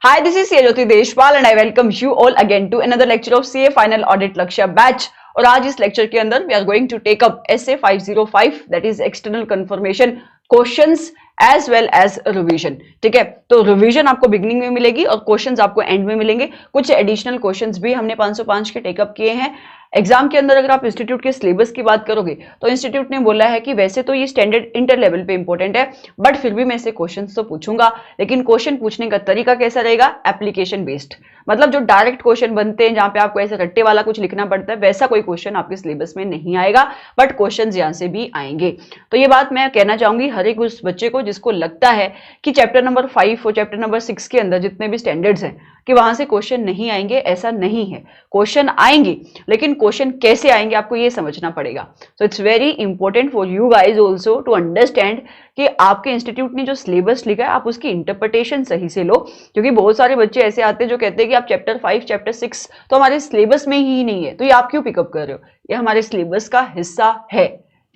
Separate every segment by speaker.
Speaker 1: Hi, this is Jyoti Deshpal and I welcome you all again to another lecture of CA Final Audit Lakshya Batch। और आज इस lecture के अंदर we are going to take up SA 505 that is external confirmation questions as well as revision. ठीक है, तो revision आपको beginning में मिलेगी और क्वेश्चंस आपको एंड में मिलेंगे। कुछ एडिशनल क्वेश्चंस भी हमने 505 के टेकअप किए हैं। एग्जाम के अंदर अगर आप इंस्टीट्यूट के सिलेबस की बात करोगे तो इंस्टीट्यूट ने बोला है कि वैसे तो ये स्टैंडर्ड इंटर लेवल पे इंपॉर्टेंट है, बट फिर भी मैं इसे क्वेश्चंस तो पूछूंगा, लेकिन क्वेश्चन पूछने का तरीका कैसा रहेगा? Application based. मतलब जो डायरेक्ट क्वेश्चन बनते हैं जहां पे आपको ऐसे रट्टे वाला कुछ लिखना पड़ता है, वैसा कोई क्वेश्चन आपके सिलेबस में नहीं आएगा, बट क्वेश्चन यहां से भी आएंगे। तो ये बात मैं कहना चाहूंगी हर एक उस बच्चे को जिसको लगता है कि चैप्टर नंबर 5 और चैप्टर नंबर 6 के अंदर जितने भी स्टैंडर्ड्स हैं कि वहां से क्वेश्चन नहीं आएंगे, ऐसा नहीं है। क्वेश्चन आएंगे, लेकिन क्वेश्चन कैसे आएंगे आपको ये समझना पड़ेगा। So it's very important for you guys also to understand कि आपके इंस्टीट्यूट ने जो सिलेबस लिखा है आप उसकी इंटरप्रिटेशन सही से लो, क्योंकि बहुत सारे बच्चे ऐसे आते हैं जो कहते हैं कि आप चैप्टर 5 चैप्टर 6 तो हमारे सिलेबस में ही नहीं है, तो ये आप क्यों पिकअप कर रहे हो? ये हमारे सिलेबस का हिस्सा है।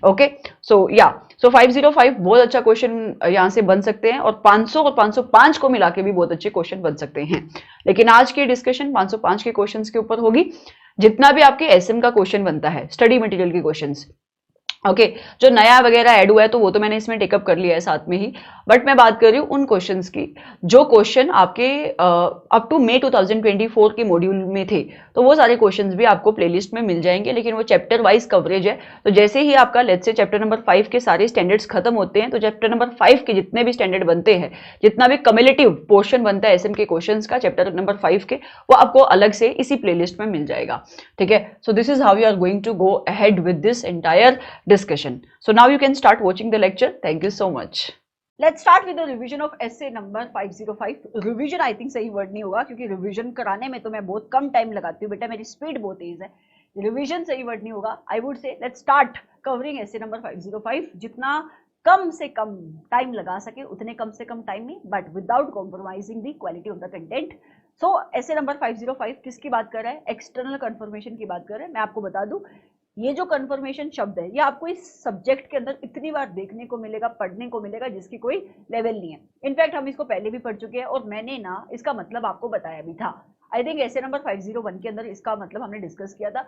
Speaker 1: ओके, सो 505 बहुत अच्छा क्वेश्चन यहां से बन सकते हैं और 500 और 505 को मिला के भी बहुत अच्छे क्वेश्चन बन सकते हैं। लेकिन आज की डिस्कशन 505 के क्वेश्चंस के ऊपर होगी। जितना भी आपके एसएम का क्वेश्चन बनता है, स्टडी मटेरियल के क्वेश्चंस, ओके जो नया वगैरह ऐड हुआ है तो वो तो मैंने इसमें टेकअप कर लिया है साथ में ही, बट मैं बात कर रही हूँ उन क्वेश्चंस की जो क्वेश्चन आपके अप टू मई 2024 के मॉड्यूल में थे, तो वो सारे क्वेश्चंस भी आपको प्लेलिस्ट में मिल जाएंगे, लेकिन वो चैप्टर वाइज कवरेज है। तो जैसे ही आपका लेट्स से चैप्टर नंबर 5 के सारे स्टैंडर्ड्स खत्म होते हैं, तो चैप्टर नंबर 5 के जितने भी स्टैंडर्ड बनते हैं, जितना भी कम्युलेटिव पोर्शन बनता है एसएम के क्वेश्चंस का चैप्टर नंबर 5 के, वो आपको अलग से इसी प्लेलिस्ट में मिल जाएगा। ठीक है, so this is how you are going to go ahead with this entire discussion. So now you can start watching the lecture. Thank you so much. Let's start with the revision of essay number 505. Revision I think सही word नहीं होगा, क्योंकि revision कराने में तो मैं बहुत कम time लगाती हूँ बेटा, मेरी स्पीड बहुत तेज है। रिविजन सही वर्ड नहीं होगा। I would say let's start covering essay number 505. जितना कम से कम टाइम लगा सके उतने कम से कम टाइम में, but without compromising the quality of the content. So essay number 505 किसकी बात कर रहा है? एक्सटर्नल कंफर्मेशन की बात कर रहा है। मैं आपको बता दूं, ये जो कंफर्मेशन शब्द है ये आपको इस सब्जेक्ट के अंदर इतनी बार देखने को मिलेगा, पढ़ने को मिलेगा, जिसकी कोई लेवल नहीं है। इनफैक्ट हम इसको पहले भी पढ़ चुके हैं और मैंने ना इसका मतलब आपको बताया भी था। आई थिंक ऐसे नंबर 501 के अंदर इसका मतलब हमने डिस्कस किया था,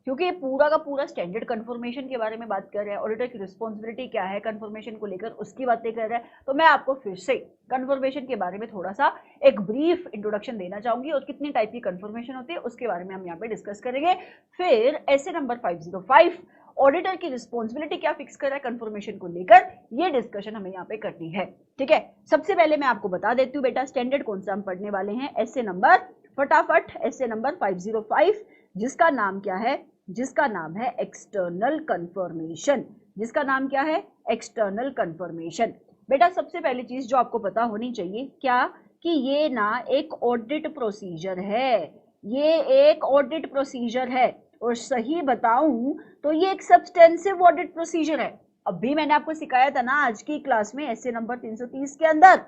Speaker 1: क्योंकि ये पूरा का पूरा स्टैंडर्ड कंफर्मेशन के बारे में बात कर रहा है। ऑडिटर की रिस्पॉन्सिबिलिटी क्या है कंफर्मेशन को लेकर, उसकी बातें कर रहा है। तो मैं आपको फिर से कंफर्मेशन के बारे में थोड़ा सा एक ब्रीफ इंट्रोडक्शन देना चाहूंगी और कितनी टाइप की कंफर्मेशन होती है उसके बारे में हम यहाँ पे डिस्कस करेंगे। फिर ऐसे नंबर 505 ऑडिटर की रिस्पॉन्सिबिलिटी क्या फिक्स कर रहा है कंफर्मेशन को लेकर, ये डिस्कशन हमें यहाँ पे करनी है। ठीक है, सबसे पहले मैं आपको बता देती हूँ बेटा स्टैंडर्ड कौन सा हम पढ़ने वाले हैं। ऐसे नंबर फटाफट ऐसे नंबर 505 जिसका नाम क्या है? जिसका नाम है एक्सटर्नल कंफर्मेशन। जिसका नाम क्या है? External confirmation. बेटा सबसे पहली चीज जो आपको पता होनी चाहिए क्या, कि ये ना एक ऑडिट प्रोसीजर है। ये एक ऑडिट प्रोसीजर है और सही बताऊं तो ये एक सब्सटेंसिव ऑडिट प्रोसीजर है। अभी मैंने आपको सिखाया था ना आज की क्लास में ऐसे नंबर 330 के अंदर।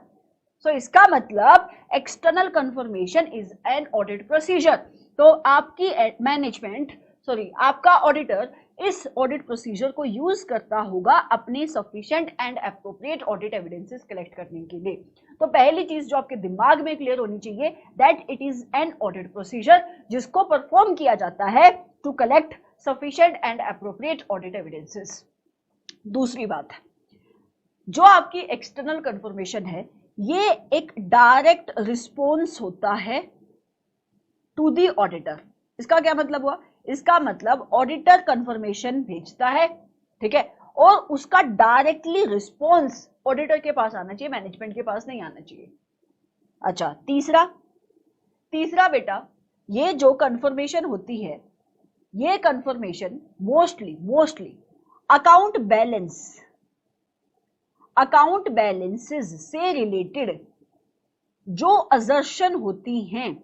Speaker 1: सो इसका मतलब external confirmation is an audit procedure. तो आपकी मैनेजमेंट आपका ऑडिटर इस ऑडिट प्रोसीजर को यूज करता होगा अपने sufficient and appropriate audit evidences collect करने के लिए। तो पहली चीज जो आपके दिमाग में क्लियर होनी चाहिए, that it is an audit procedure जिसको परफॉर्म किया जाता है to collect sufficient and appropriate audit evidences. दूसरी बात, जो आपकी एक्सटर्नल कंफर्मेशन है ये एक डायरेक्ट रिस्पॉन्स होता है टू द ऑडिटर। इसका क्या मतलब हुआ? इसका मतलब ऑडिटर कंफर्मेशन भेजता है, ठीक है, और उसका डायरेक्टली रिस्पॉन्स ऑडिटर के पास आना चाहिए, मैनेजमेंट के पास नहीं आना चाहिए। अच्छा, तीसरा बेटा ये जो कंफर्मेशन होती है, ये कंफर्मेशन मोस्टली अकाउंट बैलेंसेस से रिलेटेड जो असर्शन होती हैं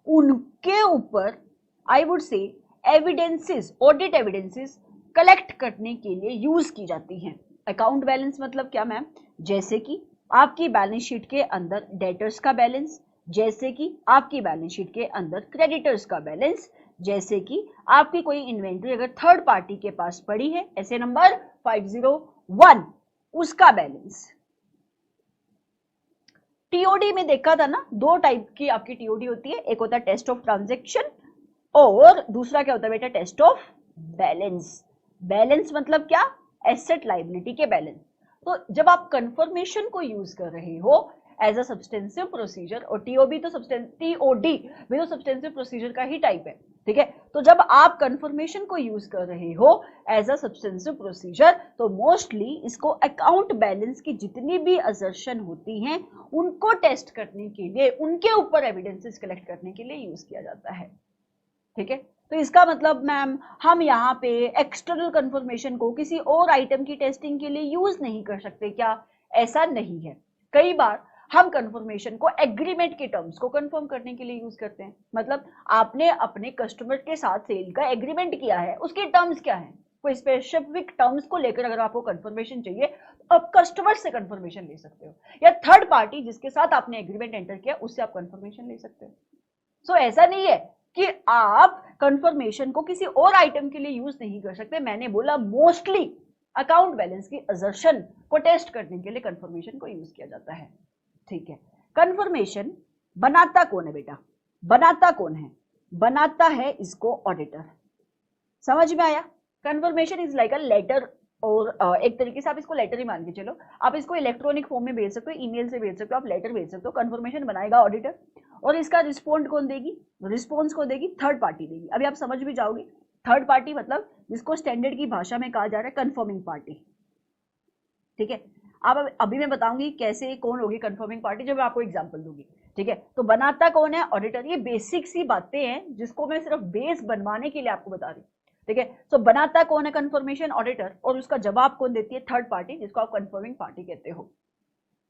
Speaker 1: उनके ऊपर I would say evidences, audit evidences collect करने के लिए यूज की जाती हैं। अकाउंट बैलेंस मतलब क्या मैम? जैसे कि आपकी बैलेंस शीट के अंदर डेटर्स का बैलेंस, जैसे कि आपकी बैलेंस शीट के अंदर क्रेडिटर्स का बैलेंस, जैसे कि आपकी कोई इन्वेंट्री अगर थर्ड पार्टी के पास पड़ी है ऐसे नंबर 501 उसका बैलेंस। टीओडी में देखा था ना, दो टाइप की आपकी टीओडी होती है, एक होता है टेस्ट ऑफ ट्रांजैक्शन और दूसरा क्या होता है बेटा, टेस्ट ऑफ बैलेंस। बैलेंस मतलब क्या, एसेट लायबिलिटी के बैलेंस। तो जब आप कंफर्मेशन को यूज कर रहे हो एज अ सब्सटेंसिव प्रोसीजर, और टीओडी तो टीओडी भी तो सब्सटेंसिव प्रोसीजर का ही टाइप है, ठीक है। तो जब आप कंफर्मेशन को यूज कर रहे हो एज अ सब्सटेंसिव प्रोसीजर, तो मोस्टली इसको अकाउंट बैलेंस की जितनी भी असर्शन होती हैं उनको टेस्ट करने के लिए, उनके ऊपर एविडेंसेस कलेक्ट करने के लिए यूज किया जाता है, ठीक है। तो इसका मतलब मैम, हम यहाँ पे एक्सटर्नल कंफर्मेशन को किसी और आइटम की टेस्टिंग के लिए यूज नहीं कर सकते क्या? ऐसा नहीं है। कई बार हम कंफर्मेशन को एग्रीमेंट के टर्म्स को कंफर्म करने के लिए यूज करते हैं। मतलब आपने अपने कस्टमर के साथ सेल का एग्रीमेंट किया है, उसके टर्म्स क्या है, कोई स्पेसिफिक टर्म्स को लेकर अगर आपको कंफर्मेशन चाहिए तो आप कस्टमर से कंफर्मेशन ले सकते हो, या थर्ड पार्टी जिसके साथ आपने एग्रीमेंट एंटर किया उससे आप कंफर्मेशन ले सकते हो। सो ऐसा नहीं है कि आप कंफर्मेशन को किसी और आइटम के लिए यूज नहीं कर सकते। मैंने बोला मोस्टली अकाउंट बैलेंस की असर्शन को टेस्ट करने के लिए कंफर्मेशन को यूज किया जाता है, ठीक है। कंफर्मेशन बनाता कौन है बेटा, बनाता कौन है? बनाता है इसको ऑडिटर। समझ में आया? Confirmation is like a letter, और एक तरीके से आप इसको लेटर ही मान के चलो। आप इसको इलेक्ट्रॉनिक फॉर्म में भेज सकते हो, ईमेल से भेज सकते हो, आप लेटर भेज सकते हो। कंफर्मेशन बनाएगा ऑडिटर, और इसका रिस्पॉन्ड कौन देगी? रिस्पॉन्स को देगी थर्ड पार्टी देगी। अभी आप समझ भी जाओगे, थर्ड पार्टी मतलब जिसको स्टैंडर्ड की भाषा में कहा जा रहा है कंफर्मिंग पार्टी, ठीक है। अब अभी मैं बताऊंगी कैसे कौन होगी कंफर्मिंग पार्टी, जब मैं आपको एग्जांपल दूंगी, ठीक है। तो बनाता कौन है? ऑडिटर। ये बेसिक सी बातें हैं जिसको मैं सिर्फ बेस बनवाने के लिए आपको बता रही हूँ, ठीक है। तो बनाता कौन है? कंफर्मेशन ऑडिटर, और उसका जवाब कौन देती है? थर्ड पार्टी, जिसको आप कंफर्मिंग पार्टी कहते हो।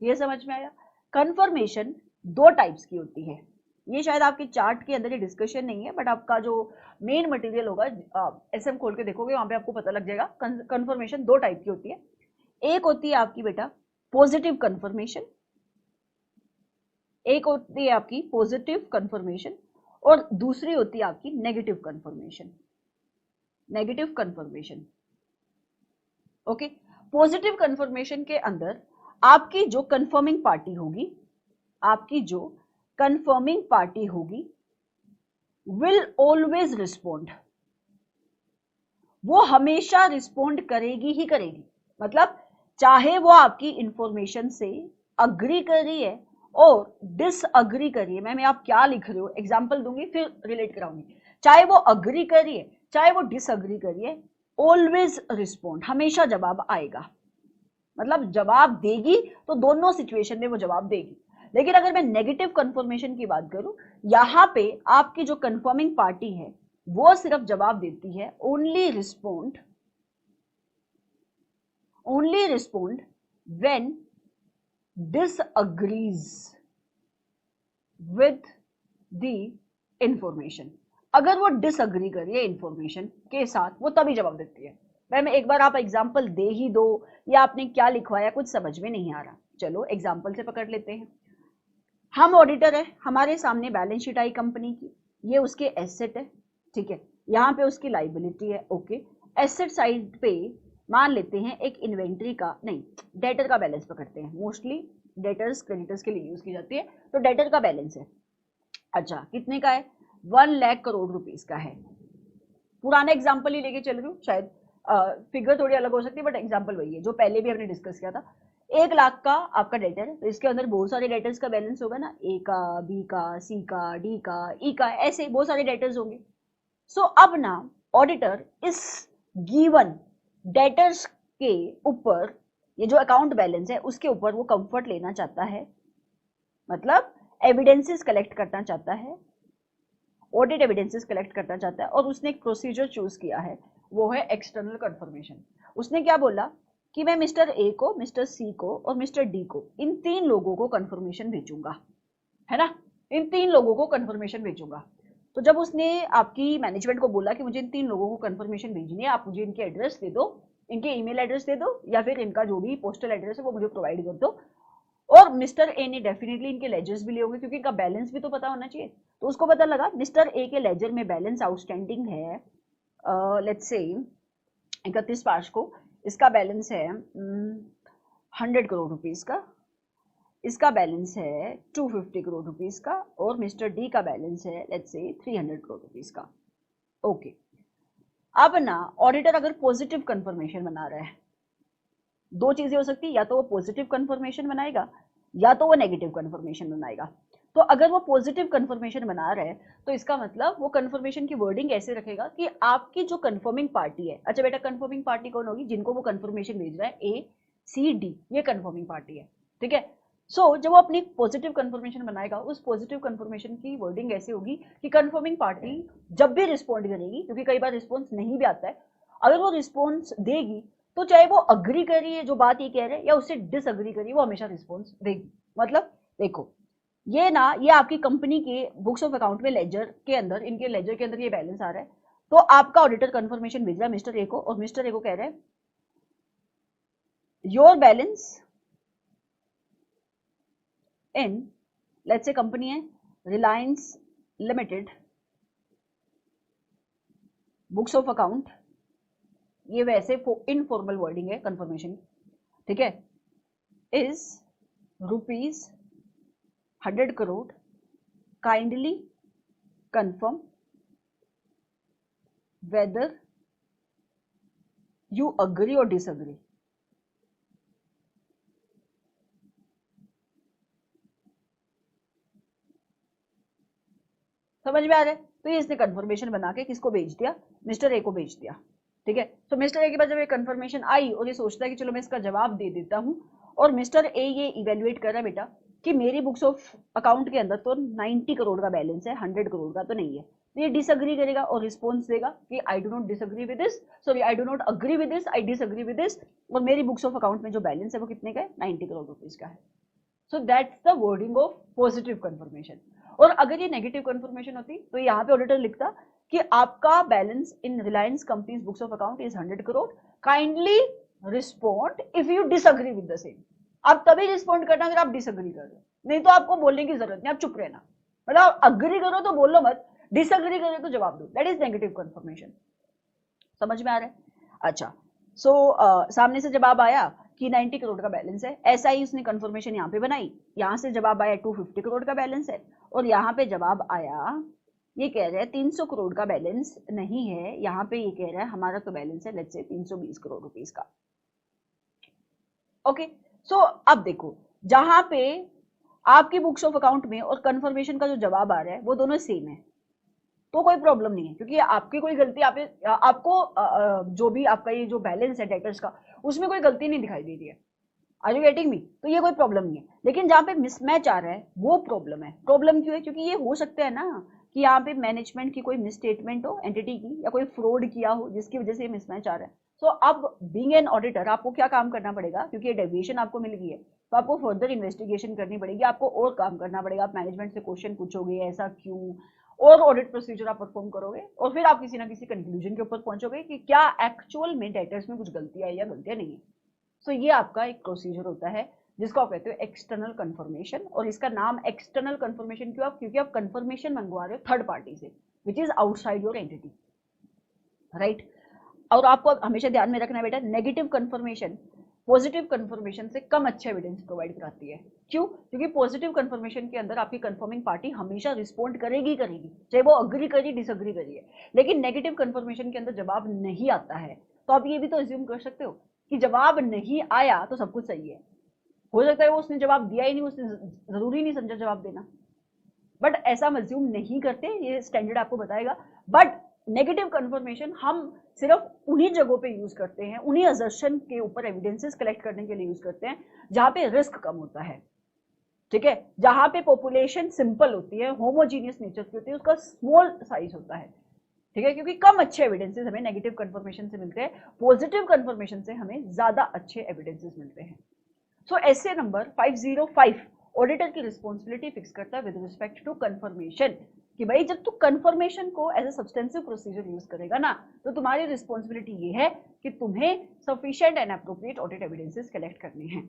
Speaker 1: ये समझ में आया? कंफर्मेशन दो टाइप्स की होती है। ये शायद आपके चार्ट के अंदर ये डिस्कशन नहीं है, बट आपका जो मेन मटेरियल होगा एसएम खोल के देखोगे, वहां पे आपको पता लग जाएगा। कंफर्मेशन दो टाइप की होती है। एक होती है आपकी बेटा पॉजिटिव कंफर्मेशन, एक होती है आपकी पॉजिटिव कंफर्मेशन, और दूसरी होती है आपकी negative confirmation. Negative confirmation, okay. Positive confirmation के अंदर आपकी जो कंफर्मिंग पार्टी होगी, आपकी जो कंफर्मिंग पार्टी होगी विल ऑलवेज रिस्पोंड, वो हमेशा रिस्पोंड करेगी ही करेगी। मतलब चाहे वो आपकी इंफॉर्मेशन से अग्री कर रही है और डिसअग्री कर रही है। मैम आप क्या लिख रहे हो? एग्जांपल दूंगी फिर रिलेट कराऊंगी। चाहे वो अग्री कर रही है, चाहे वो डिसअग्री कर रही है, ऑलवेज रिस्पोंड, हमेशा जवाब आएगा। मतलब जवाब देगी तो दोनों सिचुएशन में वो जवाब देगी। लेकिन अगर मैं नेगेटिव कंफर्मेशन की बात करूं, यहां पे आपकी जो कंफर्मिंग पार्टी है वो सिर्फ जवाब देती है, only respond when disagrees with the information। अगर वो डिसअग्री कर रही है इंफॉर्मेशन के साथ, वो तभी जवाब देती है। मैम एक बार आप एग्जांपल दे ही दो, या आपने क्या लिखवाया कुछ समझ में नहीं आ रहा। चलो एग्जांपल से पकड़ लेते हैं। हम ऑडिटर है, हमारे सामने बैलेंस शीट आई कंपनी की, ये उसके एसेट है, ठीक है। यहाँ पे उसकी लाइबिलिटी है, ओके। एसेट साइड पे मान लेते हैं एक इन्वेंट्री का, नहीं डेटर का बैलेंस पकड़ते हैं। मोस्टली डेटर्स क्रेडिटर्स के लिए यूज की जाती है, तो डेटर का बैलेंस है। अच्छा कितने का है? 1 लाख करोड़ रुपीस का है। पुराना एग्जाम्पल ही लेके चल रही हूँ, शायद फिगर थोड़ी अलग हो सकती है, बट एग्जाम्पल वही है जो पहले भी हमने डिस्कस किया था। 1 लाख का आपका डेटर है, तो इसके अंदर बहुत सारे डेटर्स का बैलेंस होगा ना, ए का, बी का, सी का, डी का, ई का, ऐसे बहुत सारे डेटर्स होंगे। सो अब ना ऑडिटर इस गिवन डेटर्स के ऊपर, ये जो अकाउंट बैलेंस है उसके ऊपर वो कंफर्ट लेना चाहता है, मतलब एविडेंसेस कलेक्ट करना चाहता है, ऑडिट एविडेंसेस कलेक्ट करना चाहता है। और उसने एक प्रोसीजर चूज किया है, वो है एक्सटर्नल कंफर्मेशन। उसने क्या बोला कि मैं मिस्टर ए को, मिस्टर सी को और मिस्टर डी को, इन 3 लोगों को कंफर्मेशन भेजूंगा, है ना, इन 3 लोगों को कंफर्मेशन भेजूंगा। तो जब उसने आपकी मैनेजमेंट को बोला कि मुझे इन 3 लोगों को कंफर्मेशन भेजनी है, आप मुझे इनके एड्रेस दे दो, इनके ईमेल एड्रेस दे दो, या फिर इनका जो भी पोस्टल एड्रेस है वो मुझे प्रोवाइड कर दो। और मिस्टर ए ने डेफिनेटली इनके लेजर्स भी लिए होंगे, क्योंकि इनका बैलेंस भी तो पता होना चाहिए। तो उसको पता लगा मिस्टर ए के लेजर में बैलेंस आउटस्टैंडिंग है, लेट्स से 31 मार्च को इसका बैलेंस है 100 करोड़ रुपीस का, इसका बैलेंस है 250 करोड़ रुपीस का और मिस्टर डी का बैलेंस है लेट्स से 300 करोड़ रुपीस का। ओके, अब ना ऑडिटर अगर पॉजिटिव कंफर्मेशन बना रहा है, दो चीजें हो सकती है, या तो वो पॉजिटिव कंफर्मेशन बनाएगा या तो वो नेगेटिव कंफर्मेशन बनाएगा। तो अगर वो पॉजिटिव कंफर्मेशन बना रहा है तो इसका मतलब वो कंफर्मेशन की वर्डिंग ऐसे रखेगा कि आपकी जो कंफर्मिंग पार्टी है, अच्छा बेटा कंफर्मिंग पार्टी कौन होगी, जिनको वो कंफर्मेशन भेज रहा है, ए सी डी, ये कंफर्मिंग पार्टी है, ठीक है। सो जब वो अपनी पॉजिटिव कंफर्मेशन बनाएगा, उस पॉजिटिव कंफर्मेशन की वर्डिंग ऐसे होगी कि कंफर्मिंग पार्टी जब भी रिस्पॉन्ड करेगी, क्योंकि कई बार रिस्पॉन्स नहीं भी आता है, अगर वो रिस्पॉन्स देगी तो चाहे वो अग्री करिए जो बात ये कह रहे हैं या उससे डिसअग्री करिए, वो हमेशा रिस्पॉन्स देगी। मतलब देखो ये ना, ये आपकी कंपनी के बुक्स ऑफ अकाउंट में लेजर के अंदर, इनके लेजर के अंदर ये बैलेंस आ रहा है, तो आपका ऑडिटर कंफर्मेशन भेज रहा है मिस्टर ए को, और मिस्टर ए को कह रहे हैं your balance in, let's say company है Reliance Limited, books of account, ये वैसे इनफॉर्मल वर्डिंग है कंफर्मेशन, ठीक है, is ₹100 crore, kindly confirm whether you agree और डिसअग्री। समझ में आ रहा है? तो ये इसने कंफर्मेशन बना के किसको भेज दिया, मिस्टर ए को भेज दिया, ठीक है। तो मिस्टर ए के पास जब ये कंफर्मेशन आई और ये सोचता है कि चलो मैं इसका जवाब दे देता हूं, और मिस्टर ए ये इवेल्युएट कर रहा है बेटा कि मेरी बुक्स ऑफ अकाउंट के अंदर तो 90 करोड़ का बैलेंस है, 100 करोड़ का तो नहीं है, तो ये डिसअग्री करेगा और रिस्पॉन्स देगा कि I do not disagree with this, sorry I do not agree with this, I disagree with this, और मेरी बुक्स ऑफ अकाउंट में जो बैलेंस है वो कितने का है, 90 करोड़ रुपीज का है। So that's the wording of positive confirmation. और अगर ये नेगेटिव कंफर्मेशन होती तो यहाँ पे ऑडिटर लिखता कि आपका balance in Reliance companies books of account is 100 crore, kindly respond if you disagree with the same. आप तभी रिस्पॉन्ड करना अगर आप डिसअग्री कर रहे हो, नहीं तो आपको बोलने की जरूरत नहीं, आप चुप रहना, मतलब आप अग्री करो तो बोलो मत, डिसअग्री करो तो जवाब दो, दैट इज नेगेटिव कंफर्मेशन। समझ में आ रहा है? अच्छा, सो सामने से जवाब आया कि 90 करोड़ का बैलेंस है, ऐसा ही उसने कंफर्मेशन यहाँ पे बनाई, यहाँ से जवाब आया 250 करोड़ का बैलेंस है, और यहाँ पे जवाब आया, ये कह रहे हैं 300 करोड़ का बैलेंस नहीं है, यहाँ पे ये कह रहा है हमारा तो बैलेंस है लेट्स से 320 करोड़ रुपीस का। ओके, सो अब देखो जहां पे आपकी बुक्स ऑफ अकाउंट में और कंफर्मेशन का जो जवाब आ रहा है वो दोनों सेम है, तो कोई प्रॉब्लम नहीं है, क्योंकि आपकी कोई गलती आपको जो भी आपका ये जो बैलेंस है डेटर्स का, उसमें कोई गलती नहीं दिखाई दे रही है। Are you getting me? तो ये कोई प्रॉब्लम नहीं है, लेकिन जहाँ पे मिसमैच आ रहा है वो प्रॉब्लम है। प्रॉब्लम क्यों है? क्योंकि ये हो सकता है ना कि यहाँ पे मैनेजमेंट की कोई मिसस्टेटमेंट हो एंटिटी की, या कोई फ्रॉड किया हो जिसकी वजह से ये मिसमैच आ रहा है। सो अब बीइंग एन ऑडिटर आपको क्या काम करना पड़ेगा, क्योंकि ये डेविएशन आपको मिल गई है, तो आपको फर्दर इन्वेस्टिगेशन करनी पड़ेगी, आपको और काम करना पड़ेगा, आप मैनेजमेंट से क्वेश्चन पूछोगे ऐसा क्यों, और ऑडिट प्रोसीजर आप परफॉर्म करोगे, और फिर आप किसी ना किसी कंक्लूजन के ऊपर पहुंचोगे कि क्या एक्चुअल में डेटर्स में कुछ गलतियां या गलतियां नहीं है। सो ये आपका एक प्रोसीजर होता है जिसको आप कहते हो एक्सटर्नल कंफर्मेशन, और इसका नाम एक्सटर्नल कंफर्मेशन क्यों? क्योंकि आप कंफर्मेशन मंगवा रहे हो थर्ड पार्टी से, which is outside your entity, right. और आपको हमेशा ध्यान में रखना है बेटा, नेगेटिव कंफर्मेशन पॉजिटिव कंफर्मेशन से कम अच्छा एविडेंस प्रोवाइड कराती है। क्यों? क्योंकि पॉजिटिव कंफर्मेशन के अंदर आपकी कंफर्मिंग पार्टी हमेशा रिस्पॉन्ड करेगी, चाहे वो अग्री करिए डिसअग्री करिए, लेकिन नेगेटिव कंफर्मेशन के अंदर जवाब नहीं आता है, तो आप ये भी तो अज्यूम कर सकते हो कि जवाब नहीं आया तो सब कुछ सही है। हो सकता है वो उसने जवाब दिया ही नहीं, उसने जरूरी नहीं समझा जवाब देना, बट ऐसा हम अज्यूम नहीं करते, ये स्टैंडर्ड आपको बताएगा। बट नेगेटिव कंफर्मेशन हम सिर्फ उन्हीं जगहों पे यूज करते हैं, उन्हीं असर्शन के ऊपर एविडेंसेस कलेक्ट करने के लिए यूज करते हैं जहां पे रिस्क कम होता है, ठीक है, जहां पे पॉपुलेशन सिंपल होती है, होमोजीनियस नेचर की होती है, उसका स्मॉल साइज होता है, ठीक है, क्योंकि कम अच्छे एविडेंसेस हमें नेगेटिव कंफर्मेशन से मिलते हैं, पॉजिटिव कंफर्मेशन से हमें ज्यादा अच्छे एविडेंसेस मिलते हैं। सो एसए नंबर 505 ऑडिटर की रिस्पॉन्सिबिलिटी फिक्स करता है विद रिस्पेक्ट टू कंफर्मेशन, कि भाई जब तू कंफर्मेशन को as a substantive procedure use करेगा ना, तो तुम्हारी रिस्पॉन्सिबिलिटी ये है कि तुम्हें sufficient and appropriate audit evidences collect करने हैं।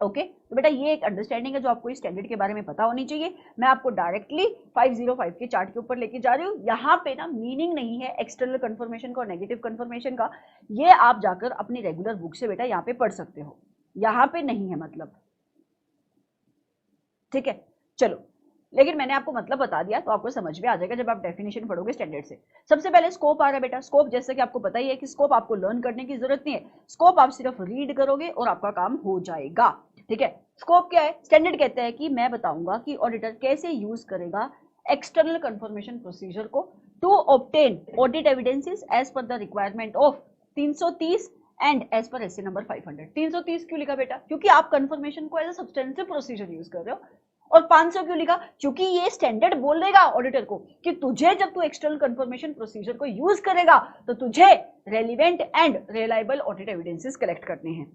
Speaker 1: ओके, तो बेटा ये एक अंडरस्टैंडिंग है जो आपको इस स्टैंडर्ड के बारे में पता होनी चाहिए। मैं आपको डायरेक्टली 505 के चार्ट के ऊपर लेके जा रही हूँ। यहाँ पे ना मीनिंग नहीं है एक्सटर्नल कंफर्मेशन का और नेगेटिव कंफर्मेशन का, ये आप जाकर अपनी रेगुलर बुक से बेटा यहाँ पे पढ़ सकते हो, यहाँ पे नहीं है मतलब। ठीक है, चलो, लेकिन मैंने आपको मतलब बता दिया तो आपको समझ में आ जाएगा जब आप डेफिनेशन पढ़ोगे स्टैंडर्ड से। सबसे पहले स्कोप आ रहा है बेटा। स्कोप जैसे कि आपको पता ही है कि स्कोप आपको लर्न करने की जरूरत नहीं है, स्कोप आप सिर्फ रीड करोगे और आपका काम हो जाएगा। ठीक है, स्कोप क्या है? स्टैंडर्ड कहता है कि मैं बताऊंगा कि ऑडिटर कैसे यूज करेगा एक्सटर्नल कंफर्मेशन प्रोसीजर को to obtain audit evidences as per the requirement of 330 and as per SA number 500। 330 क्यों लिखा बेटा? क्योंकि आप कंफर्मेशन को as a substantive procedure use कर रहे हो। और 500 क्यों लिखा? क्योंकि ये स्टैंडर्ड बोलेगा ऑडिटर को कि तुझे जब तू एक्सटर्नल कंफर्मेशन प्रोसीजर को यूज करेगा तो तुझे relevant and reliable audit evidences collect करने हैं।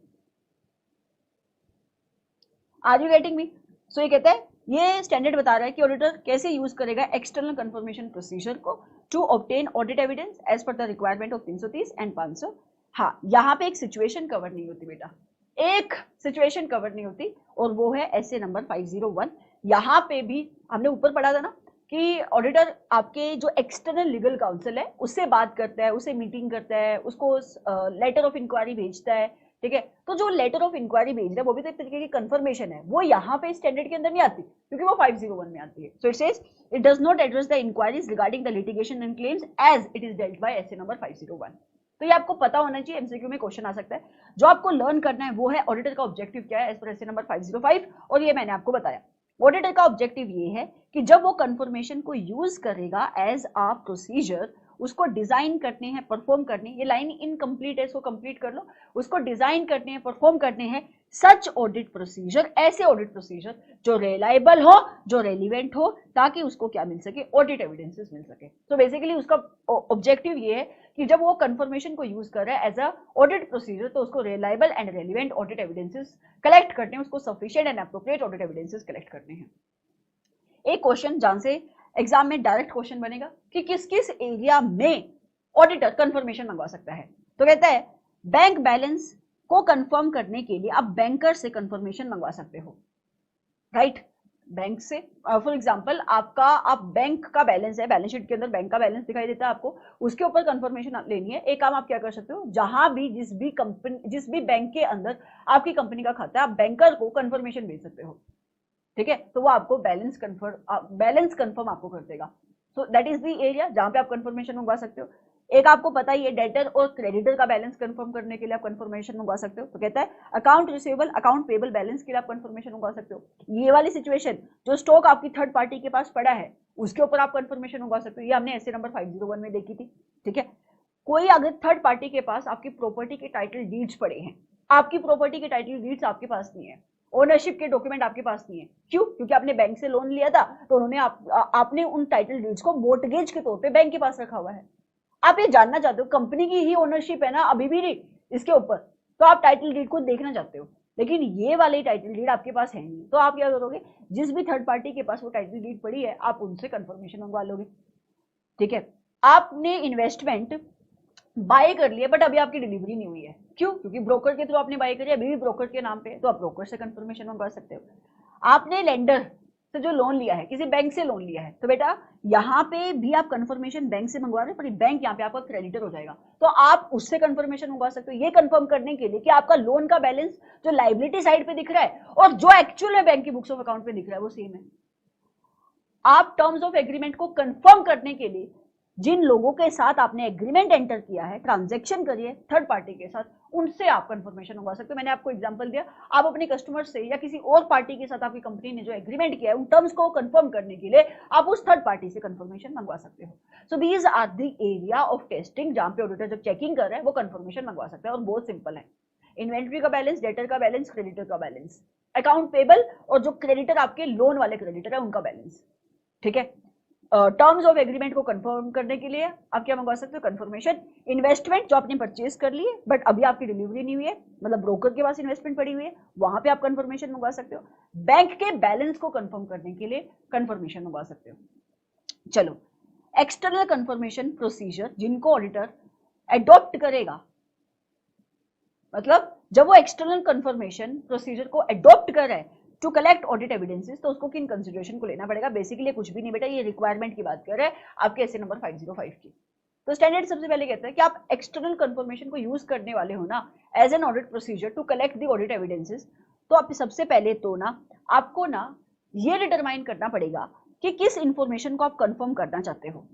Speaker 1: Are you getting me? So ये कहता है, ये स्टैंडर्ड बता रहा है कि ऑडिटर कैसे यूज करेगा एक्सटर्नल कंफर्मेशन प्रोसीजर को to obtain audit evidence as per the requirement of 330 and 500। हाँ, यहाँ पे एक सिचुएशन कवर नहीं होती बेटा, एक सिचुएशन कवर नहीं होती, और वो है एसए नंबर 501। यहाँ पे भी हमने ऊपर पढ़ा था ना कि ऑडिटर आपके जो एक्सटर्नल लीगल काउंसिल है उससे बात करता है, उसे मीटिंग करता है, उसको लेटर ऑफ इंक्वायरी भेजता है। ठीक है, तो जो लेटर ऑफ इंक्वायरी भेज रहा है वो भी तो एक तरीके की कंफर्मेशन है, वो यहाँ पे स्टैंडर्ड के अंदर नहीं आती क्योंकि वो 501 में आती है। So it says it does not address the inquiries regarding the litigation and claims as it is dealt by SA number 501। तो ये आपको पता होना चाहिए, एमसीक्यू में क्वेश्चन आ सकता है। जो आपको लर्न करना है वो है ऑडिटर का ऑब्जेक्टिव क्या है एज पर एसए नंबर 505, और ये मैंने आपको बताया। ऑडिटर का ऑब्जेक्टिव ये है कि जब वो कंफर्मेशन को यूज करेगा एज अ प्रोसीजर, उसको डिजाइन करने हैं, परफॉर्म करने, ये लाइन इनकम्प्लीट है, इसको कंप्लीट कर लो, उसको डिजाइन करने हैं, परफॉर्म करने हैं सच ऑडिट प्रोसीजर, ऐसे ऑडिट प्रोसीजर जो रिलायबल हो, जो रेलिवेंट हो, ताकि उसको क्या मिल सके? ऑडिट एविडेंसेस मिल सके। तो बेसिकली उसका ऑब्जेक्टिव ये है कि जब वो कंफर्मेशन को यूज कर रहा है एज अ ऑडिट प्रोसीजर तो उसको reliable and relevant audit evidences collect करने हैं, उसको sufficient and appropriate audit evidences collect करने हैं। एक क्वेश्चन जहां से एग्जाम में डायरेक्ट क्वेश्चन बनेगा कि किस किस एरिया में ऑडिटर कंफर्मेशन मंगवा सकता है। तो कहता है बैंक बैलेंस को कंफर्म करने के लिए आप बैंकर से कंफर्मेशन मंगवा सकते हो, राइट? बैंक से फॉर एग्जांपल आप बैंक का बैलेंस है, बैलेंस शीट के अंदर बैंक का बैलेंस दिखाई देता है आपको, उसके ऊपर कंफर्मेशन लेनी है। एक काम आप क्या कर सकते हो, जहां भी जिस भी बैंक के अंदर आपकी कंपनी का खाता है, आप बैंकर को कंफर्मेशन भेज सकते हो। ठीक है, तो वो आपको बैलेंस कंफर्म आपको कर देगा। So that is the area जहां पे आप कंफर्मेशन मंगवा सकते हो। एक आपको पता ही है, डेटर और क्रेडिटर का बैलेंस कंफर्म करने के लिए आप कंफर्मेशन मंगवा सकते हो। तो कहता है account receivable, account payable balance के लिए आप कंफर्मेशन मंगवा सकते हो। ये वाली सिचुएशन, जो स्टॉक आपकी थर्ड पार्टी के पास पड़ा है उसके ऊपर आप कंफर्मेशन मंगवा सकते हो। ये हमने एसए नंबर 501 में देखी थी। ठीक है, कोई अगर थर्ड पार्टी के पास आपकी प्रॉपर्टी के टाइटल डीड्स पड़े हैं, आपकी प्रॉपर्टी के टाइटल डीड्स आपके पास नहीं है, ओनरशिप के डॉक्यूमेंट आपके पास नहीं है, क्यों? क्योंकि आपने बैंक से लोन लिया था तो उन्होंने आपने उन टाइटल डीड्स को मोर्टगेज के तौर पे बैंक के पास रखा हुआ है। आप ये जानना चाहते हो कंपनी की ही ओनरशिप है ना अभी भी इसके ऊपर, तो आप टाइटल डीड को देखना चाहते हो, लेकिन ये वाली टाइटल डीड आपके पास है नहीं, तो आप क्या करोगे? जिस भी थर्ड पार्टी के पास वो टाइटल डीड पड़ी है आप उनसे कंफर्मेशन मंगवा लोगे। ठीक है, आपने इन्वेस्टमेंट बाय कर लिया बट अभी आपकी डिलीवरी नहीं हुई है, क्यों? क्योंकि ब्रोकर के थ्रू आपने बाय करी, अभी भी ब्रोकर के नाम पे, तो आप ब्रोकर से कंफर्मेशन मंगवा सकते हो। आपने लेंडर से जो लोन लिया है, किसी बैंक से लोन लिया है, तो बेटा यहाँ पे भी आप कंफर्मेशन बैंक से मंगवा रहे हो, पर बैंक यहाँ पे आपका क्रेडिटर हो जाएगा, तो आप उससे कंफर्मेशन मंगवा सकते हो, ये कंफर्म करने के लिए कि आपका लोन का बैलेंस जो लाइबिलिटी साइड पे दिख रहा है और जो एक्चुअल में बैंक की बुक्स ऑफ अकाउंट पे दिख रहा है वो सेम है। आप टर्म्स ऑफ एग्रीमेंट को कंफर्म करने के लिए जिन लोगों के साथ आपने एग्रीमेंट एंटर किया है, ट्रांजैक्शन करी है थर्ड पार्टी के साथ, उनसे आप कंफर्मेशन मंगवा सकते हो। मैंने आपको एग्जांपल दिया, आप अपने कस्टमर से या किसी और पार्टी के साथ आपकी कंपनी ने जो एग्रीमेंट किया है उन टर्म्स को कंफर्म करने के लिए आप उस थर्ड पार्टी से कंफर्मेशन मंगवा सकते हो। So these are the area of testing जहां पे ऑडिटर जब चेकिंग कर रहा है वो कंफर्मेशन मंगवा सकता है, और बहुत सिंपल है। इन्वेंट्री का बैलेंस, डेटर का बैलेंस, क्रेडिटर का बैलेंस, अकाउंट पेबल, और जो क्रेडिटर आपके लोन वाले क्रेडिटर है उनका बैलेंस। ठीक है, टर्म्स ऑफ एग्रीमेंट को कंफर्म करने के लिए आप क्या मंगवा सकते हो? कंफर्मेशन। इन्वेस्टमेंट जो आपने परचेज कर ली है बट अभी आपकी डिलीवरी नहीं हुई है, मतलब ब्रोकर के पास इन्वेस्टमेंट पड़ी हुई है, वहां पे आप कंफर्मेशन मंगवा सकते हो। बैंक के बैलेंस को कंफर्म करने के लिए कंफर्मेशन मंगवा सकते हो। चलो, एक्सटर्नल कंफर्मेशन प्रोसीजर जिनको ऑडिटर एडॉप्ट करेगा, मतलब जब वो एक्सटर्नल कंफर्मेशन प्रोसीजर को एडॉप्ट कर रहा है टू कलेक्ट ऑडिट एविडेंसेस, तो उसको किन कंसिडरेशन को लेना पड़ेगा? बेसिकली कुछ भी नहीं बेटा, ये रिक्वायरमेंट की बात कर रहे हैं आपके एसए नंबर 505 की। तो स्टैंडर्ड सबसे पहले कहता है कि आप एक्सटर्नल कंफर्मेशन को यूज करने वाले हो ना as an audit procedure to collect the audit evidences, तो आप सबसे पहले तो ना आपको ना ये डिटरमाइन करना पड़ेगा कि किस इंफॉर्मेशन को आप कंफर्म करना चाहते हो,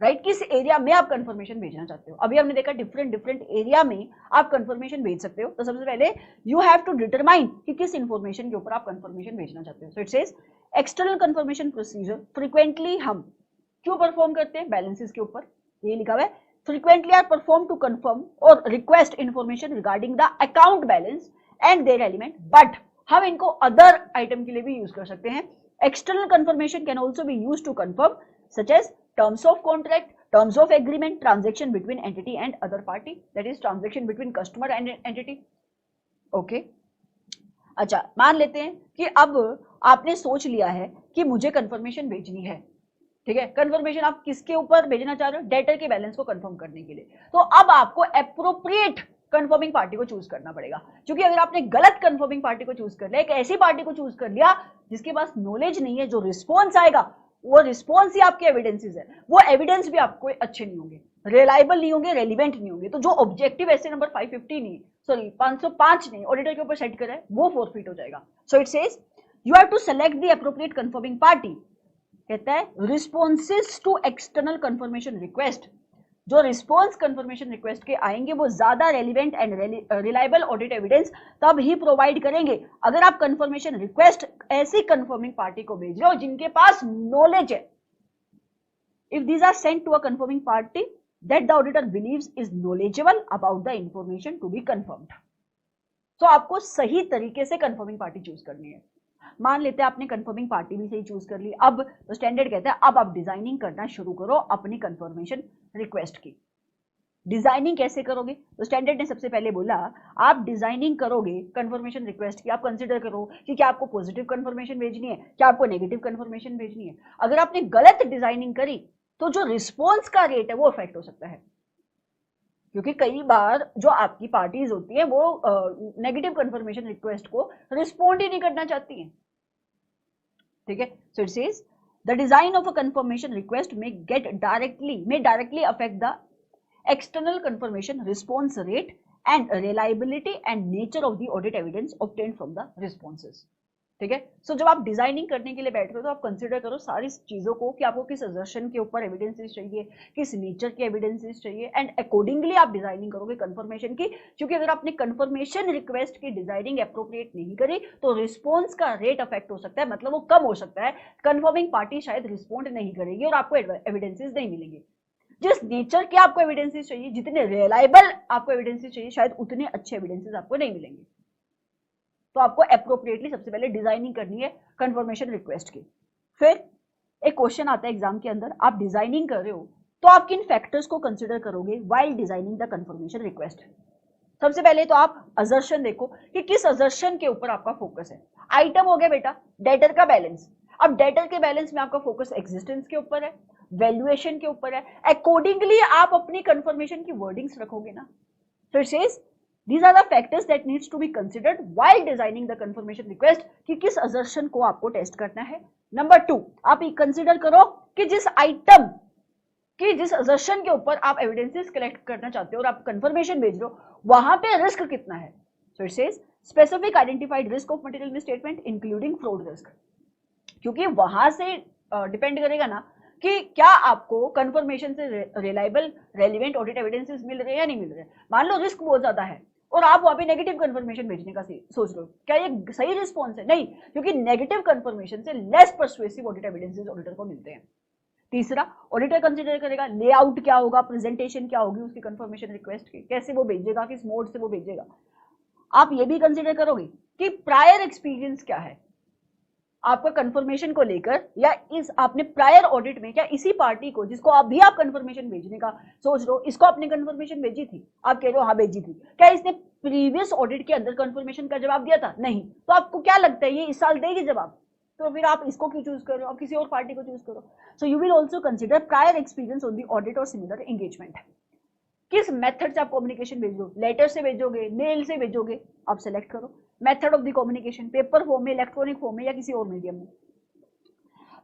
Speaker 1: राइट, किस एरिया में आप कंफर्मेशन भेजना चाहते हो। अभी हमने देखा डिफरेंट डिफरेंट एरिया में आप कंफर्मेशन भेज सकते हो। तो सबसे पहले यू हैव टू डिटरमाइन कि किस इंफॉर्मेशन के ऊपर आप कंफर्मेशन भेजना चाहते हो। सो it says external confirmation procedure frequently हम क्यों परफॉर्म करते हैं, बैलेंसेस के ऊपर, ये लिखा हुआ है frequently are performed to confirm or request information regarding the account balance and their element, but हम इनको other item के लिए भी use कर सकते हैं। External confirmation can also be used to confirm such as terms of contract, terms of agreement, transaction between entity and other party, that is transaction between customer and entity. Okay. अच्छा, मान लेते हैं कि अब आपने सोच लिया है कि मुझे कंफर्मेशन भेजनी है, ठीक है। कंफर्मेशन आप किसके ऊपर भेजना चाह रहे हो, डेटर के बैलेंस को कंफर्म करने के लिए। तो अब आपको एप्रोप्रिएट कंफर्मिंग पार्टी को चूज करना पड़ेगा, क्योंकि अगर आपने गलत कंफर्मिंग पार्टी को चूज कर लिया, एक ऐसी पार्टी को चूज कर लिया जिसके पास नॉलेज नहीं है, जो रिस्पॉन्स आएगा वो रिस्पॉन्स ही आपके एविडेंसेस है, वो एविडेंस भी आपको अच्छे नहीं होंगे, रिलायबल नहीं होंगे, रेलिवेंट नहीं होंगे। तो जो ऑब्जेक्टिव ऐसे नंबर 550 नहीं, सॉरी 505 नहीं ऑडिटर के ऊपर सेट करा है, वो फोरफिट हो जाएगा। So it says you have to select the appropriate confirming party. कहता है responses to external confirmation request, जो रिस्पॉन्स कंफर्मेशन रिक्वेस्ट के आएंगे वो ज्यादा relevant and reliable audit evidence तब ही प्रोवाइड करेंगे अगर आप कंफर्मेशन रिक्वेस्ट ऐसी कंफर्मिंग पार्टी को भेज रहे हो जिनके पास नॉलेज है। If these are sent to a confirming party that the auditor believes is knowledgeable about the information to be confirmed. तो आपको सही तरीके से कंफर्मिंग पार्टी चूज करनी है। मान लेते हैं आपने कंफर्मिंग पार्टी भी सही चूज कर ली, अब तो स्टैंडर्ड कहता है अब आप डिजाइनिंग करना शुरू करो अपनी कंफर्मेशन रिक्वेस्ट की। डिजाइनिंग कैसे करोगे, तो स्टैंडर्ड ने सबसे पहले बोला आप डिजाइनिंग करोगे कंफर्मेशन रिक्वेस्ट की, आप कंसीडर करो कि क्या आपको पॉजिटिव कंफर्मेशन भेजनी है, क्या आपको नेगेटिव कंफर्मेशन भेजनी है। अगर आपने गलत डिजाइनिंग करी तो जो रिस्पॉन्स का रेट है वो अफेक्ट हो सकता है, क्योंकि कई बार जो आपकी पार्टीज होती है वो नेगेटिव कंफर्मेशन रिक्वेस्ट को रिस्पॉन्ड ही नहीं करना चाहती हैं, ठीक है। So it says the design of a confirmation request में directly affect the external confirmation response rate and reliability and nature of the audit evidence obtained from the responses, ठीक है। सो जब आप डिजाइनिंग करने के लिए बैठ रहे हो तो आप कंसीडर करो सारी चीजों को कि आपको किस असर्शन के ऊपर एविडेंसेस चाहिए, किस नेचर के एविडेंसेस चाहिए, एंड अकॉर्डिंगली आप डिजाइनिंग करोगे कंफर्मेशन की। क्योंकि अगर आपने कंफर्मेशन रिक्वेस्ट की डिजाइनिंग अप्रोप्रिएट नहीं करी तो रिस्पॉन्स का रेट अफेक्ट हो सकता है, मतलब वो कम हो सकता है, कंफर्मिंग पार्टी शायद रिस्पॉन्ड नहीं करेगी और आपको एविडेंसेस नहीं मिलेंगे। जिस नेचर के आपको एविडेंसेस चाहिए, जितने रिलायबल आपको एविडेंसेस चाहिए, शायद उतने अच्छे एविडेंसेस आपको नहीं मिलेंगे। तो आपको एप्रोप्रिएटली सबसे पहले डिजाइनिंग करनी है कंफर्मेशन रिक्वेस्ट की। फिर एक क्वेश्चन आता है एग्जाम के अंदर, आप डिजाइनिंग कर रहे हो तो आप किन फैक्टर्स को कंसीडर करोगे while designing the confirmation request. सबसे पहले तो आप असर्शन देखो कि किस असर्शन के ऊपर आपका फोकस है। आइटम हो गया बेटा डेटर का बैलेंस, अब डेटर के बैलेंस में आपका फोकस एक्जिस्टेंस के ऊपर है, वैल्यूएशन के ऊपर है, अकॉर्डिंगली आप अपनी कंफर्मेशन की वर्डिंग्स रखोगे ना। So it says these are the factors that needs to be considered while designing the confirmation request कि किस assertion को आपको टेस्ट करना है। नंबर 2 आप कंसिडर करो कि जिस आइटम की जिस assertion के ऊपर आप एविडेंसेस कलेक्ट करना चाहते हो और आप कंफर्मेशन भेज रहे हो वहां पे रिस्क कितना है। So it says specific identified risk of material misstatement including fraud risk, क्योंकि वहां से डिपेंड करेगा ना कि क्या आपको कंफर्मेशन से रिलायबल रेलिवेंट ऑडिट एविडेंसेस मिल रहे हैं या नहीं मिल रहे। मान लो रिस्क बहुत ज्यादा है और आप वहां पे नेगेटिव कंफर्मेशन भेजने का सोच रहे हो, क्या ये सही रिस्पॉन्स है? नहीं, क्योंकि नेगेटिव कंफर्मेशन से less persuasive audit evidences auditor को मिलते हैं। तीसरा ऑडिटर कंसीडर करेगा लेआउट क्या होगा, प्रेजेंटेशन क्या होगी उसकी कंफर्मेशन रिक्वेस्ट की, कैसे वो भेजेगा, किस मोड से वो भेजेगा। आप ये भी कंसीडर करोगे कि प्रायर एक्सपीरियंस क्या है आपका कंफर्मेशन को लेकर, या इस आपने प्रायर ऑडिट में क्या इसी पार्टी को जिसको अभी आप कंफर्मेशन भेजने का सोच रहे हो, इसको आपने कंफर्मेशन भेजी थी, आप कह रहे हो हाँ भेजी थी, क्या इसने प्रीवियस ऑडिट के अंदर कंफर्मेशन का जवाब दिया था? नहीं। तो आपको क्या लगता है ये इस साल देगी जवाब? तो फिर आप इसको क्यों चूज करो, आप किसी और पार्टी को चूज करो। सो you will also consider prior experience on the audit और सिमिलर एंगेजमेंट। किस मेथड से आप कम्युनिकेशन भेजोगे, लेटर से भेजोगे, मेल से भेजोगे, आप सेलेक्ट करो। Method of the communication paper form में, इलेक्ट्रॉनिक फॉर्म में या किसी और मीडियम में।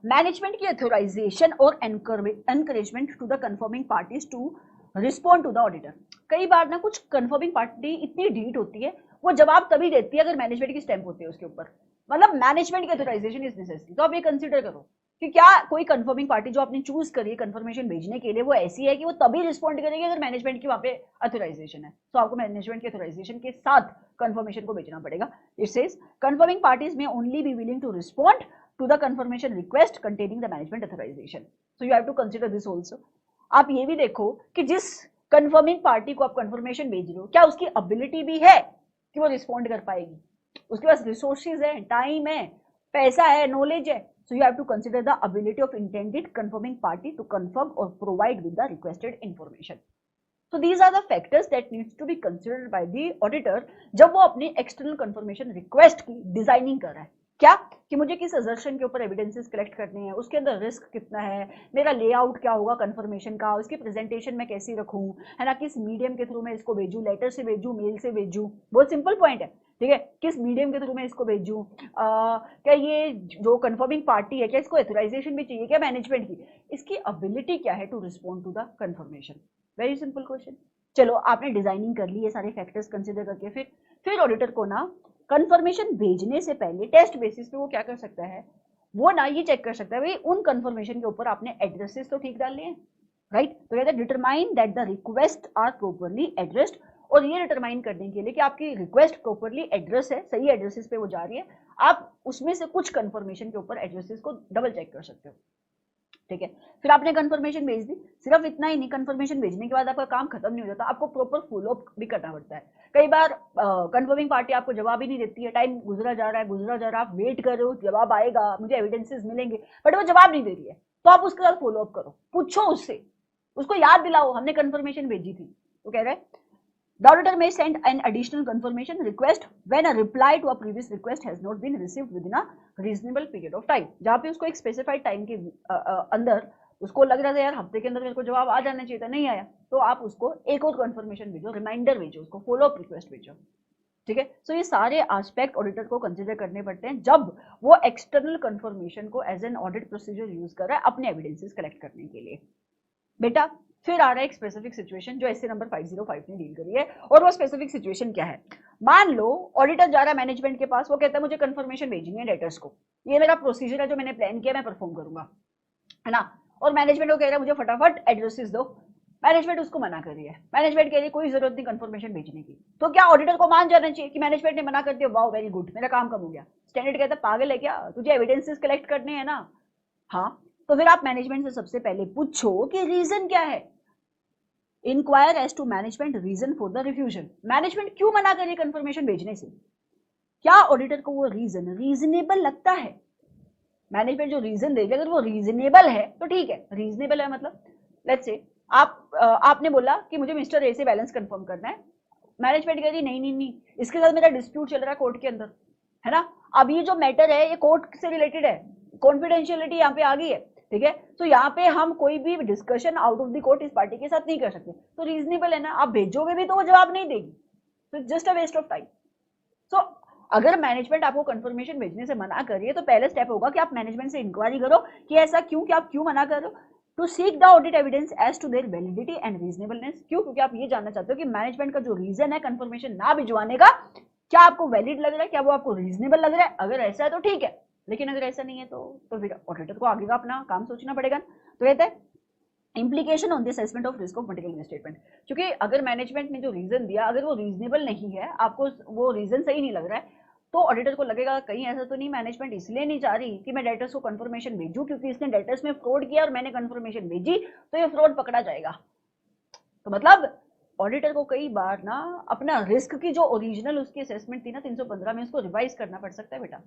Speaker 1: मैनेजमेंट की अथोराइजेशन और encouragement to the confirming parties to respond to the auditor. कई बार ना कुछ कंफर्मिंग पार्टी इतनी ढीठ होती है वो जवाब तभी देती है अगर मैनेजमेंट की स्टैंप होती है उसके ऊपर। मतलब मैनेजमेंट की ऑथराइजेशन इज नेसेसरी। तो आप ये कंसीडर करो कि क्या कोई कंफर्मिंग पार्टी जो आपने चूज करी है कंफर्मेशन भेजने के लिए वो ऐसी है कि वो तभी रिस्पॉन्ड करेगी अगर मैनेजमेंट की वहां पे ऑथराइजेशन है। तो आपको मैनेजमेंट की ऑथराइजेशन के साथ कंफर्मेशन को भेजना पड़ेगा। It says confirming parties may only be willing to respond to the confirmation request containing the management authorization. So you have to consider this also. आप ये भी देखो कि जिस कंफर्मिंग पार्टी को आप कंफर्मेशन भेज रहे हो क्या उसकी एबिलिटी भी है कि वो रिस्पॉन्ड कर पाएगी, उसके पास रिसोर्सेज है, टाइम है, पैसा है, नॉलेज है। So you have to consider the ability of intended confirming party to confirm or provide with the requested information. So these are the factors that needs to be considered by the auditor जब वो अपनी external confirmation request की designing कर रहा है। क्या कि मुझे किस असर्शन के ऊपर एविडेंसेस कलेक्ट करने हैं, उसके अंदर रिस्क कितना है, मेरा लेआउट क्या होगा कंफर्मेशन का, उसकी प्रेजेंटेशन मैं कैसी रखूं, है ना, किस मीडियम के थ्रू मैं इसको भेजूं, लेटर से भेजूं, मेल से भेजूं, बहुत सिंपल पॉइंट है, ठीक है, किस मीडियम के थ्रू मैं इसको भेजूं, क्या ये जो कंफर्मिंग पार्टी है क्या इसको ऑथराइजेशन भी चाहिए क्या मैनेजमेंट की, इसकी एबिलिटी क्या है to respond to the confirmation. Very simple question. चलो आपने डिजाइनिंग कर ली, ये सारे फैक्टर्स कंसिडर करके फिर ऑडिटर को ना कंफर्मेशन भेजने से पहले टेस्ट बेसिस पे वो क्या कर सकता है, वो ना ये चेक कर सकता है भाई उन कंफर्मेशन के ऊपर आपने एड्रेसेस तो ठीक डाल लिए हैं, राइट। तो कहते हैं determine that the request are properly addressed, और ये डिटरमाइन करने के लिए कि आपकी रिक्वेस्ट प्रॉपर्ली एड्रेस है, सही एड्रेसेस पे वो जा रही है, आप उसमें से कुछ कंफर्मेशन के ऊपर एड्रेसेस को डबल चेक कर सकते हो, ठीक है। फिर आपने कंफर्मेशन भेज दी, सिर्फ इतना ही नहीं, कंफर्मेशन भेजने के बाद आपका काम खत्म नहीं हो जाता, आपको प्रॉपर फॉलो अप भी करना पड़ता है। कई बार कंफर्मिंग पार्टी आपको जवाब ही नहीं देती है, टाइम गुजरा जा रहा है, आप वेट कर रहे हो जवाब आएगा, मुझे एविडेंसेस मिलेंगे, बट वो जवाब नहीं दे रही है, तो आप उसके साथ फॉलो अप करो, पूछो उससे, उसको याद दिलाओ हमने कंफर्मेशन भेजी थी। तो कह रहे हैं the auditor may send an additional confirmation request when a reply to a previous request has not been received within a reasonable period of time। जहाँ पे उसको एक स्पेसिफाइड टाइम के अंदर उसको लग रहा था यार हफ्ते के अंदर मेरे को जवाब आ जाना चाहिए था, नहीं आया, तो आप उसको एक और कंफर्मेशन भेजो, रिमाइंडर भेजो, उसको फॉलो अप रिक्वेस्ट भेजो, ठीक है। सो ये सारे एस्पेक्ट ऑडिटर को कंसिडर करने पड़ते हैं जब वो एक्सटर्नल कंफर्मेशन को as an audit procedure use कर रहा है अपने एविडेंसेस कलेक्ट करने के लिए। बेटा फिर आ रहा है एक स्पेसिफिक सिचुएशन जो एसए नंबर 505 ने डील करी है, और वो स्पेसिफिक सिचुएशन क्या है। मान लो ऑडिटर जा रहा है मैनेजमेंट के पास, वो कहता है मुझे कंफर्मेशन भेजनी है डेटर्स को, ये मेरा प्रोसीजर है जो मैंने प्लान किया मैं परफॉर्म करूंगा, है ना, और मैनेजमेंट को कह रहा है मुझे फटाफट एड्रेसेस दो, मैनेजमेंट उसको मना कर रही है, मैनेजमेंट कह रही है कोई जरूरत नहीं कंफर्मेशन भेजने की, तो क्या ऑडिटर को मान जाना चाहिए कि मैनेजमेंट ने मना कर दिया, वाओ वेरी गुड, मेरा काम कम हो गया। स्टैंडर्ड कहता है पागल है क्या, तुझे एविडेंसेस कलेक्ट करने हैं ना, हाँ, तो फिर आप मैनेजमेंट से सबसे पहले पूछो कि रीजन क्या है, inquire as to management reason for the refusal, management क्यों मना करिए कंफर्मेशन भेजने से, क्या ऑडिटर को वो रीजन रीजनेबल लगता है, मैनेजमेंट जो रीजन देगी अगर वो रीजनेबल है तो ठीक है, रीजनेबल है मतलब लेट्स से आपने बोला कि मुझे मिस्टर ए से बैलेंस कंफर्म करना है, मैनेजमेंट कह रही नहीं नहीं नहीं इसके साथ मेरा डिस्प्यूट चल रहा है कोर्ट के अंदर, है ना, अब ये जो मैटर है ये कोर्ट से रिलेटेड है, कॉन्फिडेंशियलिटी यहाँ पे आ गई है, ठीक है, तो यहाँ पे हम कोई भी discussion out of the court इस पार्टी के साथ नहीं कर सकते, तो रीजनेबल है ना, आप भेजोगे भी तो वो जवाब नहीं देगी, तो just a waste of time. So अगर मैनेजमेंट आपको कंफर्मेशन भेजने से मना कर रही है तो पहले स्टेप होगा कि आप मैनेजमेंट से इंक्वायरी करो कि ऐसा क्यों, कि आप क्यों मना कर रहे हो, to seek the audit evidence as to their validity and reasonableness. क्यों, क्योंकि आप ये जानना चाहते हो कि मैनेजमेंट का जो रीजन है कंफर्मेशन ना भिजवाने का क्या आपको वैलिड लग रहा है, क्या वो आपको रीजनेबल लग रहा है, अगर ऐसा है तो ठीक है, लेकिन अगर ऐसा नहीं है तो फिर ऑडिटर को आगे का अपना काम सोचना पड़ेगा। तो कहते हैं implication on the assessment of risk of material statement, क्योंकि अगर मैनेजमेंट ने जो रीजन दिया अगर वो रीजनेबल नहीं है, आपको वो रीजन सही नहीं लग रहा है, तो ऑडिटर को लगेगा कहीं ऐसा तो नहीं मैनेजमेंट इसलिए नहीं चाह रही कि मैं डेटर्स को कंफर्मेशन भेजूं क्योंकि इसने डेटर्स में फ्रॉड किया और मैंने कंफर्मेशन भेजी तो ये फ्रॉड पकड़ा जाएगा। तो मतलब ऑडिटर को कई बार ना अपना रिस्क की जो ओरिजिनल उसकी असेसमेंट थी ना 315 में, उसको रिवाइज करना पड़ सकता है बेटा।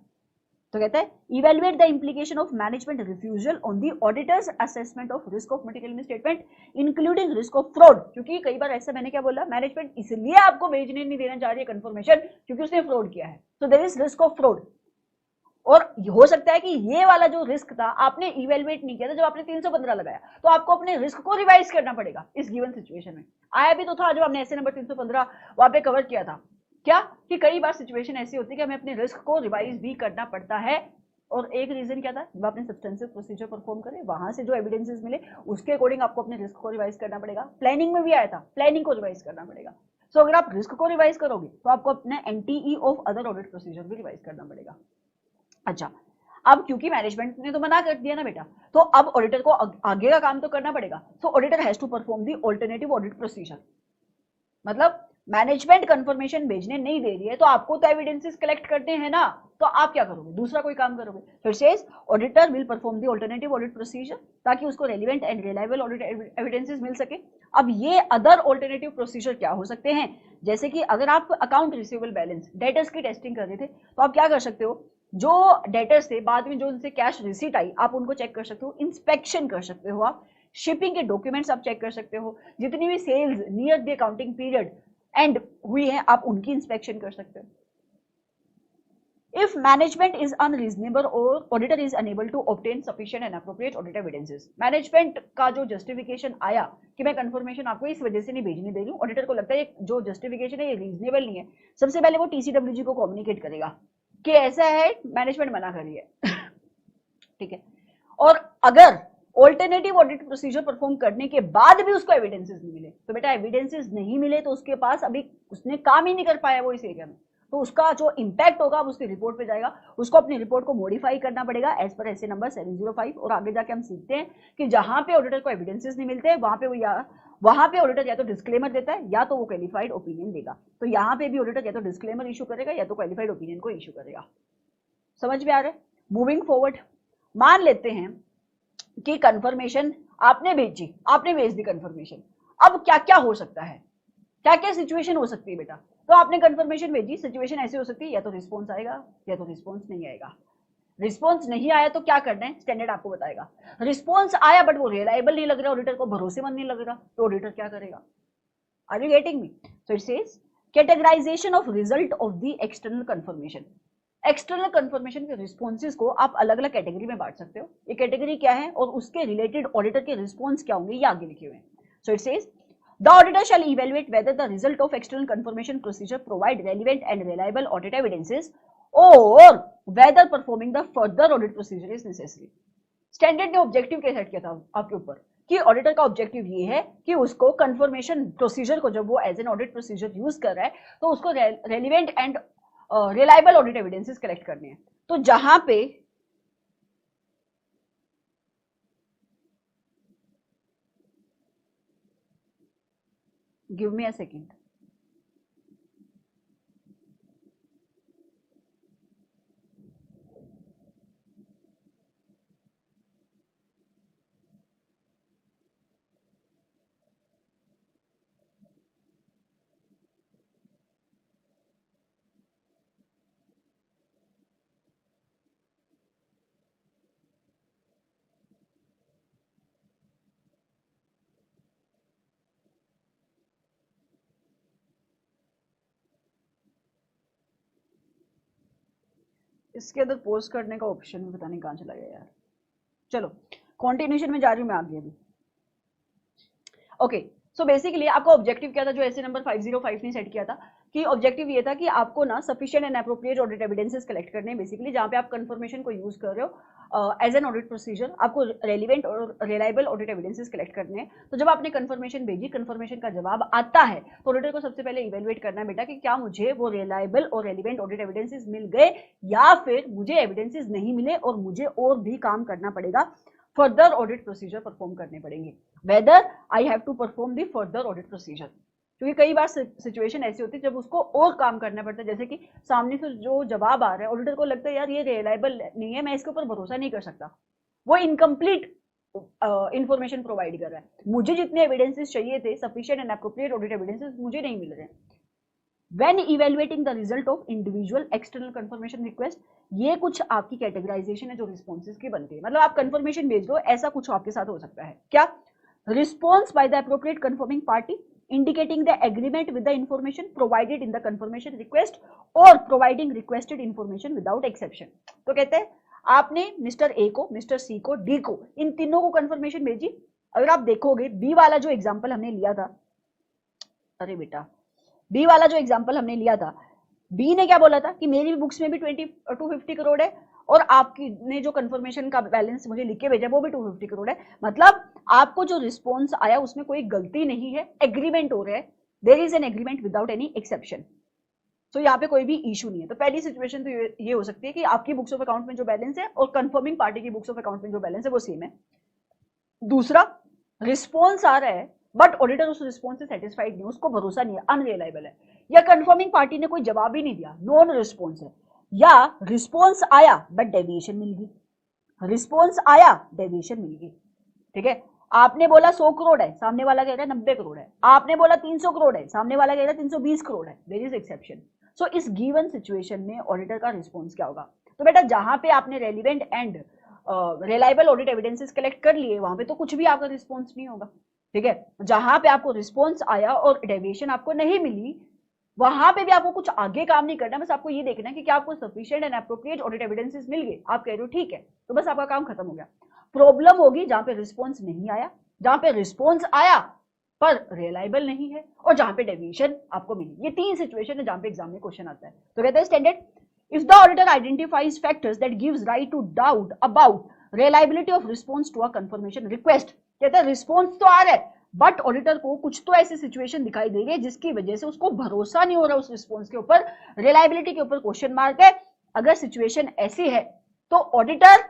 Speaker 1: तो कहता है evaluate the implication of management refusal on the auditors assessment of risk of material statement including risk of fraud, क्योंकि कई बार ऐसा मैंने क्या बोला, मैनेजमेंट इसलिए आपको भेजने नहीं देना चाह रही है कंफर्मेशन क्योंकि उसने फ्रॉड किया है, तो there is risk of fraud, और हो सकता है कि ये वाला जो रिस्क था आपने इवेलुएट नहीं किया था जब आपने 315 लगाया, तो आपको अपने रिस्क को रिवाइज करना पड़ेगा इस गिवन सिचुएशन में। आया भी तो था जब हमने ऐसे नंबर 315 वहां पे कवर किया था, क्या कि कई बार सिचुएशन ऐसी होती है कि हमें अपने रिस्क को रिवाइज भी करना पड़ता है, और एक रीजन क्या था, जब आपने सब्सटेंशियल प्रोसीजर परफॉर्म करे वहां से जो एविडेंसेस मिले उसके अकॉर्डिंग आपको अपने रिस्क को रिवाइज करना पड़ेगा। प्लानिंग में भी आया था, प्लानिंग को रिवाइज करना पड़ेगा। सो अगर आप रिस्क को रिवाइज करोगे तो आपको अपने एनटीई ऑफ अदर ऑडिट प्रोसीजर भी रिवाइज करना पड़ेगा। अच्छा, अब क्योंकि मैनेजमेंट ने तो मना कर दिया ना बेटा, तो अब ऑडिटर को आगे का काम तो करना पड़ेगा। So auditor has to perform the alternative audit procedure. मतलब मैनेजमेंट कंफर्मेशन भेजने नहीं दे रही है तो आपको तो एविडेंसेस कलेक्ट करने हैं ना, तो आप क्या करोगे, दूसरा कोई काम करोगे। फिर says auditor will perform the alternative audit procedure, ताकि उसको relevant and reliable audit evidences मिल सके। अब ये अदर ऑल्टरनेटिव प्रोसीजर क्या हो सकते हैं, जैसे कि अगर आप अकाउंट रिसीवेबल बैलेंस डेटर्स की टेस्टिंग कर रहे थे, तो आप क्या कर सकते हो, जो डेटर्स थे बाद में जो उनसे कैश रिसीट आई आप उनको चेक कर सकते हो, इंस्पेक्शन कर सकते हो, आप शिपिंग के डॉक्यूमेंट्स आप चेक कर सकते हो, जितनी भी sales near the accounting period end हुई है आप उनकी इंस्पेक्शन कर सकते हो। If management is unreasonable or auditor is unable to obtain sufficient and appropriate audit evidences, management का जो जस्टिफिकेशन आया कि मैं कंफर्मेशन आपको इस वजह से नहीं भेजने दे रही हूँ, ऑडिटर को लगता है जो जस्टिफिकेशन है ये रीजनेबल नहीं है, सबसे पहले वो टीसीडब्ल्यूजी को कम्युनिकेट करेगा कि ऐसा है, मैनेजमेंट मना कर रही है ठीक है। और अगर ऑल्टरनेटिव ऑडिट प्रोसीजर परफॉर्म करने के बाद भी उसको एविडेंसेस नहीं मिले, तो बेटा एविडेंसेस नहीं मिले तो उसके पास अभी उसने काम ही नहीं कर पाया वो इस एरिया में, तो उसका जो इंपैक्ट होगा उसकी रिपोर्ट पे जाएगा, उसको अपनी रिपोर्ट को मॉडिफाई करना पड़ेगा एज पर एसए नंबर 705। और आगे जाके हम सीखते हैं कि जहां पे ऑडिटर को एविडेंसेस नहीं मिलते वहां पे ऑडिटर या तो डिस्क्लेमर देता है या तो वो क्वालिफाइड ओपिनियन देगा। तो यहाँ पे भी ऑडिटर या तो डिस्क्लेमर इशू करेगा या तो क्वालिफाइड ओपिनियन को इशू करेगा। समझ में आ रहा है। मूविंग फॉरवर्ड, मान लेते हैं कि कंफर्मेशन आपने भेज दी कंफर्मेशन। अब क्या क्या हो सकता है, क्या क्या सिचुएशन हो सकती है बेटा, तो आपने कंफर्मेशन भेजी, सिचुएशन ऐसी हो सकती है या तो रिस्पॉन्स आएगा या तो रिस्पॉन्स नहीं आएगा। रिस्पॉन्स नहीं आया तो क्या करना है, स्टैंडर्ड आपको बताएगा। रिस्पॉन्स आया बट वो रिलायबल नहीं लग रहा, ऑडिटर को भरोसेमंद नहीं लग रहा, तो ऑडिटर क्या करेगा। Are you getting me. So it says categorization of result of the external confirmation. External confirmation के रिस्पॉन्सेज को आप अलग अलग कैटेगरी में बांट सकते हो। ये कैटेगरी क्या है और उसके रिलेटेड ऑडिटर के रिस्पॉन्स क्या होंगे ये आगे लिखे हुए हैं। सो it says the auditor shall evaluate whether the result of external confirmation procedure provide relevant and reliable audit evidences or whether performing the further audit procedure is necessary। Standard ने objective क्या set किया था आपके ऊपर कि auditor का objective ये है कि उसको कंफर्मेशन प्रोसीजर को जब वो as an audit procedure use कर रहा है तो उसको relevant and reliable audit evidences collect करने हैं। तो जहां पे गिव मी अ सेकेंड, इसके अंदर पोस्ट करने का ऑप्शन भी पता नहीं कहां चला गया यार। चलो कॉन्टिन्यूशन में जा रही हूं मैं आगे अभी। ओके सो बेसिकली आपका ऑब्जेक्टिव क्या था जो ऐसे नंबर 505 ने सेट किया था कि ऑब्जेक्टिव ये था कि आपको ना sufficient and appropriate audit evidences collect करने हैं। बेसिकली जहां पे आप कंफर्मेशन को यूज कर रहे हो एज एन ऑडिट प्रोसीजर, आपको रेलिवेंट और रिलायबल ऑडिट एविडेंसेस कलेक्ट करने हैं। तो जब आपने कंफर्मेशन भेजी, कंफर्मेशन का जवाब आता है तो ऑडिटर को सबसे पहले इवेल्युएट करना है बेटा कि क्या मुझे वो रिलायबल और रेलिवेंट ऑडिट एविडेंसेस मिल गए या फिर मुझे एविडेंसेस नहीं मिले और मुझे और भी काम करना पड़ेगा, फर्दर ऑडिट प्रोसीजर परफॉर्म करने पड़ेंगे। Whether I have to perform the further audit procedure, क्योंकि कई बार सिचुएशन ऐसी होती है जब उसको और काम करना पड़ता है, जैसे कि सामने से जो जवाब आ रहा है ऑडिटर को लगता है यार ये रिलायबल नहीं है, मैं इसके ऊपर भरोसा नहीं कर सकता, वो इनकम्प्लीट इंफॉर्मेशन प्रोवाइड कर रहा है, मुझे जितने एविडेंसेस चाहिए थे sufficient and appropriate audit evidences मुझे नहीं मिल रहे। When evaluating the result of individual external confirmation request, ये कुछ आपकी कैटेगराइजेशन है जो रिस्पॉन्सेज की बनती है। मतलब आप कंफर्मेशन भेज दो, ऐसा कुछ आपके साथ हो सकता है। क्या response by the appropriate confirming party indicating the agreement with the information provided in the confirmation request or providing requested information without exception। तो कहते हैं आपने मिस्टर ए को, मिस्टर सी को, डी को, इन तीनों को कंफर्मेशन भेजी। अगर आप देखोगे बी वाला जो एग्जाम्पल हमने लिया था, अरे बेटा बी वाला जो एग्जाम्पल हमने लिया था, बी ने क्या बोला था कि मेरी बुक्स में भी 250 करोड़ है और आपकी ने जो कंफर्मेशन का बैलेंस मुझे लिख के भेजा वो भी 250 करोड़ है। मतलब आपको जो रिस्पॉन्स आया उसमें कोई गलती नहीं है, एग्रीमेंट हो रहा है, there is an agreement without any exception.
Speaker 2: So यहाँ पे कोई भी इशू नहीं है। तो पहली सिचुएशन तो ये हो सकती है कि आपकी बुक्स ऑफ अकाउंट में जो बैलेंस है और कंफर्मिंग पार्टी की बुक्स ऑफ अकाउंट में जो बैलेंस है वो सेम है। दूसरा, रिस्पॉन्स आ रहा है बट ऑडिटर उस रिस्पॉन्स से सेटिस्फाइड नहीं, उसको भरोसा नहीं है, अनरिलायबल है, या कंफर्मिंग पार्टी ने कोई जवाब ही नहीं दिया, नॉन रिस्पॉन्स है, या रिस्पॉन्स आया बट डेविएशन मिल गई, रिस्पॉन्स आया डेविएशन मिल गई। ठीक है, आपने बोला 100 करोड़ है, सामने वाला कह रहा है 90 करोड़ है, आपने बोला 300 करोड़ है, सामने वाला कह रहा है 320 करोड़ है, देयर इज एक्सेप्शन। सो इस गिवन सिचुएशन में ऑडिटर का रिस्पॉन्स क्या होगा? तो बेटा जहां पे आपने relevant and reliable audit evidences collect कर लिए वहां पे तो कुछ भी आपका रिस्पॉन्स नहीं होगा। ठीक है, जहां पे आपको रिस्पॉन्स आया और डेविएशन आपको नहीं मिली वहां पे भी आपको कुछ आगे काम नहीं करना, बस आपको ये देखना है कि क्या आपको sufficient and appropriate audit evidences मिल गए। आप कह रहे हो ठीक है, तो बस आपका काम खत्म हो गया। प्रॉब्लम होगी जहां पे रिस्पॉन्स नहीं आया, जहां पे रिस्पॉन्स आया पर रिलायबल नहीं है, और जहां पे डेविएशन आपको मिली। ये तीन सिचुएशन है जहां पे एग्जाम में क्वेश्चन आता है। तो कहते हैं standard, if the auditor identifies factors that gives right to doubt about reliability of response to a confirmation request, कहते हैं रिस्पॉन्स तो आ रहा है बट ऑडिटर को कुछ तो ऐसी सिचुएशन दिखाई दे रही है जिसकी वजह से उसको भरोसा नहीं हो रहा उस रिस्पॉन्स के ऊपर, रिलायबिलिटी के ऊपर क्वेश्चन मार्क है। अगर सिचुएशन ऐसी है तो ऑडिटर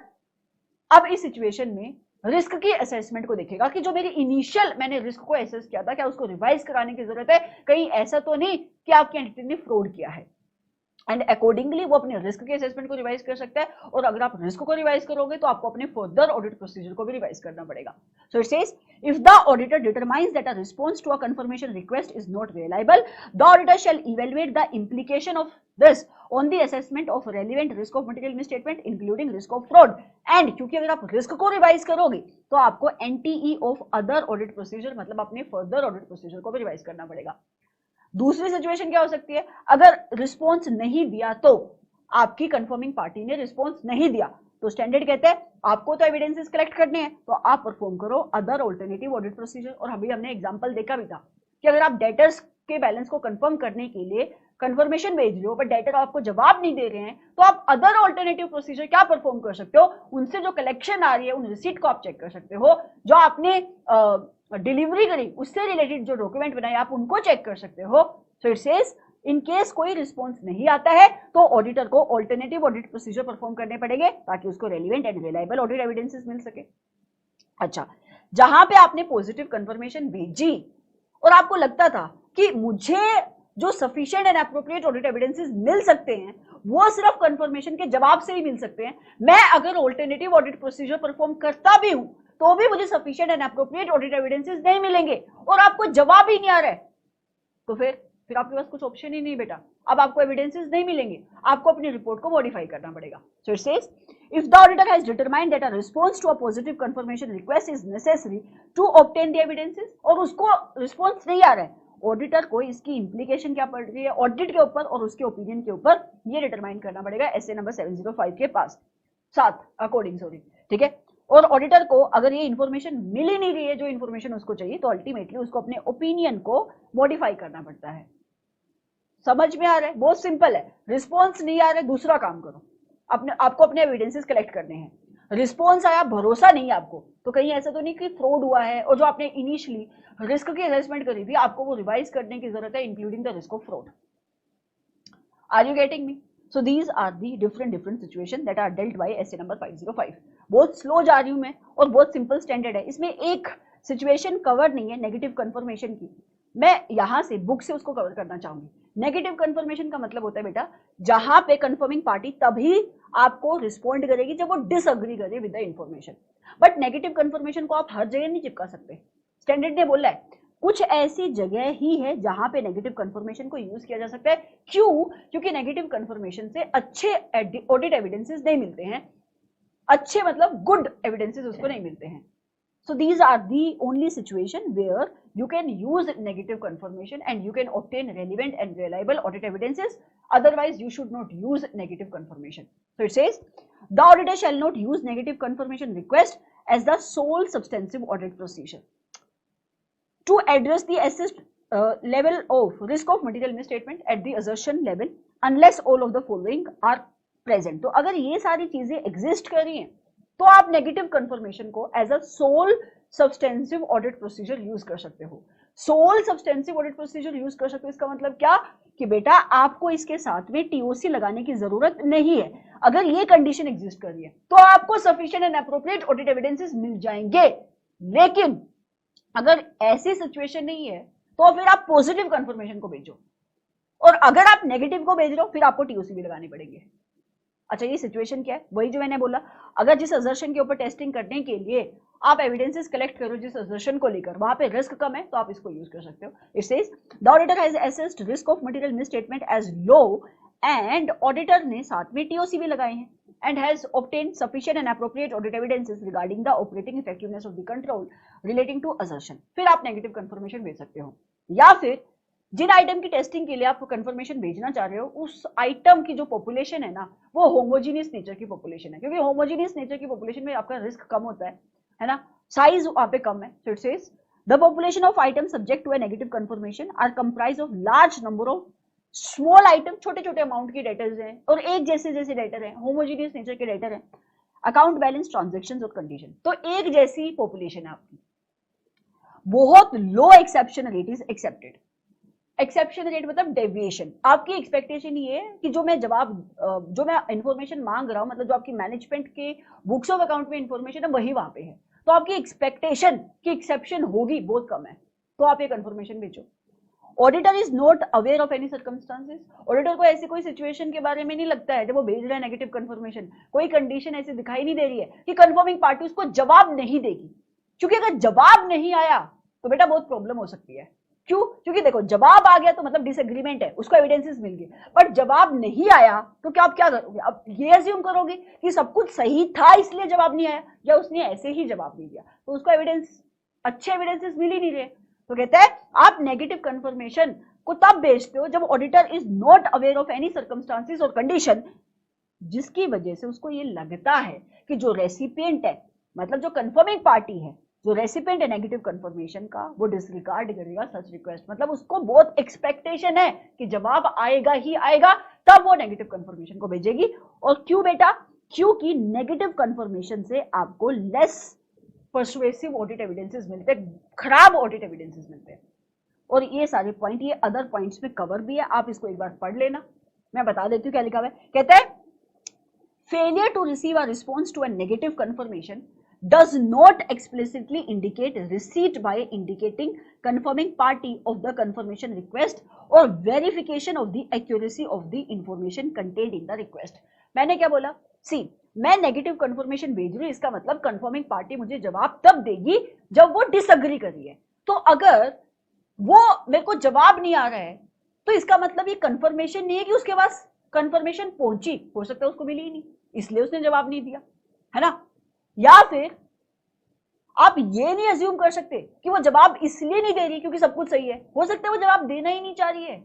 Speaker 2: अब इस सिचुएशन में रिस्क की असेसमेंट को देखेगा कि जो मेरी इनिशियल मैंने रिस्क को असेस किया था क्या उसको रिवाइज कराने की जरूरत है, कहीं ऐसा तो नहीं कि आपकी एंटिटी ने फ्रॉड किया है, एंड अकॉर्डिंगली वो अपने रिस्क के असेसमेंट को रिवाइज कर सकता है। और अगर आप रिस्क को रिवाइज करोगे तो आपको अपने फर्दर ऑडिट प्रोसीजर को भी रिवाइज करना पड़ेगा। So it says if the auditor determines that a response to a confirmation request is not reliable, the auditor shall evaluate the implication of this on the assessment of relevant risk of material misstatement including risk of fraud. And क्योंकि अगर आप risk को revise करोगे तो आपको एनटीई of other audit procedure मतलब अपने फर्दर ऑडिट प्रोसीजर को भी रिवाइज करना पड़ेगा। दूसरी सिचुएशन क्या हो सकती है, अगर रिस्पॉन्स नहीं दिया तो आपकी कंफर्मिंग पार्टी ने रिस्पॉन्स नहीं दिया तो स्टैंडर्ड कहते हैं आपको तो एविडेंसेस कलेक्ट करने हैं तो आप परफॉर्म करो अदर ऑल्टरनेटिव ऑडिट प्रोसीजर। और अभी हमने एग्जांपल देखा भी था कि अगर आप डेटर्स के बैलेंस को कंफर्म करने के लिए कंफर्मेशन भेज रहे हो बट डेटर आपको जवाब नहीं दे रहे हैं तो आप अदर ऑल्टरनेटिव प्रोसीजर क्या परफॉर्म कर सकते हो, उनसे जो कलेक्शन आ रही है उन रिसीट को आप चेक कर सकते हो, जो आपने डिलीवरी करी उससे रिलेटेड जो डॉक्यूमेंट बनाए आप उनको चेक कर सकते हो। सो इट सेज इन केस कोई रिस्पॉन्स नहीं आता है तो ऑडिटर को ऑल्टरनेटिव ऑडिट प्रोसीजर परफॉर्म करने पड़ेंगे ताकि उसको relevant and reliable audit evidences मिल सके। अच्छा, जहां पे आपने पॉजिटिव कंफर्मेशन भेजी और आपको लगता था कि मुझे जो sufficient and appropriate audit evidences मिल सकते हैं वो सिर्फ कंफर्मेशन के जवाब से ही मिल सकते हैं, मैं अगर ऑल्टरनेटिव ऑडिट प्रोसीजर परफॉर्म करता भी हूं तो भी मुझे sufficient and appropriate audit evidences नहीं मिलेंगे और आपको जवाब ही नहीं आ रहा है, तो फिर आपके पास कुछ ऑप्शन ही नहीं बेटा, अब आपको एविडेंसेस नहीं मिलेंगे, आपको अपनी रिपोर्ट को मॉडिफाई करना पड़ेगा। So it says if the auditor has determined that a response to a positive confirmation request is necessary to obtain the evidences और उसको रिस्पांस नहीं आ रहा है, ऑडिटर को इसकी इंप्लीकेशन क्या पड़ रही है ऑडिट के ऊपर और उसके ओपिनियन के ऊपर ये डिटरमाइन करना पड़ेगा एसए नंबर 705 के पास 7 अकॉर्डिंग सॉरी। ठीक है, और ऑडिटर को अगर ये इंफॉर्मेशन मिल ही नहीं रही है जो इंफॉर्मेशन उसको चाहिए तो अल्टीमेटली उसको अपने ओपिनियन को मॉडिफाई करना पड़ता है। समझ में आ रहा है, बहुत सिंपल है। रिस्पॉन्स नहीं आ रहा है, दूसरा काम करो, आपको अपने एविडेंसेस कलेक्ट करने हैं, रिस्पॉन्स आया भरोसा नहीं आपको तो कहीं ऐसा तो नहीं कि फ्रॉड हुआ है और जो आपने इनिशियली रिस्क की असेसमेंट करी थी आपको वो रिवाइज करने की जरूरत है including the risk of fraud. Are you getting me? So these are the different situation that are dealt by SA number 505। बहुत स्लो जा रही हूं मैं और बहुत सिंपल स्टैंडर्ड है, इसमें एक सिचुएशन कवर नहीं है नेगेटिव कंफर्मेशन की, मैं यहां से बुक से उसको कवर करना चाहूंगी। नेगेटिव कंफर्मेशन का मतलब होता है बेटा जहां पे कंफर्मिंग पार्टी तभी आपको रिस्पॉन्ड करेगी जब वो डिसएग्री करे with the information, but negative confirmation को आप हर जगह नहीं चिपका सकते। स्टैंडर्ड ने बोला है कुछ ऐसी जगह ही है जहां पे नेगेटिव कंफर्मेशन को यूज किया जा सकता है। क्यों? क्योंकि नेगेटिव कंफर्मेशन से अच्छे ऑडिट एविडेंसेस नहीं मिलते हैं, अच्छे मतलब गुड एविडेंसेस उसको नहीं मिलते हैं। So these are the only situation where you can use negative confirmation and you can obtain relevant and reliable audit evidences. Otherwise, you should not use negative confirmation. So it says, the auditor shall not use negative confirmation request as the sole substantive audit procedure. To address the assessed level of risk of material misstatement at the assertion level, unless all of the following are present. तो अगर ये सारी चीजें exist कर रही हैं तो आप नेगेटिव कंफर्मेशन को as a sole substantive audit procedure use कर सकते हो। Sole substantive audit procedure use कर सकते हो। इसका मतलब क्या कि बेटा आपको इसके साथ में टीओसी लगाने की जरूरत नहीं है। अगर ये कंडीशन एग्जिस्ट कर रही है तो आपको sufficient and appropriate audit evidences मिल जाएंगे। लेकिन अगर ऐसी सिचुएशन नहीं है तो फिर आप पॉजिटिव कंफर्मेशन को भेजो, और अगर आप नेगेटिव को भेज रहे हो फिर आपको टीओसी भी लगानी पड़ेगी। अच्छा, ये सिचुएशन क्या है? वही जो मैंने बोला, अगर जिस असर्शन के ऊपर टेस्टिंग करने के लिए आप एविडेंसेस कलेक्ट करो जिस असर्शन को लेकर वहां पे रिस्क कम है तो आप इसको यूज कर सकते हो। It says the auditor has assessed risk of material misstatement as low, and auditor ने साथ में टीओसी भी लगाए हैं, and has obtained sufficient and appropriate audit evidences regarding the operating effectiveness of the control relating to assertion। फिर आप negative confirmation भेज सकते हो। या फिर जिन आइटम की टेस्टिंग के लिए आप कंफर्मेशन भेजना चाह रहे हो उस आइटम की जो पॉपुलेशन है ना वो होमोजीनियस नेचर की पॉपुलेशन है, क्योंकि होमोजीनियस नेचर की पॉपुलेशन में आपका रिस्क कम होता है ना, साइज वहां पे कम है। So it says the population of items subject to a negative confirmation are comprised of large number of small item, छोटे छोटे अमाउंट के डेटर्स हैं और एक जैसे जैसे डेटर हैं, होमोजीनियस नेचर के डेटर हैं, अकाउंट बैलेंस, ट्रांजैक्शंस और कंडीशन, तो एक जैसी पॉपुलेशन है आपकी। बहुत low exception rate is accepted. Exception rate मतलब डेविएशन। आपकी एक्सपेक्टेशन ये है कि जो मैं इंफॉर्मेशन मांग रहा हूं, मतलब जो आपकी मैनेजमेंट के बुक्स ऑफ अकाउंट में इंफॉर्मेशन है वही वहां पे है, तो आपकी एक्सपेक्टेशन की एक्सेप्शन होगी बहुत कम है, तो आप ये कंफर्मेशन भेजो। Auditor is not aware of any circumstances. Auditor को ऐसी कोई सिचुएशन के बारे में नहीं लगता है जब वो भेज रहा है नेगेटिव कंफर्मेशन, कोई कंडीशन ऐसी दिखाई नहीं दे रही है कि कंफर्मिंग पार्टी उसको जवाब नहीं देगी, क्योंकि अगर जवाब नहीं आया तो बेटा बहुत प्रॉब्लम हो सकती है। क्यों? क्योंकि देखो जवाब आ गया तो मतलब डिसएग्रीमेंट है, उसको एविडेंसेस मिल गए, बट जवाब नहीं आया तो क्या आप क्या करोगे? अब ये अज्यूम करोगे कि सब कुछ सही था इसलिए जवाब नहीं आया, या उसने ऐसे ही जवाब नहीं दिया तो उसको एविडेंस, अच्छे एविडेंसेस मिल ही नहीं रहे। तो कहते हैं आप नेगेटिव कंफर्मेशन को तब भेजते हो जब auditor is not aware of any circumstances और कंडीशन जिसकी वजह से उसको ये लगता है कि जो रेसिपिएंट है, मतलब जो कंफर्मिंग पार्टी है, जो रेसिपिएंट है नेगेटिव कंफर्मेशन का, वो डिसरिगार्ड करेगा सच रिक्वेस्ट। मतलब उसको बहुत एक्सपेक्टेशन है कि जवाब आएगा ही आएगा, तब वो नेगेटिव कंफर्मेशन को भेजेगी। और क्यों बेटा? क्योंकि नेगेटिव कंफर्मेशन से आपको लेस पर्सुएसिव ऑडिट एविडेंसेस मिलते हैं, खराब ऑडिट एविडेंसेस मिलते हैं। और ये सारे पॉइंट ये अदर पॉइंट्स में कवर भी है, आप इसको एक बार पढ़ लेना। मैं बता देती हूँ क्या लिखा हुआ है। कहते हैं failure to receive a response to a negative confirmation does not explicitly indicate receipt by indicating confirming party of the confirmation request or verification of the accuracy of the information contained in the request। मैंने क्या बोला? सी, मैं negative confirmation भेज रही हूँ, इसका मतलब confirming party मुझे जवाब तब देगी जब वो डिसएग्री कर रही है। तो अगर वो मेरे को जवाब नहीं आ रहा है तो इसका मतलब ये कंफर्मेशन नहीं है कि उसके पास कंफर्मेशन पहुंची, हो सकता है उसको मिली ही नहीं इसलिए उसने जवाब नहीं दिया, है ना। या फिर आप ये नहीं अज्यूम कर सकते कि वो जवाब इसलिए नहीं दे रही क्योंकि सब कुछ सही है, हो सकता है वो जवाब देना ही नहीं चाह रही है,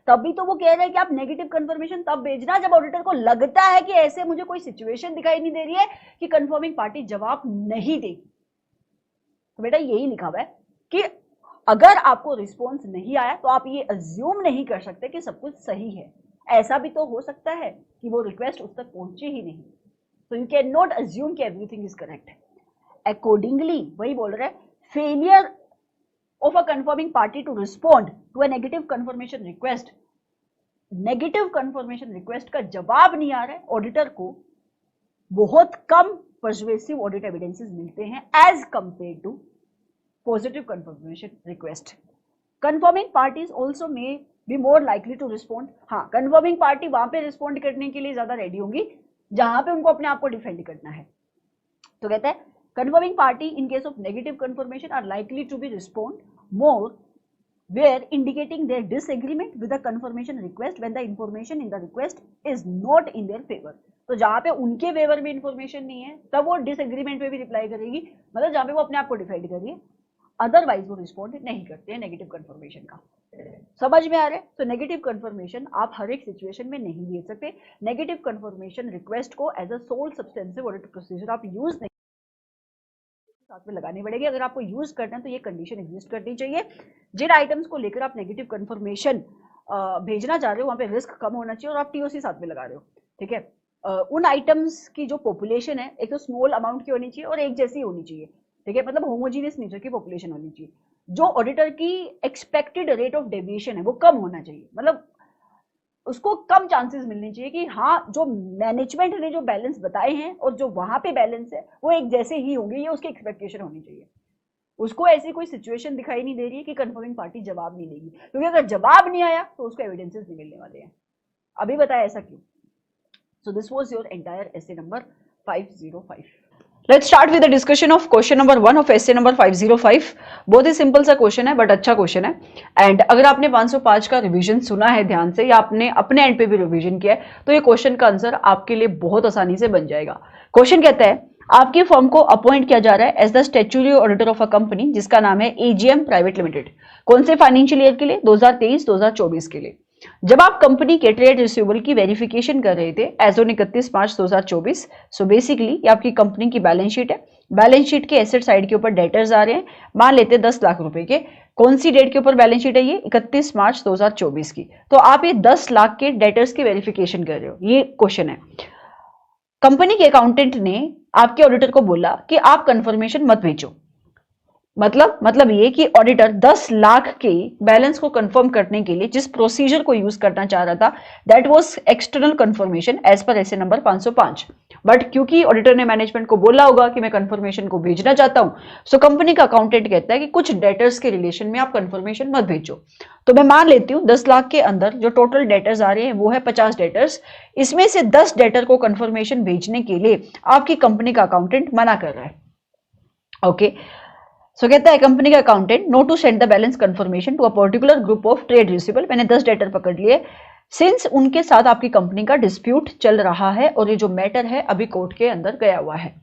Speaker 2: तभी तो वो कह रहे हैं कि आप नेगेटिव कंफर्मेशन तब भेजना जब ऑडिटर को लगता है कि ऐसे मुझे कोई सिचुएशन दिखाई नहीं दे रही है कि कंफर्मिंग पार्टी जवाब नहीं देगी। तो बेटा यही लिखा हुआ है कि अगर आपको रिस्पॉन्स नहीं आया तो आप ये अज्यूम नहीं कर सकते कि सब कुछ सही है, ऐसा भी तो हो सकता है कि वो रिक्वेस्ट उस तक पहुंची ही नहीं। So you cannot assume कि everything is correct। Accordingly, वही बोल रहे हैं, failure of a confirming party to respond to a negative confirmation request, negative confirmation request का जवाब नहीं आ रहा है, ऑडिटर को बहुत कम persuasive audit evidences मिलते हैं as compared to positive confirmation request। Confirming parties also may be more likely to respond। हाँ, confirming party वहां पे respond करने के लिए ज्यादा रेडी होंगी जहां पे उनको अपने आप को डिफेंड करना है। तो कहते हैं confirming party in case of negative confirmation are likely to be respond more where indicating their disagreement with the confirmation request when the information in the request is not in their favour. तो जहां पे उनके favour में information नहीं है तब वो disagreement पे भी रिप्लाई करेगी, मतलब जहां पे वो अपने आप को डिफेंड कर रही है, अदरवाइज वो रिस्पॉन्ड नहीं करते हैं नेगेटिव कंफर्मेशन का। समझ में आ रहा है? तो नेगेटिव कंफर्मेशन आप हर एक सिचुएशन में नहीं दे सकते। नेगेटिव कंफर्मेशन रिक्वेस्ट को as a sole substantive audit procedure आप यूज नहीं, साथ में लगानी पड़ेगी। अगर आपको यूज करना है तो ये कंडीशन एग्जिस्ट करनी चाहिए। जिन आइटम्स को लेकर आप नेगेटिव कंफर्मेशन भेजना चाह रहे हो वहां पे रिस्क कम होना चाहिए और आप टीओसी साथ में लगा रहे हो, ठीक है। उन आइटम्स की जो पॉपुलेशन है एक तो स्मॉल अमाउंट की होनी चाहिए और एक जैसी होनी चाहिए, ठीक है, मतलब होमोजीनियस नेचर की पॉपुलेशन होनी चाहिए। जो ऑडिटर की एक्सपेक्टेड रेट ऑफ डेविएशन है वो कम होना चाहिए, मतलब उसको कम चांसेस मिलने चाहिए कि हाँ जो मैनेजमेंट ने जो बैलेंस बताए हैं और जो वहां पे बैलेंस है वो एक जैसे ही होंगे, ये उसकी एक्सपेक्टेशन होनी चाहिए। उसको ऐसी कोई सिचुएशन दिखाई नहीं दे रही है कि कंफर्मिंग पार्टी जवाब नहीं देगी, क्योंकि अगर जवाब नहीं आया तो उसको एविडेंसेस नहीं मिलने वाले हैं। अभी बताया ऐसा क्यों। So this was your entire essay number 505।
Speaker 1: Let's start with the discussion of question number 1 of essay number 505. बहुत ही सिंपल सा क्वेश्चन है बट अच्छा क्वेश्चन है। एंड अगर आपने 505 का रिवीजन सुना है ध्यान से या आपने अपने एंड पे भी रिवीजन किया है तो ये क्वेश्चन का आंसर आपके लिए बहुत आसानी से बन जाएगा। क्वेश्चन कहता है आपकी फर्म को अपॉइंट किया जा रहा है as the statutory auditor of a company जिसका नाम है एजीएम प्राइवेट लिमिटेड। कौन से फाइनेंशियल ईयर के लिए? 2023-2024 के लिए। जब आप कंपनी के ट्रेड रिसीवेबल की वेरिफिकेशन कर रहे थे as on 31 March 2024, so basically ये आपकी कंपनी की बैलेंस शीट है। बैलेंस शीट के एसेट साइड के ऊपर डेटर्स आ रहे हैं, मान लेते हैं 10 लाख रुपए के। कौन सी डेट के ऊपर बैलेंस शीट है? ये 31 मार्च 2024 की। तो आप ये 10 लाख के डेटर्स की वेरिफिकेशन कर रहे हो, ये क्वेश्चन है। कंपनी के अकाउंटेंट ने आपके ऑडिटर को बोला कि आप कंफर्मेशन मत भेजो। मतलब ये कि ऑडिटर 10 लाख के बैलेंस को कंफर्म करने के लिए जिस प्रोसीजर को यूज करना चाह रहा था that was external confirmation as per SA number 505। But क्योंकि ऑडिटर ने मैनेजमेंट को बोला होगा कि मैं कंफर्मेशन को भेजना चाहता हूं, सो कंपनी का अकाउंटेंट कहता है कि कुछ डेटर्स के रिलेशन में आप कंफर्मेशन मत भेजो। तो मैं मान लेती हूं 10 लाख के अंदर जो टोटल डेटर्स आ रहे हैं वो है 50 डेटर्स। इसमें से 10 डेटर को कंफर्मेशन भेजने के लिए आपकी कंपनी का अकाउंटेंट मना कर रहा है। ओके, सो कहता है कंपनी का accountant no to send the balance confirmation to a particular group of trade receivable. मैंने 10 डेटर पकड़ लिए सिंस उनके साथ आपकी कंपनी का डिस्प्यूट चल रहा है और ये जो मैटर है अभी कोर्ट के अंदर गया हुआ है।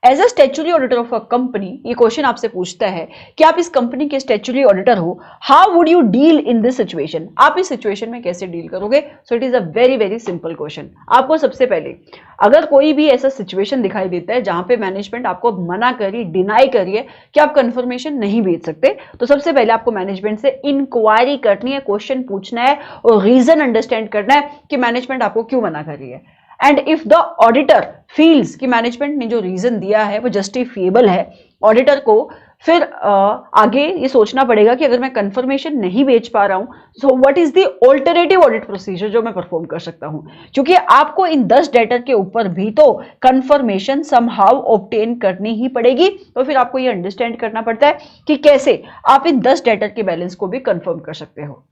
Speaker 1: As a statutory auditor of a company, ये क्वेश्चन आपसे पूछता है कि आप इस कंपनी के स्टैट्यूटरी ऑडिटर हो, how would you deal in this situation? आप इस सिचुएशन में कैसे डील करोगे? So it is a very very simple question. आपको सबसे पहले अगर कोई भी ऐसा सिचुएशन दिखाई देता है जहां पे मैनेजमेंट आपको मना करी, डिनाई करी है कि आप कंफर्मेशन नहीं भेज सकते, तो सबसे पहले आपको मैनेजमेंट से इंक्वायरी करनी है, क्वेश्चन पूछना है और रीजन अंडरस्टैंड करना है कि मैनेजमेंट आपको क्यों मना कर रही है। And if the auditor feels कि मैनेजमेंट ने जो रीजन दिया है वो जस्टिफिएबल है, ऑडिटर को फिर आगे ये सोचना पड़ेगा कि अगर मैं कंफर्मेशन नहीं भेज पा रहा हूं so what is the alternative audit procedure जो मैं परफॉर्म कर सकता हूं, क्योंकि आपको इन 10 डेटर के ऊपर भी तो कंफर्मेशन समहाउ ऑब्टेन करनी ही पड़ेगी। तो फिर आपको ये अंडरस्टैंड करना पड़ता है कि कैसे आप इन 10 डेटर के बैलेंस को भी कंफर्म कर सकते हो,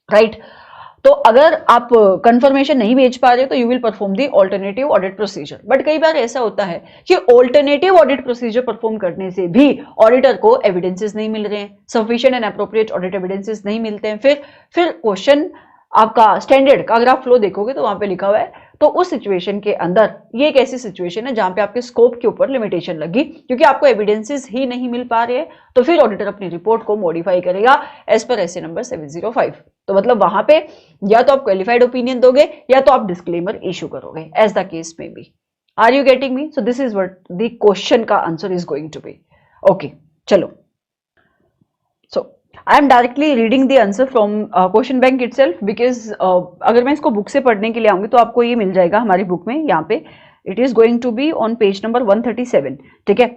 Speaker 1: राइट। तो अगर आप कंफर्मेशन नहीं भेज पा रहे तो you will perform the alternative audit procedure. But कई बार ऐसा होता है कि ऑल्टरनेटिव ऑडिट प्रोसीजर परफॉर्म करने से भी ऑडिटर को एविडेंसेस नहीं मिल रहे हैं, sufficient and appropriate audit evidences नहीं मिलते हैं। फिर क्वेश्चन आपका स्टैंडर्ड का अगर आप फ्लो देखोगे तो वहां पे लिखा हुआ है, तो उस सिचुएशन के अंदर ये एक ऐसी सिचुएशन है जहां पे आपके स्कोप के ऊपर लिमिटेशन लगी क्योंकि आपको एविडेंसेस ही नहीं मिल पा रहे हैं, तो फिर ऑडिटर अपनी रिपोर्ट को मॉडिफाई करेगा एज पर एसे नंबर 705। तो मतलब वहां पे या तो आप क्वालिफाइड ओपिनियन दोगे या तो आप डिस्क्लेमर इशू करोगे, एज द केस में B. Are you getting me? So this is what the question का answer is going to be. Okay, चलो। So I am directly reading the answer from question bank itself because अगर मैं इसको book से पढ़ने के लिए आऊंगी तो आपको ये मिल जाएगा हमारी बुक में, यहाँ पे it is going to be on page number 137। ठीक है,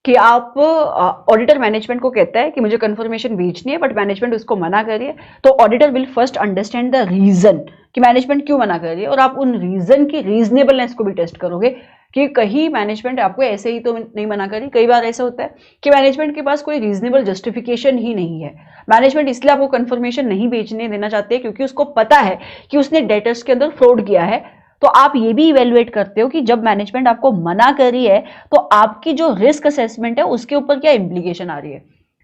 Speaker 1: कि आप ऑडिटर मैनेजमेंट को कहता है कि मुझे कंफर्मेशन भेजनी है बट मैनेजमेंट उसको मना कर रही है, तो auditor will first understand the reason कि मैनेजमेंट क्यों मना कर रही है और आप उन रीजन की रीजनेबलनेस को भी टेस्ट करोगे कि कहीं मैनेजमेंट आपको ऐसे ही तो नहीं मना करी। कई बार ऐसा होता है कि मैनेजमेंट के पास कोई रीजनेबल जस्टिफिकेशन ही नहीं है, मैनेजमेंट इसलिए आपको कंफर्मेशन नहीं भेजने देना चाहते हैं क्योंकि उसको पता है कि उसने डेटर्स के अंदर फ्रॉड किया है। तो आप ये भी इवेलुएट करते हो कि जब मैनेजमेंट आपको मना कर रही है तो आपकी जो रिस्क असेसमेंट है उसके ऊपर क्या इंप्लीकेशन आ रही है।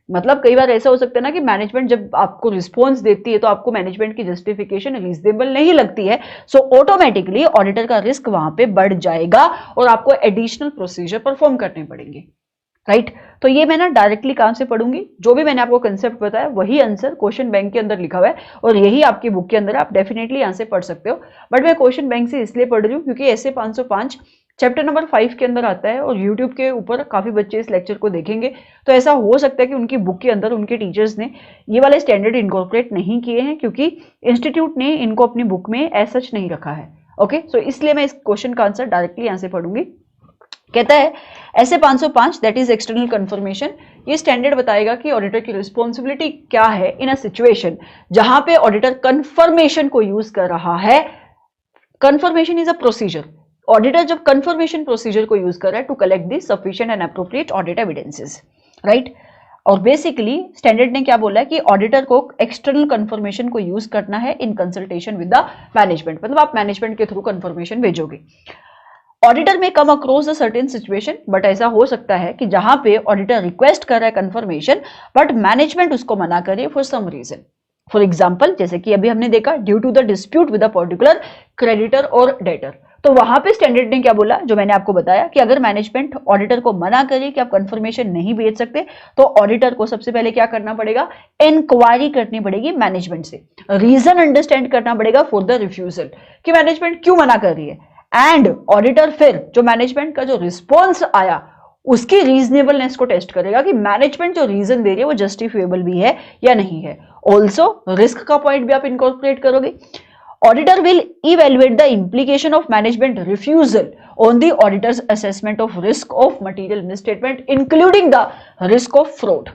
Speaker 1: मतलब कई बार ऐसा हो सकता है ना कि मैनेजमेंट जब आपको रिस्पॉन्स देती है तो आपको मैनेजमेंट की जस्टिफिकेशन रीजनेबल नहीं लगती है, सो ऑटोमेटिकली ऑडिटर का रिस्क वहां पे बढ़ जाएगा और आपको एडिशनल प्रोसीजर परफॉर्म करने पड़ेंगे, राइट। तो ये मैं ना डायरेक्टली कहां से पढ़ूंगी, जो भी मैंने आपको कंसेप्ट बताया वही आंसर क्वेश्चन बैंक के अंदर लिखा हुआ है और यही आपकी बुक के अंदर आप डेफिनेटली यहां से पढ़ सकते हो। बट मैं क्वेश्चन बैंक से इसलिए पढ़ रही हूँ क्योंकि ऐसे 505 चैप्टर नंबर 5 के अंदर आता है और यूट्यूब के ऊपर काफी बच्चे इस लेक्चर को देखेंगे, तो ऐसा हो सकता है कि उनकी बुक के अंदर उनके टीचर्स ने ये वाले स्टैंडर्ड इनकॉर्पोरेट नहीं किए हैं क्योंकि इंस्टीट्यूट ने इनको अपनी बुक में एज सच नहीं रखा है। ओके, सो इसलिए मैं इस क्वेश्चन का आंसर डायरेक्टली यहां से पढ़ूंगी। कहता है ऐसे 505 दैट इज एक्सटर्नल कंफर्मेशन, ये स्टैंडर्ड बताएगा कि ऑडिटर की रिस्पॉन्सिबिलिटी क्या है इन अ सिचुएशन जहां पे ऑडिटर कंफर्मेशन को यूज कर रहा है। Confirmation is a procedure, auditor जब कंफर्मेशन प्रोसीजर को यूज कर रहा है to collect the sufficient and appropriate audit evidences, right. और बेसिकली स्टैंडर्ड ने क्या बोला है कि ऑडिटर को एक्सटर्नल कंफर्मेशन को यूज करना है in consultation with the management, मतलब आप मैनेजमेंट के थ्रू कंफर्मेशन भेजोगे। ऑडिटर में come across a certain situation, but ऐसा हो सकता है कि जहां पे ऑडिटर रिक्वेस्ट कर रहा है कंफर्मेशन बट मैनेजमेंट उसको मना करे for some reason. For example जैसे कि अभी हमने देखा due to the dispute with a particular creditor और डेटर, तो वहां पे स्टैंडर्ड ने क्या बोला जो मैंने आपको बताया कि अगर मैनेजमेंट ऑडिटर को मना करे कि आप कंफर्मेशन नहीं भेज सकते तो ऑडिटर को सबसे पहले क्या करना पड़ेगा, इंक्वायरी करनी पड़ेगी मैनेजमेंट से, रीजन अंडरस्टैंड करना पड़ेगा फॉर द रिफ्यूजल कि मैनेजमेंट क्यों मना कर रही है। एंड ऑडिटर फिर जो मैनेजमेंट का जो रिस्पॉन्स आया उसकी रीजनेबलनेस को टेस्ट करेगा कि मैनेजमेंट जो रीजन दे रही है वो जस्टिफिएबल भी है या नहीं है। ऑल्सो रिस्क का पॉइंट भी आप इनकॉर्पोरेट करोगे। Auditor will evaluate the implication of management refusal on the auditors assessment of risk of material misstatement including the risk of fraud.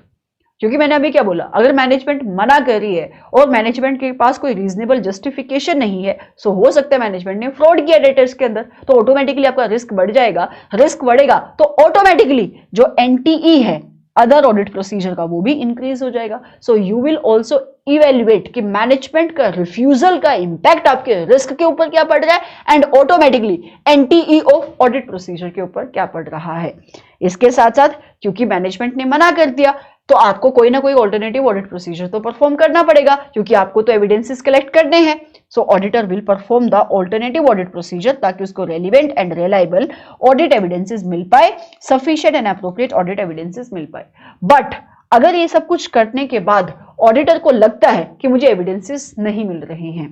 Speaker 1: क्योंकि मैंने अभी क्या बोला, अगर मैनेजमेंट मना कर रही है और मैनेजमेंट के पास कोई रीजनेबल जस्टिफिकेशन नहीं है, सो हो सकता है मैनेजमेंट ने फ्रॉड किया डेटर्स के अंदर, तो ऑटोमेटिकली आपका रिस्क बढ़ जाएगा। रिस्क बढ़ेगा तो ऑटोमेटिकली जो एनटीई है अदर ऑडिट प्रोसीजर का वो भी इंक्रीज हो जाएगा। So you will also evaluate कि मैनेजमेंट का रिफ्यूजल का इंपैक्ट आपके रिस्क के ऊपर क्या पड़ रहा है and automatically NTE of audit procedure के ऊपर क्या पड़ रहा है। इसके साथ साथ क्योंकि मैनेजमेंट ने मना कर दिया तो आपको कोई ना कोई ऑल्टरनेटिव ऑडिट प्रोसीजर तो परफॉर्म करना पड़ेगा, क्योंकि आपको तो एविडेंसेस कलेक्ट करने हैं। So auditor will perform the alternative audit procedure ताकि उसको relevant and reliable audit evidences मिल पाए, sufficient and appropriate audit evidences मिल पाए। बट अगर ये सब कुछ करने के बाद ऑडिटर को लगता है कि मुझे एविडेंसेस नहीं मिल रहे हैं,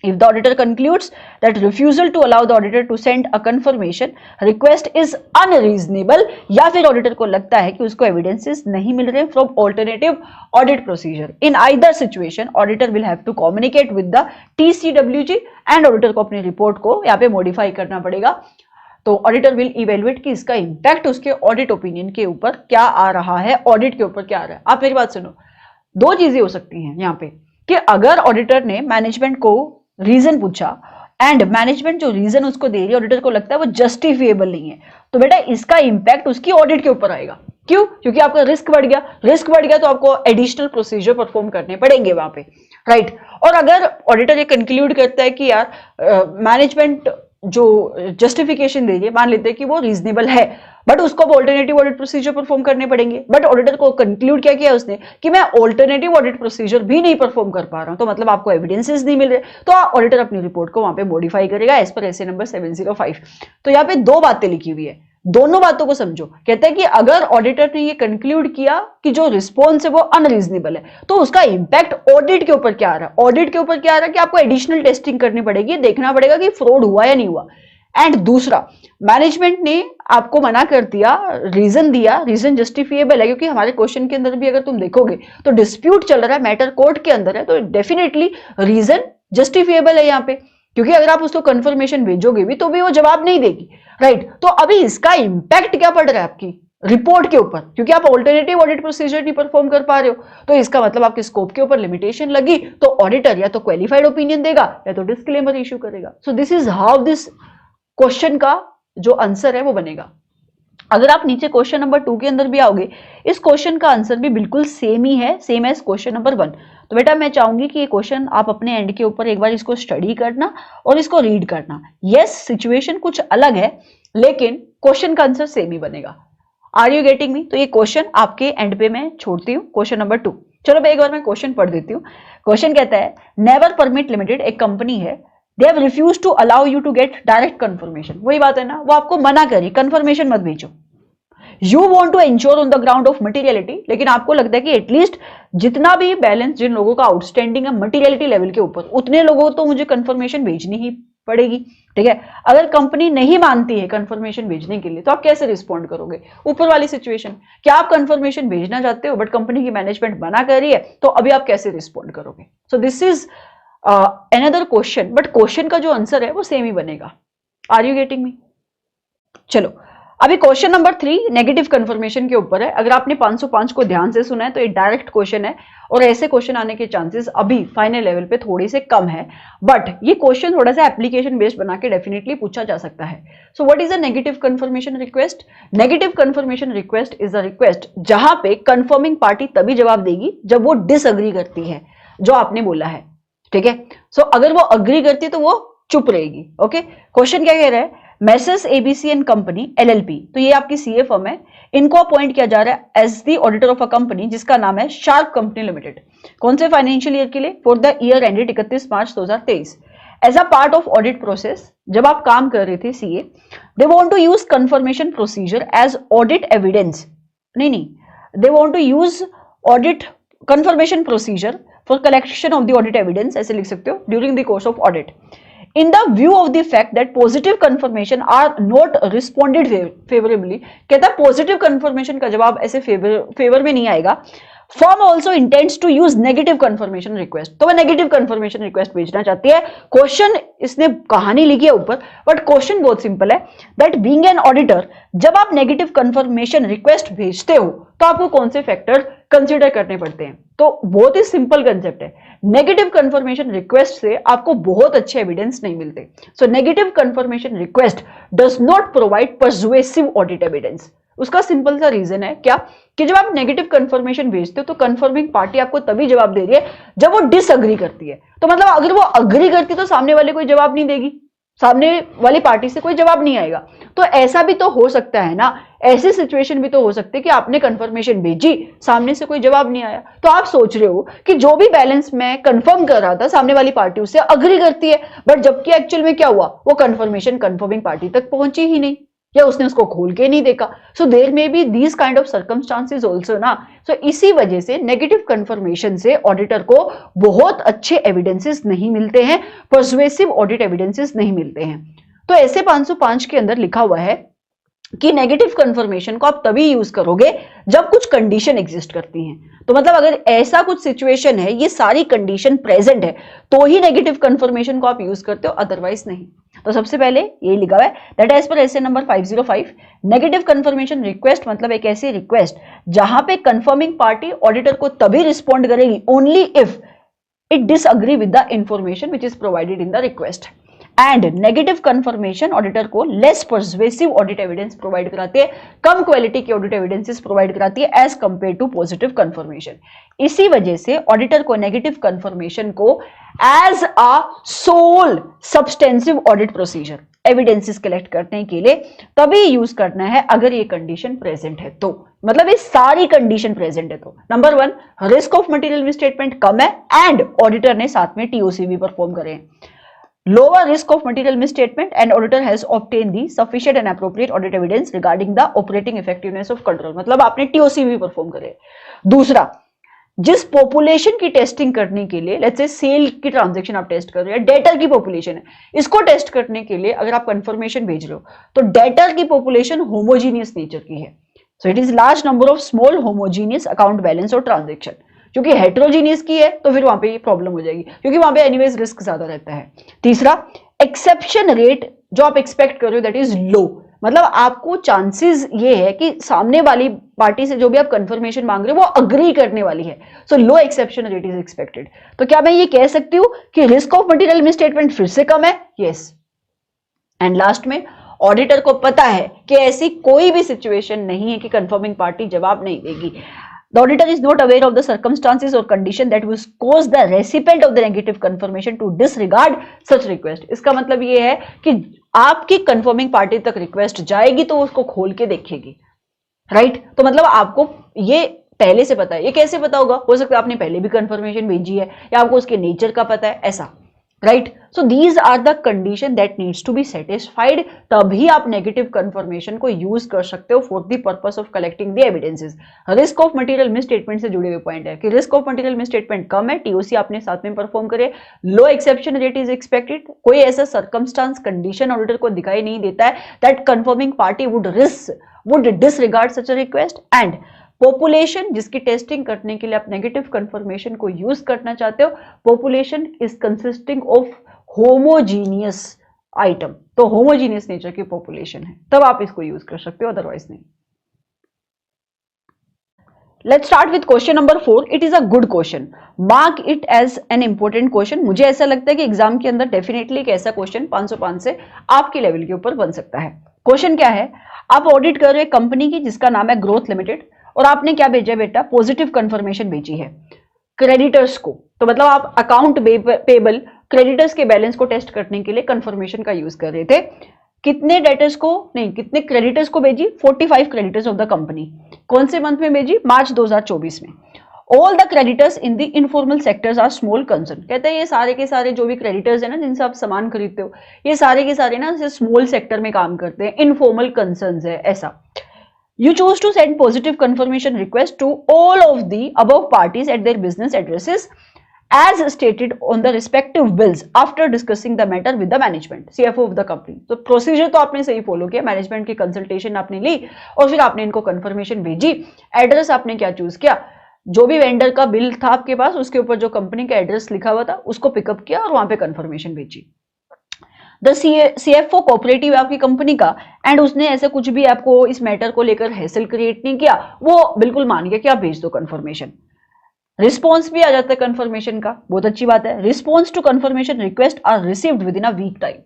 Speaker 1: if the auditor concludes that refusal to allow the auditor to send a confirmation request is unreasonable, या फिर ऑडिटर को लगता है कि उसको एविडेंसेस नहीं मिल रहे from alternative audit procedure, in either situation auditor will have to communicate with the TCWG and auditor को अपनी रिपोर्ट को यहाँ पे मॉडिफाई करना पड़ेगा। तो ऑडिटर विल इवेल्युएट कि इसका इंपैक्ट उसके ऑडिट ओपिनियन के ऊपर क्या आ रहा है, ऑडिट के ऊपर क्या आ रहा है। आप मेरी बात सुनो, दो चीजें हो सकती हैं यहाँ पे कि अगर ऑडिटर ने मैनेजमेंट को रीजन पूछा एंड मैनेजमेंट जो रीजन उसको दे रही है ऑडिटर को लगता है वो जस्टिफिएबल नहीं है, तो बेटा इसका इंपैक्ट उसकी ऑडिट के ऊपर आएगा। क्यों? क्योंकि आपका रिस्क बढ़ गया, रिस्क बढ़ गया तो आपको एडिशनल प्रोसीजर परफॉर्म करने पड़ेंगे वहां पे, राइट। और अगर ऑडिटर ये कंक्लूड करता है कि यार मैनेजमेंट जो जस्टिफिकेशन दे रही है मान लेते हैं कि वो रीजनेबल है, बट उसको ऑल्टरनेटिव ऑडिट प्रोसीजर परफॉर्म करने पड़ेंगे, बट ऑडिटर को कंक्लूड क्या किया उसने कि मैं ऑल्टरनेटिव ऑडिट प्रोसीजर भी नहीं परफॉर्म कर पा रहा हूं, तो मतलब आपको एविडेंसेस नहीं मिल रहे, तो ऑडिटर अपनी रिपोर्ट को वहां पे मॉडिफाई करेगा एज पर एसए नंबर 705। तो यहाँ पे दो बातें लिखी हुई है, दोनों बातों को समझो। कहते हैं कि अगर ऑडिटर ने ये कंक्लूड किया कि जो रिस्पॉन्स है वो अनरीजनेबल है, तो उसका इंपैक्ट ऑडिट के ऊपर क्या आ रहा है, ऑडिट के ऊपर क्या आ रहा है कि आपको एडिशनल टेस्टिंग करनी पड़ेगी, देखना पड़ेगा कि फ्रॉड हुआ या नहीं हुआ। एंड दूसरा, मैनेजमेंट ने आपको मना कर दिया, रीजन दिया, रीजन जस्टिफिएबल है, क्योंकि हमारे क्वेश्चन के अंदर भी अगर तुम देखोगे तो डिस्प्यूट चल रहा है, मैटर कोर्ट के अंदर है, तो डेफिनेटली रीजन जस्टिफिएबल है यहाँ पे, क्योंकि अगर आप उसको कंफर्मेशन भेजोगे भी तो भी वो जवाब नहीं देगी, राइट। तो अभी इसका इंपैक्ट क्या पड़ रहा है आपकी रिपोर्ट के ऊपर, क्योंकि आप ऑल्टरनेटिव ऑडिट प्रोसीजर नहीं परफॉर्म कर पा रहे हो, तो इसका मतलब आपके स्कोप के ऊपर लिमिटेशन लगी, तो ऑडिटर या तो क्वालिफाइड ओपिनियन देगा या तो डिस्क्लेमर इशू करेगा। सो this is how this question का जो आंसर है वो बनेगा। अगर आप नीचे क्वेश्चन नंबर 2 के अंदर भी आओगे, इस क्वेश्चन का आंसर भी बिल्कुल सेम ही है, सेम एज क्वेश्चन नंबर 1। तो बेटा मैं चाहूंगी कि ये क्वेश्चन आप अपने एंड के ऊपर एक बार इसको स्टडी करना और इसको रीड करना। यस, सिचुएशन कुछ अलग है लेकिन क्वेश्चन का आंसर सेम ही बनेगा। Are you getting me? तो ये क्वेश्चन आपके एंड पे मैं छोड़ती हूँ, क्वेश्चन नंबर 2। चलो एक बार मैं क्वेश्चन पढ़ देती हूँ। क्वेश्चन कहता है, नेवर परमिट लिमिटेड एक कंपनी है, they have refused to allow you to get direct confirmation. वही बात है ना, वो आपको मना करी कंफर्मेशन मत भेजो। You want to ensure on the ground of materiality, लेकिन आपको लगता है कि एटलीस्ट जितना भी बैलेंस जिन लोगों का आउटस्टैंडिंग है मटीरियलिटी लेवल के ऊपर, उतने लोगों को तो मुझे कंफर्मेशन भेजनी ही पड़ेगी, ठीक है। अगर कंपनी नहीं मानती है कंफर्मेशन भेजने के लिए तो आप कैसे रिस्पॉन्ड करोगे? ऊपर वाली सिचुएशन, क्या आप कंफर्मेशन भेजना चाहते हो बट कंपनी की मैनेजमेंट मना कर रही है, तो अभी आप कैसे रिस्पॉन्ड करोगे? So this is another question, but question का जो आंसर है वो सेम ही बनेगा। Are you getting me? चलो अभी क्वेश्चन नंबर 3 नेगेटिव कंफर्मेशन के ऊपर है। अगर आपने 505 को ध्यान से सुना है तो ये डायरेक्ट क्वेश्चन है और ऐसे क्वेश्चन आने के चांसेस अभी फाइनल लेवल पे थोड़ी से कम है, बट ये क्वेश्चन थोड़ा सा एप्लीकेशन बेस्ड बना के डेफिनेटली पूछा जा सकता है। So what is a negative confirmation request? Negative confirmation request is a request जहां पे कंफर्मिंग पार्टी तभी जवाब देगी जब वो डिसएग्री करती है जो आपने बोला है, ठीक है। सो अगर वो अग्री करती है तो वो चुप रहेगी। ओके, क्वेश्चन क्या कह रहा है? Messrs ABC and company LLP, तो ये आपकी सीए फर्म है, इनको अपॉइंट किया जा रहा है as the auditor of a company जिसका नाम है शार्प कंपनी लिमिटेड। कौन से फाइनेंशियल ईयर के लिए? For the year ended 31 March 2023। As a part of audit process, जब आप काम कर रहे थे CA, they want to use confirmation procedure as audit evidence. नहीं, they want to use audit confirmation procedure for collection of the audit evidence, ऐसे लिख सकते हो, during the course of audit. In the view of the fact that positive confirmation are not responded favorably, कहता है positive confirmation का जवाब ऐसे favour में नहीं आएगा, firm also intends to use negative confirmation request, तो वह नेगेटिव कंफर्मेशन रिक्वेस्ट भेजना चाहती है। क्वेश्चन इसने कहानी लिखी है ऊपर, बट क्वेश्चन बहुत सिंपल है दैट बीइंग एन ऑडिटर, जब आप नेगेटिव कंफर्मेशन रिक्वेस्ट भेजते हो तो आपको कौन से फैक्टर कंसीडर करने पड़ते हैं? तो बहुत ही सिंपल कंसेप्ट है। नेगेटिव कंफर्मेशन रिक्वेस्ट से आपको बहुत अच्छे एविडेंस नहीं मिलते। So negative confirmation request does not provide persuasive audit evidence. उसका सिंपल सा रीजन है क्या कि जब आप नेगेटिव कंफर्मेशन भेजते हो तो कंफर्मिंग पार्टी आपको तभी जवाब दे रही है जब वो डिसअग्री करती है। तो मतलब अगर वो अग्री करती तो सामने वाले कोई जवाब नहीं देगी, सामने वाली पार्टी से कोई जवाब नहीं आएगा। तो ऐसा भी तो हो सकता है ना, ऐसी सिचुएशन भी तो हो सकती है कि आपने कंफर्मेशन भेजी, सामने से कोई जवाब नहीं आया, तो आप सोच रहे हो कि जो भी बैलेंस मैं कंफर्म कर रहा था सामने वाली पार्टी उससे अग्री करती है, बट जबकि एक्चुअल में क्या हुआ, वो कंफर्मेशन कंफर्मिंग पार्टी तक पहुंची ही नहीं या उसने उसको खोल के नहीं देखा। So there may be these kind of circumstances also ना। सो इसी वजह से नेगेटिव कंफर्मेशन से ऑडिटर को बहुत अच्छे एविडेंसेस नहीं मिलते हैं, पर्सुएसिव ऑडिट एविडेंसेस नहीं मिलते हैं। तो ऐसे 505 के अंदर लिखा हुआ है कि नेगेटिव कंफर्मेशन को आप तभी यूज करोगे जब कुछ कंडीशन एग्जिस्ट करती हैं। तो मतलब अगर ऐसा कुछ सिचुएशन है, ये सारी कंडीशन प्रेजेंट है, तो ही नेगेटिव कंफर्मेशन को आप यूज करते हो, अदरवाइज नहीं। तो सबसे पहले ये लिखा हुआ है that as per SA number 505, negative confirmation request मतलब एक ऐसी रिक्वेस्ट जहां पे कंफर्मिंग पार्टी ऑडिटर को तभी रिस्पॉन्ड करेगी only if it disagree with the information which is provided in the request. And negative confirmation auditor को less persuasive audit evidence provide कराती है, कम क्वालिटी के ऑडिट एविडेंसेस प्रोवाइड कराती है as compare to positive confirmation. इसी वजह से ऑडिटर को नेगेटिव कंफर्मेशन को as a sole substantive audit procedure evidences collect करने के लिए तभी यूज करना है अगर ये कंडीशन प्रेजेंट है तो, मतलब ये सारी कंडीशन प्रेजेंट है तो। Number 1, risk of material misstatement कम है एंड ऑडिटर ने साथ में टीओसी भी परफॉर्म करे हैं। Lower risk of material misstatement and auditor has obtained the sufficient and appropriate audit evidence regarding the operating effectiveness of control, मतलब आपने टीओसी भी परफॉर्म करे। दूसरा, जिस पॉपुलेशन की टेस्टिंग करने के लिए, लेट्स से सेल की ट्रांजैक्शन आप टेस्ट कर रहे हो, डेटर की पॉपुलेशन है, इसको टेस्ट करने के लिए अगर आप कंफर्मेशन भेज रहे हो तो डेटर की पॉपुलेशन होमोजीनियस नेचर की है। So it is large number of small homogeneous account balance और ट्रांजेक्शन। क्योंकि हेट्रोजीनियस की है तो फिर वहां पे ये प्रॉब्लम हो जाएगी, क्योंकि वहां पे एनीवेज रिस्क ज्यादा रहता है। तीसरा, एक्सेप्शन रेट जो आप एक्सपेक्ट कर रहे हो दैट इज लो, मतलब आपको चांसेस ये है कि सामने वाली पार्टी से जो भी आप कंफर्मेशन मांग रहे हो वो अग्री करने वाली है। सो लो एक्सेप्शन रेट इज एक्सपेक्टेड। तो क्या मैं ये कह सकती हूँ कि रिस्क ऑफ मटेरियल मिसस्टेटमेंट फिर से कम है? यस। एंड लास्ट में, ऑडिटर को पता है कि ऐसी कोई भी सिचुएशन नहीं है कि कंफर्मिंग पार्टी जवाब नहीं देगी। The auditor is not aware of the circumstances or condition that will cause the recipient of the negative confirmation to disregard such request। इसका मतलब ये है कि आपकी कंफर्मिंग पार्टी तक रिक्वेस्ट जाएगी तो उसको खोल के देखेगी, राइट? तो मतलब आपको ये पहले से पता है। ये कैसे पता होगा? हो सकता है आपने पहले भी कंफर्मेशन भेजी है या आपको उसके नेचर का पता है, ऐसा, right? So these are the condition that needs to be satisfied, तभी आप नेगेटिव कंफर्मेशन को यूज कर सकते हो for the purpose of collecting the evidences. Risk of material misstatement से जुड़े हुए पॉइंट है कि रिस्क ऑफ मटेरियल मिसस्टेटमेंट कम है, टीओसी आपने साथ में परफॉर्म करे, low exception rate is expected, कोई ऐसा सर्कमस्टांस कंडीशन ऑडिटर को दिखाई नहीं देता है that confirming party would disregard such a request. And population जिसकी टेस्टिंग करने के लिए आप नेगेटिव कंफर्मेशन को यूज करना चाहते हो, population is consisting of homogeneous item, तो होमोजीनियस नेचर की पॉपुलेशन है, तब आप इसको यूज कर सकते हो, अदरवाइज नहीं। Let's start with question number 4। It is a good question, mark it as an important question. मुझे ऐसा लगता है कि एग्जाम के अंदर डेफिनेटली एक ऐसा क्वेश्चन 505 से आपके लेवल के ऊपर बन सकता है। क्वेश्चन क्या है, आप ऑडिट कर रहे हो एक कंपनी की जिसका नाम है ग्रोथ लिमिटेड, और आपने क्या भेजा बेटा, पॉजिटिव कंफर्मेशन भेजी है क्रेडिटर्स को। तो मतलब आप अकाउंट पेबल क्रेडिटर्स के बैलेंस को टेस्ट करने के लिए कंफर्मेशन का यूज कर रहे थे। कितने डेटर्स को नहीं, कितने क्रेडिटर्स को भेजी, 45 क्रेडिटर्स ऑफ द कंपनी। कौन से मंथ में भेजी, मार्च 2024 में। All the creditors in the informal sectors are small concern. कहते हैं ये सारे के सारे जो भी क्रेडिटर्स है ना, जिनसे आप सामान खरीदते हो, ये सारे के सारे ना स्मॉल सेक्टर में काम करते हैं, इनफॉर्मल कंसर्न्स है ऐसा। You choose to send positive confirmation request to all of the above parties at their business addresses as stated on the respective bills after discussing the matter with the management, CFO of the company। तो procedure तो आपने सही follow किया, management की consultation आपने ली और फिर आपने इनको कंफर्मेशन भेजी। एड्रेस आपने क्या चूज किया, जो भी वेंडर का बिल था आपके पास उसके ऊपर जो कंपनी का एड्रेस लिखा हुआ था उसको पिकअप किया और वहां पे कंफर्मेशन भेजी। द CFO कोऑपरेटिव आपकी कंपनी का, एंड उसने ऐसे कुछ भी आपको इस मैटर को लेकर हैसल क्रिएट नहीं किया, वो बिल्कुल मान गया कि आप भेज दो कंफर्मेशन। रिस्पॉन्स भी आ जाता है कंफर्मेशन का, बहुत अच्छी बात है। Response to confirmation request are received within a week time.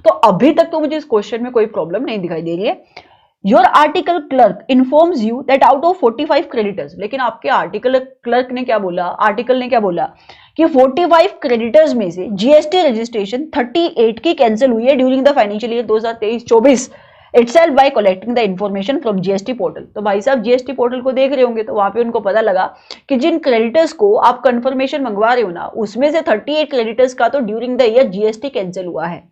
Speaker 1: तो अभी तक तो मुझे इस क्वेश्चन में कोई प्रॉब्लम नहीं दिखाई दे रही है। Your article clerk informs you that out of 45 creditors, लेकिन आपके आर्टिकल क्लर्क ने क्या बोला, आर्टिकल ने क्या बोला कि 45 क्रेडिटर्स में से जीएसटी रजिस्ट्रेशन 38 की कैंसिल हुई है during the financial year 2023-24 itself by collecting the information from GST portal. तो भाई साहब जीएसटी पोर्टल को देख रहे होंगे तो वहां पे उनको पता लगा कि जिन क्रेडिटर्स को आप कंफर्मेशन मंगवा रहे हो ना, उसमें से 38 क्रेडिटर्स का तो during the year GST cancel हुआ है।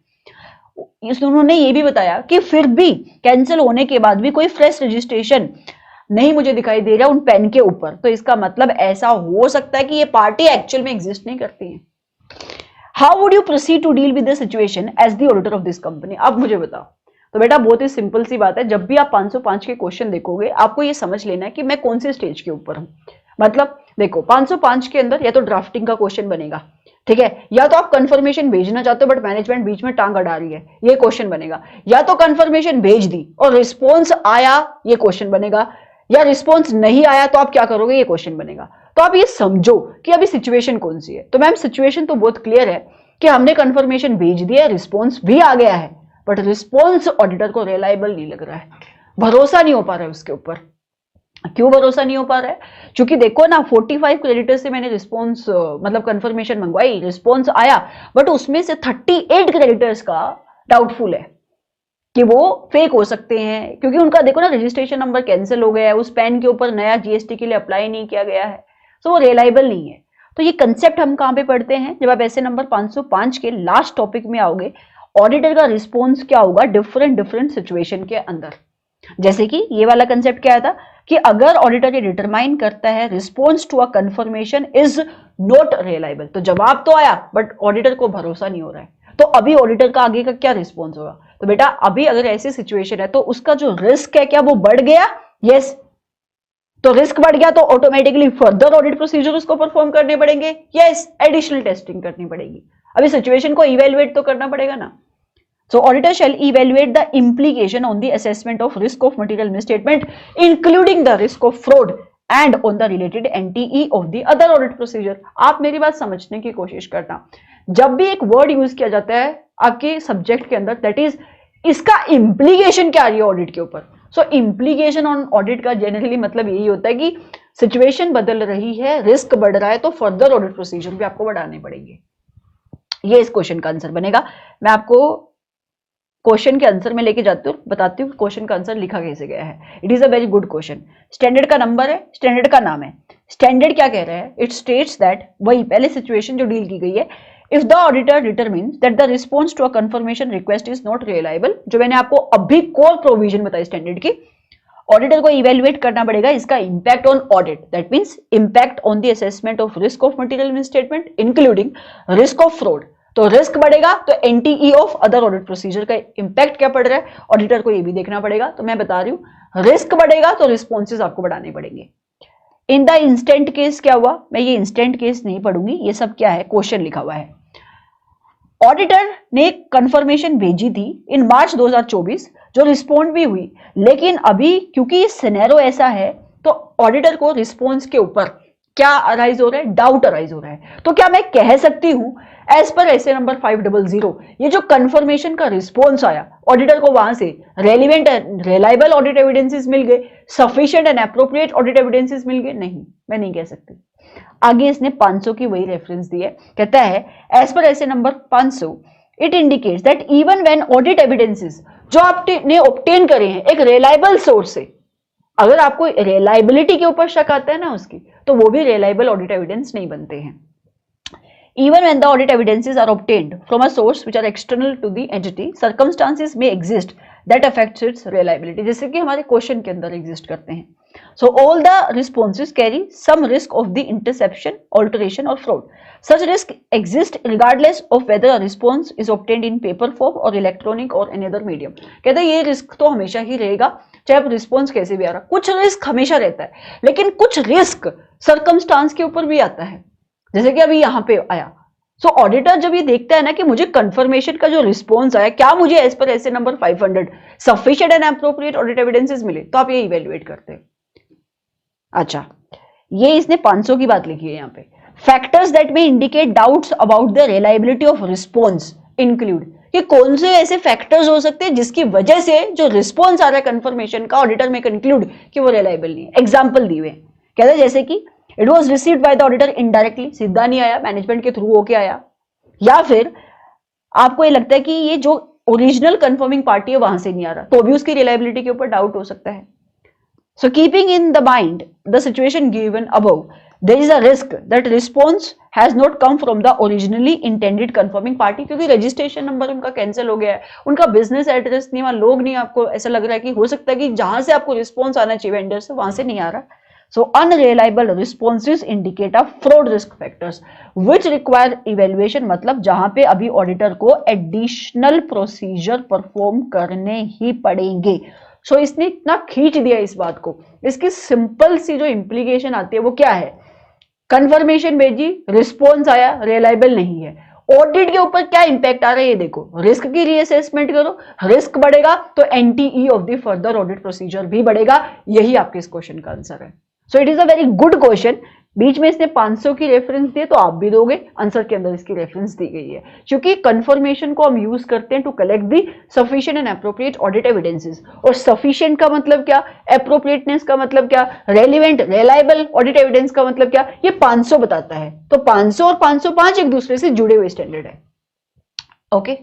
Speaker 1: उन्होंने ये भी बताया कि फिर भी कैंसिल होने के बाद भी कोई फ्रेश रजिस्ट्रेशन नहीं मुझे दिखाई दे रहा उन पेन के ऊपर। तो इसका मतलब ऐसा हो सकता है कि ये पार्टी एक्चुअल में एग्जिस्ट नहीं करती है। How would you proceed to deal with the situation as the auditor of this company. अब मुझे बताओ। तो बेटा बहुत ही सिंपल सी बात है, जब भी आप 505 के क्वेश्चन देखोगे आपको ये समझ लेना है कि मैं कौन से स्टेज के ऊपर हूं। मतलब देखो 505 के अंदर या तो ड्राफ्टिंग का क्वेश्चन बनेगा, ठीक है, या तो आप कंफर्मेशन भेजना चाहते हो बट मैनेजमेंट बीच में टांग अड़ा रही है, ये क्वेश्चन बनेगा। या तो कंफर्मेशन भेज दी और रिस्पॉन्स आया, ये क्वेश्चन बनेगा। या रिस्पॉन्स नहीं आया तो आप क्या करोगे, ये क्वेश्चन बनेगा। तो आप ये समझो कि अभी सिचुएशन कौन सी है। तो मैम सिचुएशन तो बहुत क्लियर है कि हमने कंफर्मेशन भेज दिया, रिस्पॉन्स भी आ गया है, बट रिस्पॉन्स ऑडिटर को रिलायबल नहीं लग रहा है, भरोसा नहीं हो पा रहा है उसके ऊपर। क्यों भरोसा नहीं हो पा रहा है, क्योंकि देखो ना 45 क्रेडिटर्स से मैंने रिस्पॉन्स मतलब कंफर्मेशन मंगवाई, रिस्पॉन्स आया, बट उसमें से 38 क्रेडिटर्स का डाउटफुल है कि वो फेक हो सकते हैं, क्योंकि उनका देखो ना रजिस्ट्रेशन नंबर कैंसिल हो गया है, उस पेन के ऊपर नया जीएसटी के लिए अप्लाई नहीं किया गया है, तो वो रिलायबल नहीं है। तो ये कंसेप्ट हम कहां पे पढ़ते हैं, जब आप ऐसे नंबर 505 के लास्ट टॉपिक में आओगे, ऑडिटर का रिस्पॉन्स क्या होगा डिफरेंट सिचुएशन के अंदर। जैसे कि ये वाला कंसेप्ट क्या था कि अगर ऑडिटर ये डिटरमाइन करता है response to a confirmation is not reliable, तो जवाब तो आया बट ऑडिटर को भरोसा नहीं हो रहा है, तो अभी ऑडिटर का आगे का क्या रिस्पॉन्स होगा। तो बेटा अभी अगर ऐसी सिचुएशन है तो उसका जो रिस्क है क्या वो बढ़ गया, यस। तो रिस्क बढ़ गया तो ऑटोमेटिकली फर्दर ऑडिट प्रोसीजर उसको परफॉर्म करने पड़ेंगे, यस, एडिशनल टेस्टिंग करनी पड़ेगी। अभी सिचुएशन को इवेलुएट तो करना पड़ेगा ना। So auditor shall evaluate the implication on the assessment of risk of material misstatement, including the risk of fraud and on the related NTE of the other audit procedure। आप मेरी बात समझने की कोशिश करना, जब भी एक वर्ड यूज किया जाता है आपके सब्जेक्ट के अंदर, दैट इज इसका इम्प्लीकेशन क्या आ रही है ऑडिट के ऊपर। सो इम्प्लीकेशन ऑन ऑडिट का जनरली मतलब यही होता है कि सिचुएशन बदल रही है, रिस्क बढ़ रहा है, तो फर्दर ऑडिट प्रोसीजर भी आपको बढ़ाने पड़ेंगे। ये इस क्वेश्चन का आंसर बनेगा। मैं आपको क्वेश्चन के आंसर में लेके जाती हूँ, बताती हूँ क्वेश्चन का आंसर लिखा कैसे गया है। It is a very good question. Standard का नंबर है, स्टैंडर्ड का नाम है। स्टैंडर्ड क्या कह रहा है, इट स्टेट्स दैट, वही पहले सिचुएशन जो डील की गई है, if the auditor determines that the response to a confirmation request is not reliable, जो मैंने आपको अभी कोर प्रोविजन बताई स्टैंडर्ड की, ऑडिटर को इवेल्युएट करना पड़ेगा इसका impact on audit, that means impact on the assessment of risk of material misstatement including risk of fraud. तो रिस्क बढ़ेगा तो NTE of other audit procedure का इंपैक्ट क्या पड़ रहा है, ऑडिटर को ये भी देखना पड़ेगा। तो मैं बता रही हूं रिस्क बढ़ेगा तो रिस्पॉन्सेज आपको बढ़ाने पड़ेंगे। इन द इंस्टेंट केस क्या हुआ, मैं ये इंस्टेंट केस नहीं पढ़ूंगी, ये सब क्या है क्वेश्चन लिखा हुआ है।
Speaker 2: ऑडिटर ने कंफर्मेशन भेजी थी इन मार्च 2024 जो रिस्पॉन्ड भी हुई, लेकिन अभी क्योंकि सिनेरियो ऐसा है तो ऑडिटर को रिस्पॉन्स के ऊपर क्या अराइज हो रहा है, डाउट अराइज हो रहा है। तो क्या मैं कह सकती हूं एज पर एसए नंबर 500 ये जो कंफर्मेशन का रिस्पॉन्स आया ऑडिटर को वहां से relevant and reliable audit evidences मिल गए, sufficient and appropriate audit evidences मिल गए? नहीं, मैं नहीं कह सकती। आगे इसने 500 की वही रेफरेंस दी है, कहता है as per SA number 500 it indicates that even when audit evidences जो आपने ऑब्टेन करे हैं एक रिलायबल सोर्स से, अगर आपको रिलायबिलिटी के ऊपर शक आता है ना उसकी, तो वो भी रिलायबल ऑडिट एविडेंस नहीं बनते हैं। Even when the audit evidences are obtained from a source which are external to the entity, circumstances may exist that affects its reliability. जैसे कि हमारे क्वेश्चन के अंदर एग्जिस्ट करते हैं। So all the responses carry some risk of the interception, alteration or fraud. Such risk exists regardless of whether a response is obtained in paper form or electronic or any other medium. कहते हैं ये risk तो हमेशा ही रहेगा, चाहे आप response कैसे भी आ रहा, कुछ रिस्क हमेशा रहता है, लेकिन कुछ रिस्क सर्कमस्टांस के ऊपर भी आता है, जैसे कि अभी यहां पे आया। सो ऑडिटर जब ये देखता है ना कि मुझे कंफर्मेशन का जो रिस्पॉन्स आया, क्या मुझे as per SA number 500 sufficient and appropriate audit evidences मिले, तो आप ये इवेल्युएट करते हैं। अच्छा, ये इसने 500 की बात लिखी है यहाँ पे। Factors that may indicate doubts about the reliability of response include, कि कौन से ऐसे फैक्टर्स हो सकते हैं जिसकी वजह से जो रिस्पॉन्स आ रहा है कंफर्मेशन का ऑडिटर में कंक्लूड कि वो रिलायबल नहीं है। एग्जाम्पल दिए हुए कहते हैं जैसे कि it was received by the auditor indirectly, सीधा नहीं आया, मैनेजमेंट के थ्रू होके आया, या फिर आपको ये लगता है कि ये जो ओरिजिनल कंफर्मिंग पार्टी है वहां से नहीं आ रहा, तो भी उसकी रिलायबिलिटी के ऊपर डाउट हो सकता है। So keeping in the mind the situation given above, there is a risk that response has not come from the originally intended confirming party, क्योंकि रजिस्ट्रेशन नंबर उनका कैंसिल हो गया है, उनका बिजनेस एड्रेस नहीं, वहां लोग नहीं, आपको ऐसा लग रहा है कि हो सकता है कि जहां से आपको रिस्पॉन्स आना चाहिए वेंडर से वहां से नहीं आ रहा। So unreliable responses indicate a fraud risk factors which require evaluation, मतलब जहां पे अभी ऑडिटर को एडिशनल प्रोसीजर परफॉर्म करने ही पड़ेंगे। सो इसने इतना खींच दिया इस बात को, इसकी सिंपल सी जो इंप्लीकेशन आती है वो क्या है, कंफर्मेशन भेजी, रिस्पॉन्स आया, रिलायबल नहीं है, ऑडिट के ऊपर क्या इंपैक्ट आ रहा है ये देखो, रिस्क की रीअसेसमेंट करो, रिस्क बढ़ेगा तो NTE of the further audit procedure भी बढ़ेगा। यही आपके इस क्वेश्चन का आंसर है। So it is a very good question. बीच में इसने 500 की रेफरेंस दी, तो आप भी दोगे, आंसर के अंदर इसकी रेफरेंस दी गई है, क्योंकि कंफर्मेशन को हम यूज करते हैं to collect the sufficient and appropriate audit evidences. और सफिशिएंट का मतलब क्या, एप्रोप्रिएटनेस का मतलब क्या, रेलिवेंट रिलायबल ऑडिट एविडेंस का मतलब क्या, ये 500 बताता है। तो 500 और 505 एक दूसरे से जुड़े हुए स्टैंडर्ड है। ओके,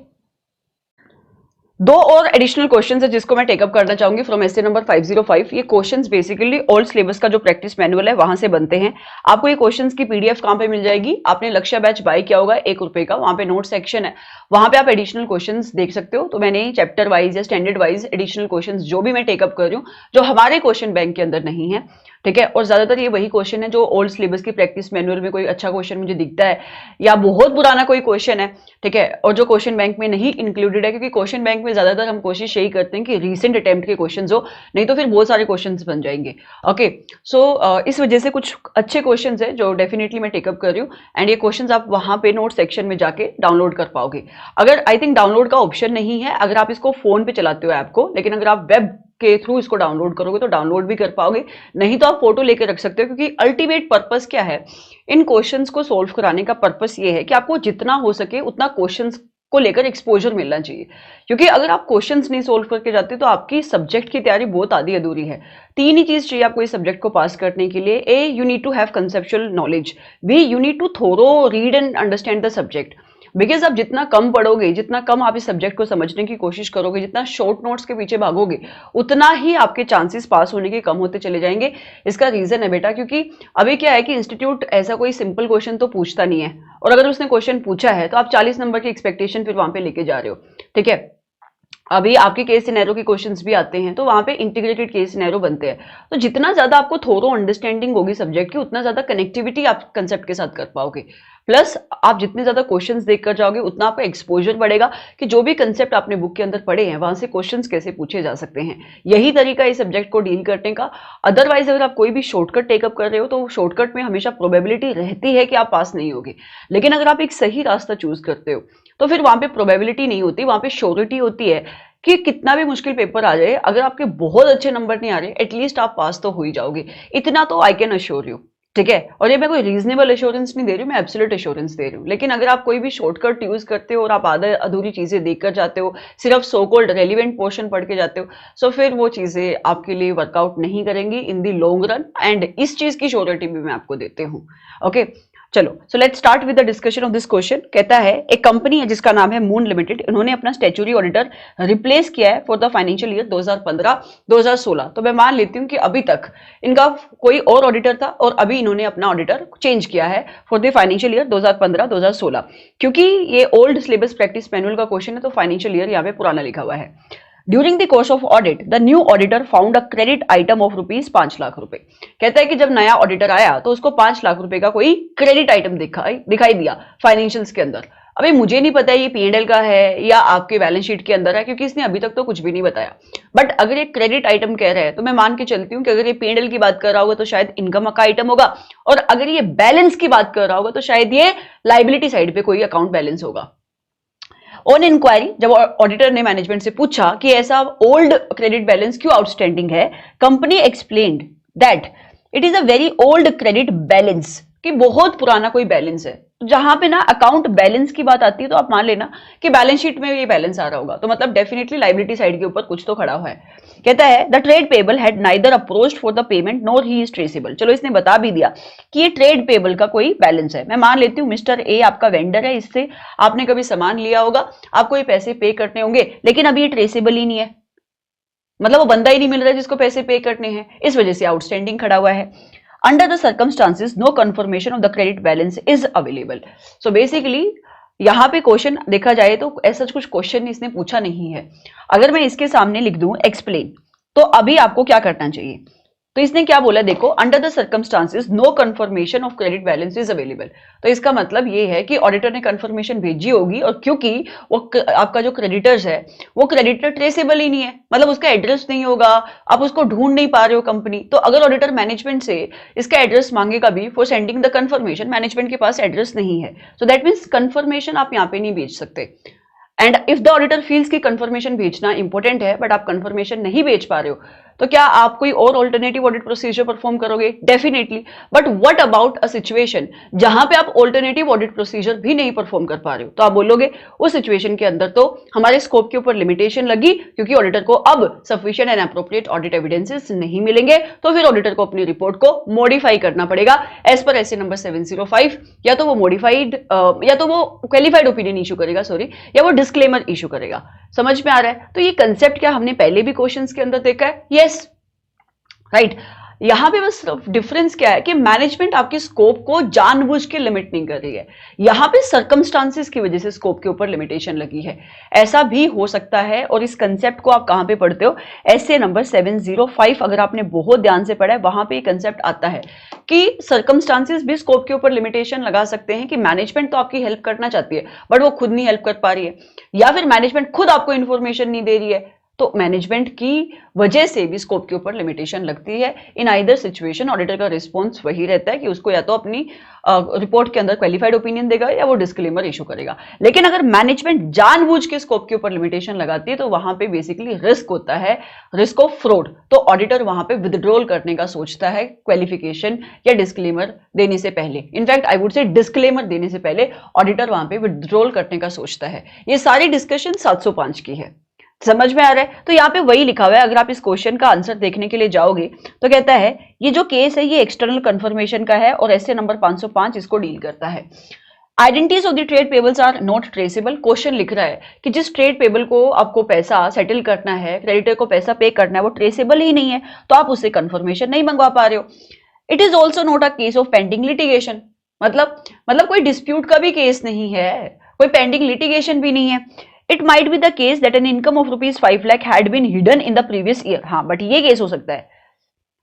Speaker 2: दो और एडिशनल क्वेश्चंस है जिसको मैं टेकअप करना चाहूंगी फ्रॉम एसए नंबर 505। ये क्वेश्चंस बेसिकली ओल्ड सिलेबस का जो प्रैक्टिस मैनुअल है वहां से बनते हैं। आपको ये क्वेश्चंस की पीडीएफ कहां पे मिल जाएगी, आपने लक्ष्य बैच बाय किया होगा ₹1 का, वहां पे नोट सेक्शन है, वहां पे आप एडिशनल क्वेश्चंस देख सकते हो। तो मैंने चैप्टर वाइज या स्टैंडर्ड वाइज एडिशनल क्वेश्चंस जो भी मैं टेकअप कर रही हूँ जो हमारे क्वेश्चन बैंक के अंदर नहीं है, ठीक है, और ज्यादातर ये वही क्वेश्चन है जो ओल्ड सिलेबस की प्रैक्टिस मैनुअल में कोई अच्छा क्वेश्चन मुझे दिखता है या बहुत पुराना कोई क्वेश्चन है, ठीक है, और जो क्वेश्चन बैंक में नहीं इंक्लूडेड है, क्योंकि क्वेश्चन बैंक में ज्यादातर हम कोशिश यही करते हैं कि रीसेंट अटेम्प्ट के क्वेश्चंस हो, नहीं तो फिर बहुत सारे क्वेश्चंस बन जाएंगे। ओके, सो इस वजह से कुछ अच्छे क्वेश्चंस है जो डेफिनेटली मैं टेकअप कर रही हूँ, एंड ये क्वेश्चंस आप वहां पे नोट सेक्शन में जाके डाउनलोड कर पाओगे। अगर आई थिंक डाउनलोड का ऑप्शन नहीं है अगर आप इसको फोन पे चलाते हो ऐप को, लेकिन अगर आप वेब के थ्रू इसको डाउनलोड करोगे तो डाउनलोड भी कर पाओगे, नहीं तो आप फोटो लेके रख सकते हो, क्योंकि अल्टीमेट पर्पस क्या है इन क्वेश्चंस को सोल्व कराने का, पर्पस ये है कि आपको जितना हो सके उतना क्वेश्चंस को लेकर एक्सपोजर मिलना चाहिए। क्योंकि अगर आप क्वेश्चंस नहीं सोल्व करके जाते तो आपकी सब्जेक्ट की तैयारी बहुत आधी अधूरी है। 3 ही चीज चाहिए आपको इस सब्जेक्ट को पास करने के लिए। A, you need to have conceptual knowledge. B, you need to thorough read and understand the subject. Because आप जितना कम पढ़ोगे, जितना कम आप इस सब्जेक्ट को समझने की कोशिश करोगे, जितना शॉर्ट नोट्स के पीछे भागोगे, उतना ही आपके चांसेस पास होने के कम होते चले जाएंगे। इसका रीजन है बेटा, क्योंकि अभी क्या है कि इंस्टीट्यूट ऐसा कोई सिंपल क्वेश्चन तो पूछता नहीं है, और अगर उसने क्वेश्चन पूछा है तो आप 40 नंबर की एक्सपेक्टेशन फिर वहां पे लेके जा रहे हो, ठीक है। अभी आपके केस सिनेरियो के क्वेश्चंस भी आते हैं तो वहां पे इंटीग्रेटेड केस सिनेरियो बनते हैं, तो जितना ज्यादा आपको थोरो अंडरस्टैंडिंग होगी सब्जेक्ट की, उतना ज्यादा कनेक्टिविटी आप कंसेप्ट के साथ कर पाओगे।
Speaker 1: प्लस आप जितने ज्यादा क्वेश्चंस देखकर जाओगे उतना आपका एक्सपोजर बढ़ेगा कि जो भी कंसेप्ट आपने बुक के अंदर पढ़े हैं वहां से क्वेश्चंस कैसे पूछे जा सकते हैं। यही तरीका इस सब्जेक्ट को डील करने का। अदरवाइज अगर आप कोई भी शॉर्टकट टेकअप कर रहे हो तो शॉर्टकट में हमेशा प्रोबेबिलिटी रहती है कि आप पास नहीं होगे, लेकिन अगर आप एक सही रास्ता चूज करते हो तो फिर वहां पे प्रोबेबिलिटी नहीं होती, वहां पे श्योरिटी होती है कि कितना भी मुश्किल पेपर आ जाए, अगर आपके बहुत अच्छे नंबर नहीं आ रहे एटलीस्ट आप पास तो हो ही जाओगे। इतना तो आई कैन अश्योर यू, ठीक है। और ये मैं कोई रीजनेबल एश्योरेंस नहीं दे रही हूँ, मैं एब्सोल्यूट एश्योरेंस दे रही हूँ। लेकिन अगर आप कोई भी शॉर्टकट यूज करते हो और आप आधा अधूरी चीजें देखकर जाते हो, सिर्फ सो कॉल्ड रेलिवेंट पोर्शन पढ़ के जाते हो, सो फिर वो चीजें आपके लिए वर्कआउट नहीं करेंगी इन दी लॉन्ग रन। एंड इस चीज की श्योरिटी भी मैं आपको देती हूँ। ओके चलो, so let's start with the discussion of this question. कहता है एक कंपनी है जिसका नाम है मून लिमिटेड, इन्होंने अपना स्टैट्यूटरी ऑडिटर रिप्लेस किया है फॉर द फाइनेंशियल ईयर 2015-2016। तो मैं मान लेती हूँ कि अभी तक इनका कोई और ऑडिटर था और अभी इन्होंने अपना ऑडिटर चेंज किया है फॉर द फाइनेंशियल ईयर 2015-2016। क्योंकि ये ओल्ड सिलेबस प्रैक्टिस मैनुअल का क्वेश्चन है तो फाइनेंशियल ईयर यहाँ पे पुराना लिखा हुआ है। During the course of audit the new auditor found a credit item of ₹5 lakh. कहता है कि जब नया ऑडिटर आया तो उसको 5 लाख रुपए का कोई क्रेडिट आइटम दिखाई दिया फाइनेंशियल्स के अंदर। अभी मुझे नहीं पता ये P&L का है या आपके बैलेंस शीट के अंदर है, क्योंकि इसने अभी तक तो कुछ भी नहीं बताया। बट अगर ये क्रेडिट आइटम कह रहा है तो मैं मान के चलती हूँ कि अगर ये P&L की बात कर रहा होगा तो शायद इनकम का आइटम होगा, और अगर ये बैलेंस की बात कर रहा होगा तो शायद ये लाइबिलिटी साइड पे कोई अकाउंट बैलेंस होगा। ऑन इंक्वायरी जब ऑडिटर ने मैनेजमेंट से पूछा कि ऐसा ओल्ड क्रेडिट बैलेंस क्यों आउटस्टैंडिंग है, company explained that it is a very old credit balance, कि बहुत पुराना कोई बैलेंस है। तो जहां पे ना अकाउंट बैलेंस की बात आती है तो आप मान लेना कि बैलेंस शीट में ये बैलेंस आ रहा होगा, तो मतलब डेफिनेटली लाइबिलिटी साइड के ऊपर कुछ तो खड़ा हुआ है। कहता है the trade payable had neither approached for the payment nor he is traceable. चलो इसने बता भी दिया कि ये ट्रेड पेबल का कोई बैलेंस है। मैं मान लेती हूँ मिस्टर ए आपका वेंडर है, इससे आपने कभी सामान लिया होगा, आपको ये पैसे पे करने होंगे, लेकिन अभी ये ट्रेसेबल ही नहीं है, मतलब वो बंदा ही नहीं मिल रहा है जिसको पैसे पे करने हैं, इस वजह से आउटस्टैंडिंग खड़ा हुआ है। Under the circumstances, no confirmation of the credit balance is available. So basically यहाँ पे क्वेश्चन देखा जाए तो ऐसा कुछ क्वेश्चन इसने पूछा नहीं है। अगर मैं इसके सामने लिख दूं एक्सप्लेन, तो अभी आपको क्या करना चाहिए? तो इसने क्या बोला देखो, under the circumstances no confirmation of credit balance is available. तो इसका मतलब ये है कि ऑडिटर ने कंफर्मेशन भेजी होगी, और क्योंकि वो आपका जो क्रेडिटर्स है वो क्रेडिटर ट्रेसेबल ही नहीं है, मतलब उसका एड्रेस नहीं होगा, आप उसको ढूंढ नहीं पा रहे हो कंपनी, तो अगर ऑडिटर मैनेजमेंट से इसका एड्रेस मांगेगा भी for sending the confirmation, management के पास एड्रेस नहीं है, सो दैट मीन्स कंफर्मेशन आप यहाँ पे नहीं भेज सकते। And if the auditor feels की कंफर्मेशन भेजना इंपॉर्टेंट है बट आप कंफर्मेशन नहीं भेज पा रहे हो, तो क्या आप कोई और ऑल्टरनेटिव ऑडिट प्रोसीजर परफॉर्म करोगे? Definitely. But what about a situation जहां पे आप ऑल्टरनेटिव ऑडिट प्रोसीजर भी नहीं परफॉर्म कर पा रहे हो? तो आप बोलोगे उस सिचुएशन के अंदर तो हमारे स्कोप के ऊपर लिमिटेशन लगी, क्योंकि ऑडिटर को अब sufficient and appropriate audit evidences नहीं मिलेंगे, तो फिर ऑडिटर को अपनी रिपोर्ट को मॉडिफाई करना पड़ेगा एज पर एसए नंबर 705। या तो वो मॉडिफाइड या तो वो क्वालिफाइड ओपिनियन इशू करेगा, सॉरी, या वो डिस्क्लेमर इशू करेगा। समझ में आ रहा है? तो ये कंसेप्ट क्या हमने पहले भी क्वेश्चंस के अंदर देखा है? Yes, right. यहां पे बस डिफरेंस क्या है कि मैनेजमेंट आपके स्कोप को जानबूझ के लिमिट नहीं कर रही है, यहां पे सर्कमस्टांसेस की वजह से स्कोप के ऊपर लिमिटेशन लगी है। ऐसा भी हो सकता है, और इस कंसेप्ट को आप कहां पे पढ़ते हो? एसए नंबर 705 अगर आपने बहुत ध्यान से पढ़ा है वहां पे कंसेप्ट आता है कि सर्कमस्टांसेस भी स्कोप के ऊपर लिमिटेशन लगा सकते हैं, कि मैनेजमेंट तो आपकी हेल्प करना चाहती है बट वो खुद नहीं हेल्प कर पा रही है, या फिर मैनेजमेंट खुद आपको इंफॉर्मेशन नहीं दे रही है, तो मैनेजमेंट की वजह से भी स्कोप के ऊपर लिमिटेशन लगती है। इन आइदर सिचुएशन ऑडिटर का रिस्पॉन्स वही रहता है कि उसको या तो अपनी रिपोर्ट के अंदर क्वालिफाइड ओपिनियन देगा या वो डिस्क्लेमर इशू करेगा। लेकिन अगर मैनेजमेंट जानबूझ के स्कोप के ऊपर लिमिटेशन लगाती है तो वहां पे बेसिकली रिस्क होता है, रिस्क ऑफ फ्रॉड। तो ऑडिटर वहां पे विदड्रॉल करने का सोचता है क्वालिफिकेशन या डिस्क्लेमर देने से पहले। In fact I would say disclaimer देने से पहले ऑडिटर वहां पे विदड्रॉल करने का सोचता है। ये सारी डिस्कशन 705 की है। समझ में आ रहा है? तो यहाँ पे वही लिखा हुआ है। अगर आप इस क्वेश्चन का आंसर देखने के लिए जाओगे तो कहता है ये जो केस है ये एक्सटर्नल कंफर्मेशन का है और एसए नंबर 505 इसको डील करता है। Identities of the trade payables are not traceable. Question लिख रहा है कि जिस ट्रेड पेबल को आपको पैसा सेटल करना है, क्रेडिटर को पैसा पे करना है, वो ट्रेसेबल ही नहीं है, तो आप उससे कंफर्मेशन नहीं मंगवा पा रहे हो। It is also not a case of pending litigation. मतलब कोई डिस्प्यूट का भी केस नहीं है, कोई पेंडिंग लिटिगेशन भी नहीं है। It might be the case that an income of ₹5 lakh had been hidden in the previous year। हाँ, बट ये केस हो सकता है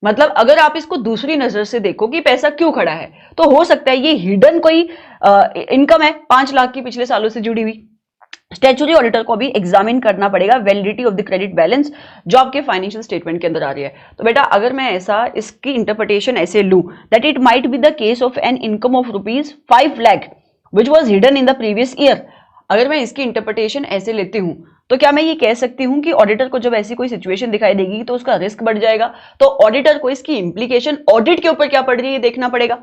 Speaker 1: मतलब अगर आप इसको दूसरी नजर से देखो कि पैसा क्यों खड़ा है, तो हो सकता है ये हिडन कोई इनकम है 5 लाख की पिछले सालों से जुड़ी हुई। स्टैट्यूटरी ऑडिटर को भी एग्जामिन करना पड़ेगा validity of the credit balance जो आपके फाइनेंशियल स्टेटमेंट के अंदर आ रही है। तो बेटा अगर मैं ऐसा इसकी इंटरप्रिटेशन ऐसे लूं that it might be the case of an income of ₹5 lakh which was hidden in the previous year, अगर मैं इसकी इंटरप्रिटेशन ऐसे लेती हूं तो क्या मैं ये कह सकती हूं कि ऑडिटर को जब ऐसी कोई सिचुएशन दिखाई देगी तो उसका रिस्क बढ़ जाएगा, तो ऑडिटर को इसकी इंप्लीकेशन ऑडिट के ऊपर क्या पड़ रही है ये देखना पड़ेगा।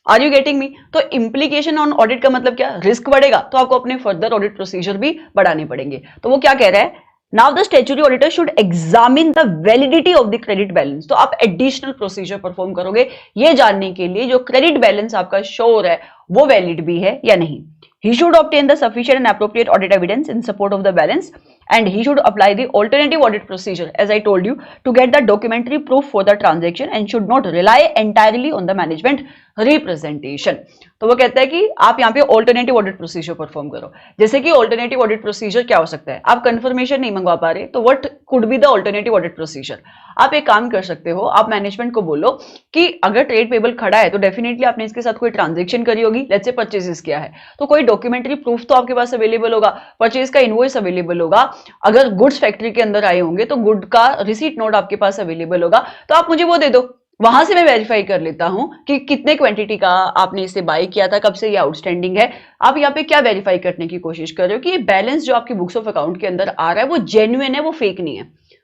Speaker 1: Are you getting me? तो इंप्लीकेशन ऑन ऑडिट का मतलब क्या, रिस्क बढ़ेगा, तो आपको अपने फर्दर ऑडिट प्रोसीजर भी बढ़ाने पड़ेंगे। तो वो क्या कह रहा है, now the statutory auditor should examine the validity of the credit balance. तो आप एडिशनल प्रोसीजर परफॉर्म करोगे ये जानने के लिए जो क्रेडिट बैलेंस आपका शो हो रहा है वो वैलिड भी है या नहीं। He should obtain the sufficient and appropriate audit evidence in support of the balance, and he should apply the alternative audit procedure, as I told you, to get the documentary proof for the transaction and should not rely entirely on the management representation. तो वो कहता है कि आप यहाँ पे alternative audit procedure perform करो। जैसे कि ऑल्टरनेटिव ऑडिट प्रोसीजर क्या हो सकता है, आप कंफर्मेशन नहीं मंगवा पा रहे तो what could be the alternative audit procedure. आप एक काम कर सकते हो, आप मैनेजमेंट को बोलो कि अगर ट्रेड पेबल खड़ा है तो डेफिनेटली आपने इसके साथ कोई ट्रांजेक्शन करी होगी, लेट्स से परचेजेस किया है, तो कोई डॉक्यूमेंट्री प्रूफ तो आपके पास अवेलेबल होगा, परचेज का इनवॉइस अवेलेबल होगा, अगर गुड्स फैक्ट्री के अंदर आए होंगे तो गुड का रिसीट नोट आपके पास अवेलेबल होगा, तो आप मुझे वो दे दो, वहां से मैं वेरीफाई कर लेता हूं कि कितने क्वांटिटी का आपने इसे बाय किया था, कब से ये आउटस्टैंडिंग है। आप यहाँ पे क्या वेरीफाई करने की कोशिश कर रहे हो कि ये बैलेंस जो आपकी बुक्स ऑफ अकाउंट के अंदर आ रहा है वो जेन्युइन है, वो फेक नहीं है।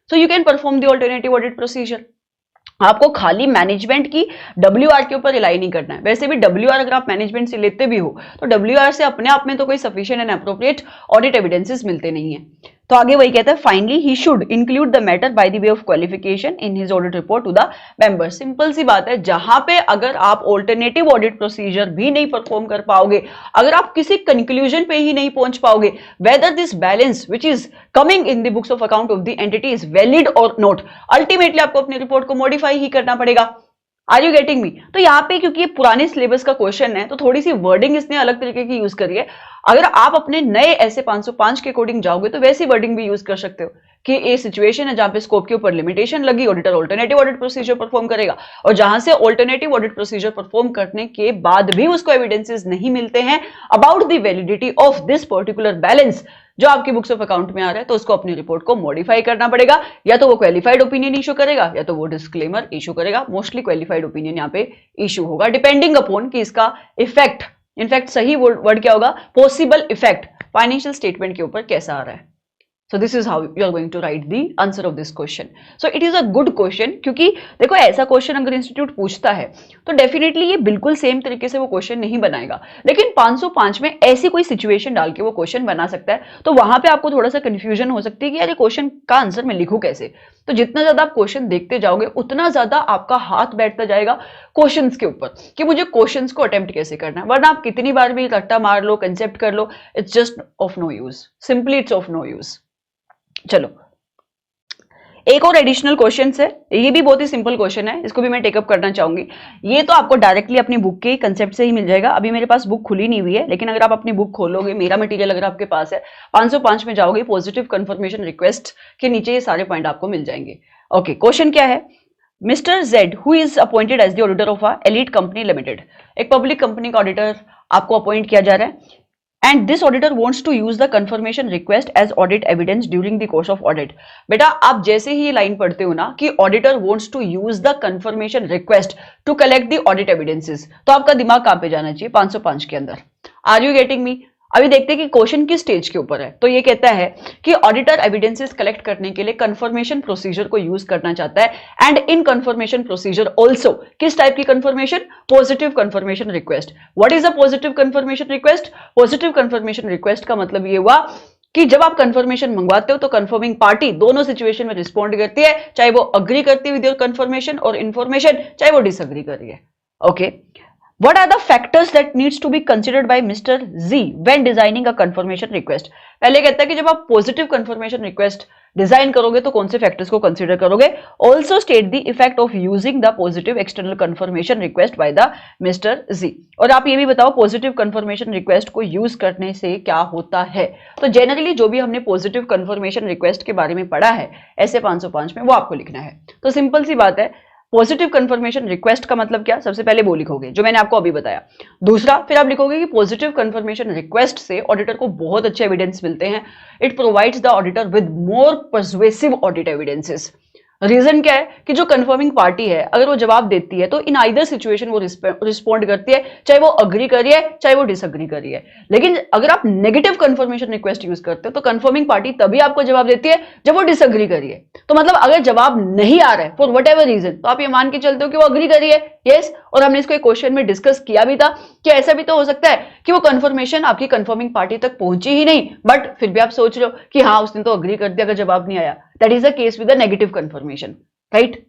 Speaker 1: So you can perform the alternative audit procedure. आपको खाली मैनेजमेंट की WR के ऊपर रिलाई नहीं करना है। वैसे भी WR अगर आप मैनेजमेंट से लेते भी हो तो WR से अपने आप में तो कोई sufficient and appropriate audit evidences मिलते नहीं है। तो आगे वही कहता है, finally he should include the matter by the way of qualification in his audit report to the member. Simple सी बात है, जहां पे अगर आप ऑल्टरनेटिव ऑडिट प्रोसीजर भी नहीं परफॉर्म कर पाओगे, अगर आप किसी कंक्लूजन पे ही नहीं पहुंच पाओगे whether this balance which is coming in the books of account of the entity is valid और नॉट, अल्टीमेटली आपको अपनी रिपोर्ट को मॉडिफाई ही करना पड़ेगा। Are you getting me? तो यहाँ पे क्योंकि ये पुराने सिलेबस का क्वेश्चन है तो थोड़ी सी वर्डिंग इसने अलग तरीके की यूज करी है। अगर आप अपने नए ऐसे 505 के अकॉर्डिंग जाओगे तो वैसी वर्डिंग भी यूज कर सकते हो कि ये सिचुएशन है जहां पे स्कोप के ऊपर लिमिटेशन लगी, auditor alternative audit procedure perform करेगा, और जहां से ऑल्टरनेटिव ऑडिट प्रोसीजर परफॉर्म करने के बाद भी उसको एविडेंसेस नहीं मिलते हैं about the validity of this particular balance जो आपकी बुक्स ऑफ अकाउंट में आ रहा है, तो उसको अपनी रिपोर्ट को मॉडिफाई करना पड़ेगा। या तो वो क्वालिफाइड ओपिनियन इशू करेगा या तो वो डिस्क्लेमर इशू करेगा। मोस्टली क्वालिफाइड ओपिनियन यहाँ पे इशू होगा, डिपेंडिंग अपॉन कि इसका इफेक्ट, इनफैक्ट सही वर्ड क्या होगा, पॉसिबल इफेक्ट फाइनेंशियल स्टेटमेंट के ऊपर कैसा आ रहा है। So this is how you are going to write the answer of this question. So it is a good question, क्योंकि देखो ऐसा क्वेश्चन अगर इंस्टीट्यूट पूछता है तो डेफिनेटली ये बिल्कुल सेम तरीके से वो क्वेश्चन नहीं बनाएगा, लेकिन 505 में ऐसी कोई सिचुएशन डाल के वो क्वेश्चन बना सकता है। तो वहां पे आपको थोड़ा सा कंफ्यूजन हो सकती है कि यार ये क्वेश्चन का आंसर मैं लिखूं कैसे। तो जितना ज्यादा आप क्वेश्चन देखते जाओगे उतना ज्यादा आपका हाथ बैठता जाएगा क्वेश्चंस के ऊपर कि मुझे क्वेश्चंस को अटेम्प्ट कैसे करना है, वरना आप कितनी बार भी रट्टा मार लो, कंसेप्ट कर लो, it's just of no use, simply it's of no use. चलो एक और एडिशनल क्वेश्चन है, ये भी बहुत ही सिंपल क्वेश्चन है, इसको भी मैं टेकअप करना चाहूंगी। ये तो आपको डायरेक्टली अपनी बुक के कंसेप्ट से ही मिल जाएगा। अभी मेरे पास बुक खुली नहीं हुई है, लेकिन अगर आप अपनी बुक खोलोगे, मेरा मटेरियल अगर आपके पास है, 505 में जाओगे, पॉजिटिव कंफर्मेशन रिक्वेस्ट के नीचे ये सारे पॉइंट आपको मिल जाएंगे। ओके, क्वेश्चन क्या है, mister Z who is appointed as the auditor of a elite company limited, एक पब्लिक कंपनी का ऑडिटर आपको अपॉइंट किया जा रहा है, and this auditor wants to use the confirmation request as audit evidence during the course of audit। बेटा आप जैसे ही ये लाइन पढ़ते हो ना कि auditor wants to use the confirmation request to collect the audit evidences, तो आपका दिमाग कहां पे जाना चाहिए, 505 के अंदर। Are you getting me? अभी देखते हैं कि क्वेश्चन किस स्टेज के ऊपर है। तो ये कहता है कि ऑडिटर एविडेंसेस कलेक्ट करने के लिए कंफर्मेशन प्रोसीजर को यूज करना चाहता है, and in confirmation procedure also, किस टाइप की confirmation, positive confirmation request. What is a positive confirmation request? Positive confirmation request का मतलब ये हुआ कि जब आप कंफर्मेशन मंगवाते हो तो कंफर्मिंग पार्टी दोनों सिचुएशन में रिस्पॉन्ड करती है, चाहे वो अग्री करती है विद योर कंफर्मेशन और इंफॉर्मेशन, चाहे वो डिसअग्री कर रही है। Okay, What are the factors that needs to be considered by Mr. Z when designing a confirmation request? पहले कहता है कि जब आप पॉजिटिव कंफर्मेशन रिक्वेस्ट डिजाइन करोगे तो कौन से फैक्टर्स को कंसीडर करोगे। Also state the effect of using the positive external confirmation request by the mister G. और आप ये भी बताओ पॉजिटिव कंफर्मेशन रिक्वेस्ट को यूज करने से क्या होता है। तो जनरली जो भी हमने पॉजिटिव कंफर्मेशन रिक्वेस्ट के बारे में पढ़ा है ऐसे 505 में, वो आपको लिखना है। तो सिंपल सी बात है, पॉजिटिव कंफर्मेशन रिक्वेस्ट का मतलब क्या, सबसे पहले वो लिखोगे जो मैंने आपको अभी बताया। दूसरा फिर आप लिखोगे कि पॉजिटिव कंफर्मेशन रिक्वेस्ट से ऑडिटर को बहुत अच्छे एविडेंस मिलते हैं, it provides the auditor with more persuasive audit evidences. Reason क्या है कि जो कंफर्मिंग पार्टी है अगर वो जवाब देती है तो इन आइदर सिचुएशन वो रिस्पॉन्ड करती है, चाहे वो अग्री करिए चाहे वो डिसअग्री करिए। लेकिन अगर आप नेगेटिव कंफर्मेशन रिक्वेस्ट यूज करते हो तो कंफर्मिंग पार्टी तभी आपको जवाब देती है जब वो डिसअग्री करिए। तो मतलब अगर जवाब नहीं आ रहा है फॉर वट एवर रीजन तो आप ये मान के चलते हो कि वो अग्री करिए, यस। और हमने इसको एक क्वेश्चन में डिस्कस किया भी था कि ऐसा भी तो हो सकता है कि वो कंफर्मेशन आपकी कंफर्मिंग पार्टी तक पहुंची ही नहीं, बट फिर भी आप सोच रहे हो कि हाँ उसने तो अग्री कर दिया अगर जवाब नहीं आया। That is the case with the negative confirmation, right.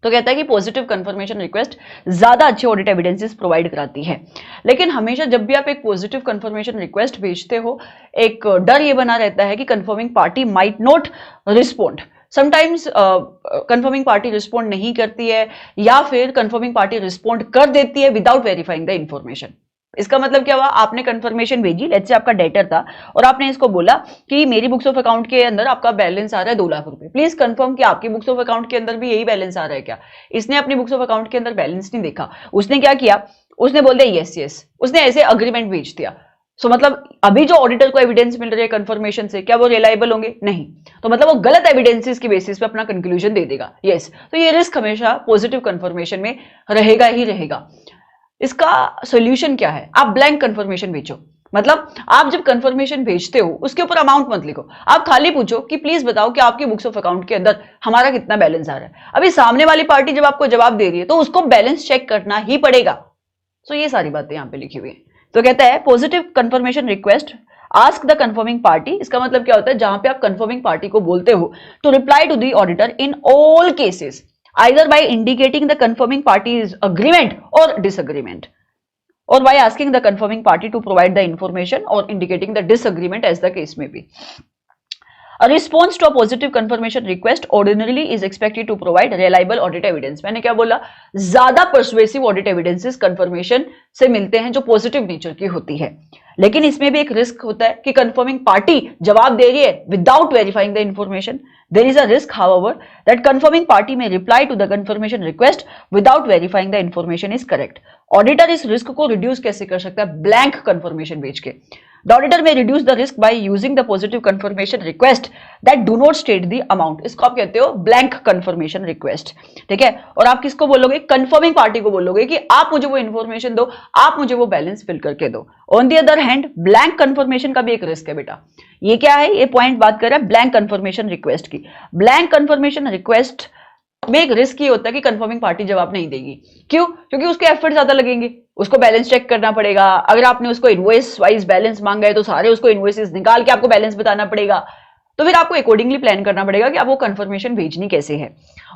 Speaker 1: तो कहता है कि पॉजिटिव कंफर्मेशन रिक्वेस्ट ज्यादा अच्छे ऑडिट एविडेंसेस प्रोवाइड कराती है। लेकिन हमेशा जब भी आप एक पॉजिटिव कंफर्मेशन रिक्वेस्ट भेजते हो एक डर ये बना रहता है कि confirming party might not respond. Sometimes confirming party respond नहीं करती है या फिर कंफर्मिंग पार्टी रिस्पॉन्ड कर देती है विदाउट वेरीफाइंग द इंफॉर्मेशन। इसका मतलब क्या हुआ, आपने कंफर्मेशन भेजी, लेट्स से आपका डेटर था और आपने इसको बोला कि मेरी बुक्स ऑफ अकाउंट के अंदर आपका बैलेंस आ रहा है 2 लाख रुपए, प्लीज कंफर्म कि आपकी बुक्स ऑफ अकाउंट के अंदर भी यही बैलेंस आ रहा है क्या। इसने अपनी बुक्स ऑफ अकाउंट के अंदर बैलेंस नहीं देखा, उसने क्या किया, उसने बोल दिया यस यस, उसने ऐसे अग्रीमेंट भेज दिया। सो मतलब अभी जो ऑडिटर को एविडेंस मिल रहे हैं कंफर्मेशन से, क्या वो रिलायबल होंगे, नहीं। तो मतलब वो गलत एविडेंसेस की बेसिस पे अपना कंक्लूजन दे देगा, यस। तो ये रिस्क हमेशा पॉजिटिव कंफर्मेशन में रहेगा ही रहेगा। इसका सॉल्यूशन क्या है, आप ब्लैंक कंफर्मेशन भेजो। मतलब आप जब कंफर्मेशन भेजते हो उसके ऊपर अमाउंट मत लिखो, आप खाली पूछो कि प्लीज बताओ कि आपकी बुक्स ऑफ अकाउंट के अंदर हमारा कितना बैलेंस आ रहा है। अभी सामने वाली पार्टी जब आपको जवाब दे रही है तो उसको बैलेंस चेक करना ही पड़ेगा। सो ये सारी बातें यहां पे लिखी हुई है। तो कहता है positive confirmation request ask the confirming party. इसका मतलब क्या होता है, जहां पे आप कंफर्मिंग पार्टी को बोलते हो to reply to the auditor in all cases either by indicating the confirming party's agreement or disagreement, or by asking the confirming party to provide the information or indicating the disagreement as the case may be. A response to a positive confirmation request ordinarily is expected to provide reliable audit evidence. मैंने क्या बोला, ज्यादा persuasive audit evidences confirmation से मिलते हैं जो positive nature की होती है। लेकिन इसमें भी एक रिस्क होता है कि कंफर्मिंग पार्टी जवाब दे रही है without verifying the information. There is a risk however that confirming party may reply to the confirmation request without verifying the information is correct. Auditor इस रिस्क को रिड्यूस कैसे कर सकता है, ब्लैंक कंफर्मेशन भेज के। The auditor may reduce the risk by using the positive confirmation request that do not state the amount. इसको आप कहते हो blank confirmation request, ठीक है। और आप किसको बोलोगे, कंफर्मिंग पार्टी को बोलोगे कि आप मुझे वो इंफॉर्मेशन दो, आप मुझे वो बैलेंस फिल करके दो। On the other hand blank confirmation का भी एक रिस्क है बेटा। ये क्या है, ये पॉइंट बात कर रहा है ब्लैंक कंफर्मेशन रिक्वेस्ट की। ब्लैंक कंफर्मेशन रिक्वेस्ट में एक रिस्क ये होता है कि कंफर्मिंग पार्टी जवाब नहीं देगी। क्यों, क्योंकि उसके एफर्ट ज्यादा लगेंगे, उसको बैलेंस चेक करना पड़ेगा। अगर आपने उसको इनवॉइस वाइज बैलेंस मांगा है तो सारे उसको इनवॉइसेस निकाल के आपको बैलेंस बताना पड़ेगा। तो फिर आपको अकॉर्डिंगली प्लान करना पड़ेगा कि आप वो कंफर्मेशन भेजनी कैसे है।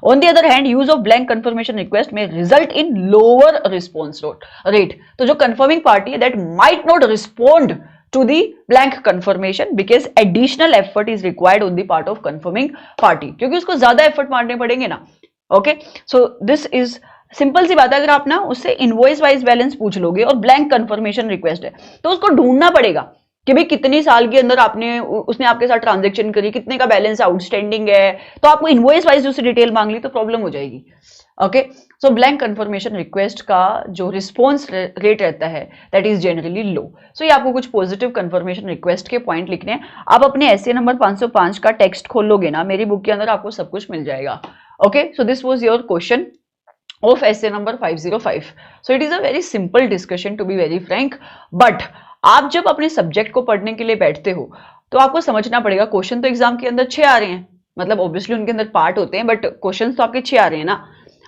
Speaker 1: On the other hand use of blank confirmation request may result in lower response rate. तो जो कंफर्मिंग पार्टी है that might not respond to the blank confirmation because additional effort is required on the part of confirming party, क्योंकि उसको ज्यादा effort मारने पड़ेंगे ना। Okay, so this is simple सी बात है। अगर आप ना उससे इनवॉइस वाइज बैलेंस पूछ लोगे और ब्लैंक कंफर्मेशन रिक्वेस्ट है तो उसको ढूंढना पड़ेगा कि भाई कितनी साल के अंदर आपने उसने आपके साथ ट्रांजेक्शन करी, कितने का बैलेंस आउटस्टैंडिंग है। तो आपको इनवॉइस वाइज उससे डिटेल मांग ली तो प्रॉब्लम हो जाएगी। ओके, सो ब्लैंक कंफर्मेशन रिक्वेस्ट का जो रिस्पॉन्स रेट रहता है दैट इज जनरली लो। सो ये आपको कुछ पॉजिटिव कंफर्मेशन रिक्वेस्ट के पॉइंट लिखने हैं। आप अपने एसए नंबर 505 का टेक्स्ट खोल लोगे ना, मेरी बुक के अंदर आपको सब कुछ मिल जाएगा। Okay, so this was your question of essay number 505. So it is a very simple discussion to be very frank, but आप जब अपने सब्जेक्ट को पढ़ने के लिए बैठते हो तो आपको समझना पड़ेगा क्वेश्चन तो एग्जाम के अंदर 6 आ रहे हैं, मतलब ऑब्वियसली उनके अंदर पार्ट होते हैं बट क्वेश्चन तो आपके 6 आ रहे हैं ना।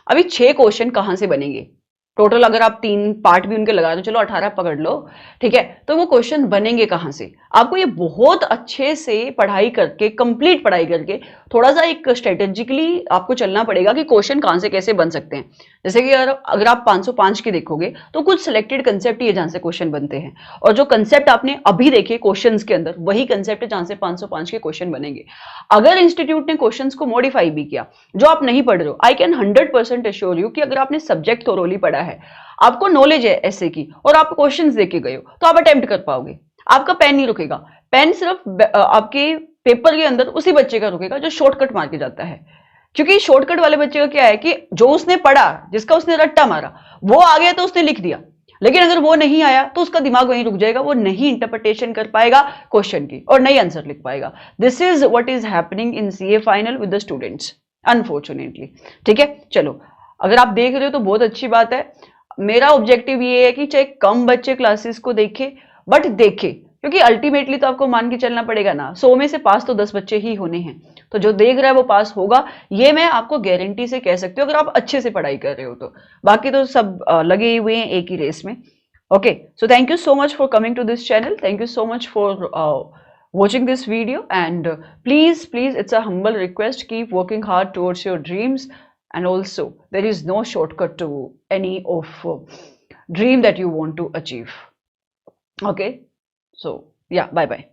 Speaker 1: अभी 6 क्वेश्चन कहां से बनेंगे टोटल, अगर आप 3 पार्ट भी उनके लगा दो, चलो 18 पकड़ लो, ठीक है। तो वो क्वेश्चन बनेंगे कहां से, आपको ये बहुत अच्छे से पढ़ाई करके, कंप्लीट पढ़ाई करके थोड़ा सा एक स्ट्रेटेजिकली आपको चलना पड़ेगा कि क्वेश्चन कहां से कैसे बन सकते हैं। जैसे कि अगर आप 505 की देखोगे तो कुछ सिलेक्टेड कंसेप्ट ही है जहां से क्वेश्चन बनते हैं, और जो कंसेप्ट आपने अभी देखे क्वेश्चंस के अंदर वही कंसेप्ट है जहां से 505 के क्वेश्चन बनेंगे। अगर इंस्टीट्यूट ने क्वेश्चंस को मॉडिफाई भी किया, जो आप नहीं पढ़ रहे हो, आई कैन 100% एश्योर यू कि अगर आपने सब्जेक्ट थोरोली पढ़ा है, आपको नॉलेज है ऐसे की, और आप क्वेश्चंस देके गए हो तो आप अटेम्प्ट कर पाओगे। आपका पेन नहीं रुकेगा, पेन सिर्फ आपके पेपर के अंदर उसी बच्चे का रुकेगा जो शॉर्टकट मार के जाता है, क्योंकि शॉर्टकट वाले बच्चे का क्या है कि जो उसने पढ़ा, जिसका उसने रट्टा मारा, वो आ गया तो उसने लिख दिया, लेकिन अगर वो नहीं आया तो उसका दिमाग वहीं रुक जाएगा, वो नहीं इंटरप्रिटेशन कर पाएगा क्वेश्चन की और नहीं आंसर लिख पाएगा। This is what is happening in CA final with the students unfortunately. ठीक है, चलो अगर आप देख रहे हो तो बहुत अच्छी बात है। मेरा ऑब्जेक्टिव ये है कि चाहे कम बच्चे क्लासेस को देखे, बट देखे, क्योंकि अल्टीमेटली तो आपको मान के चलना पड़ेगा ना, 100 में से पास तो 10 बच्चे ही होने हैं, तो जो देख रहा है वो पास होगा, ये मैं आपको गारंटी से कह सकती हूँ अगर आप अच्छे से पढ़ाई कर रहे हो तो। बाकी तो सब लगे हुए हैं एक ही रेस में। Okay, so thank you so much for coming to this channel. Thank you so much for watching this video, and please, it's a humble request, keep working hard towards your dreams, and also there is no shortcut to any of dream that you want to achieve. Okay, so yeah, bye bye.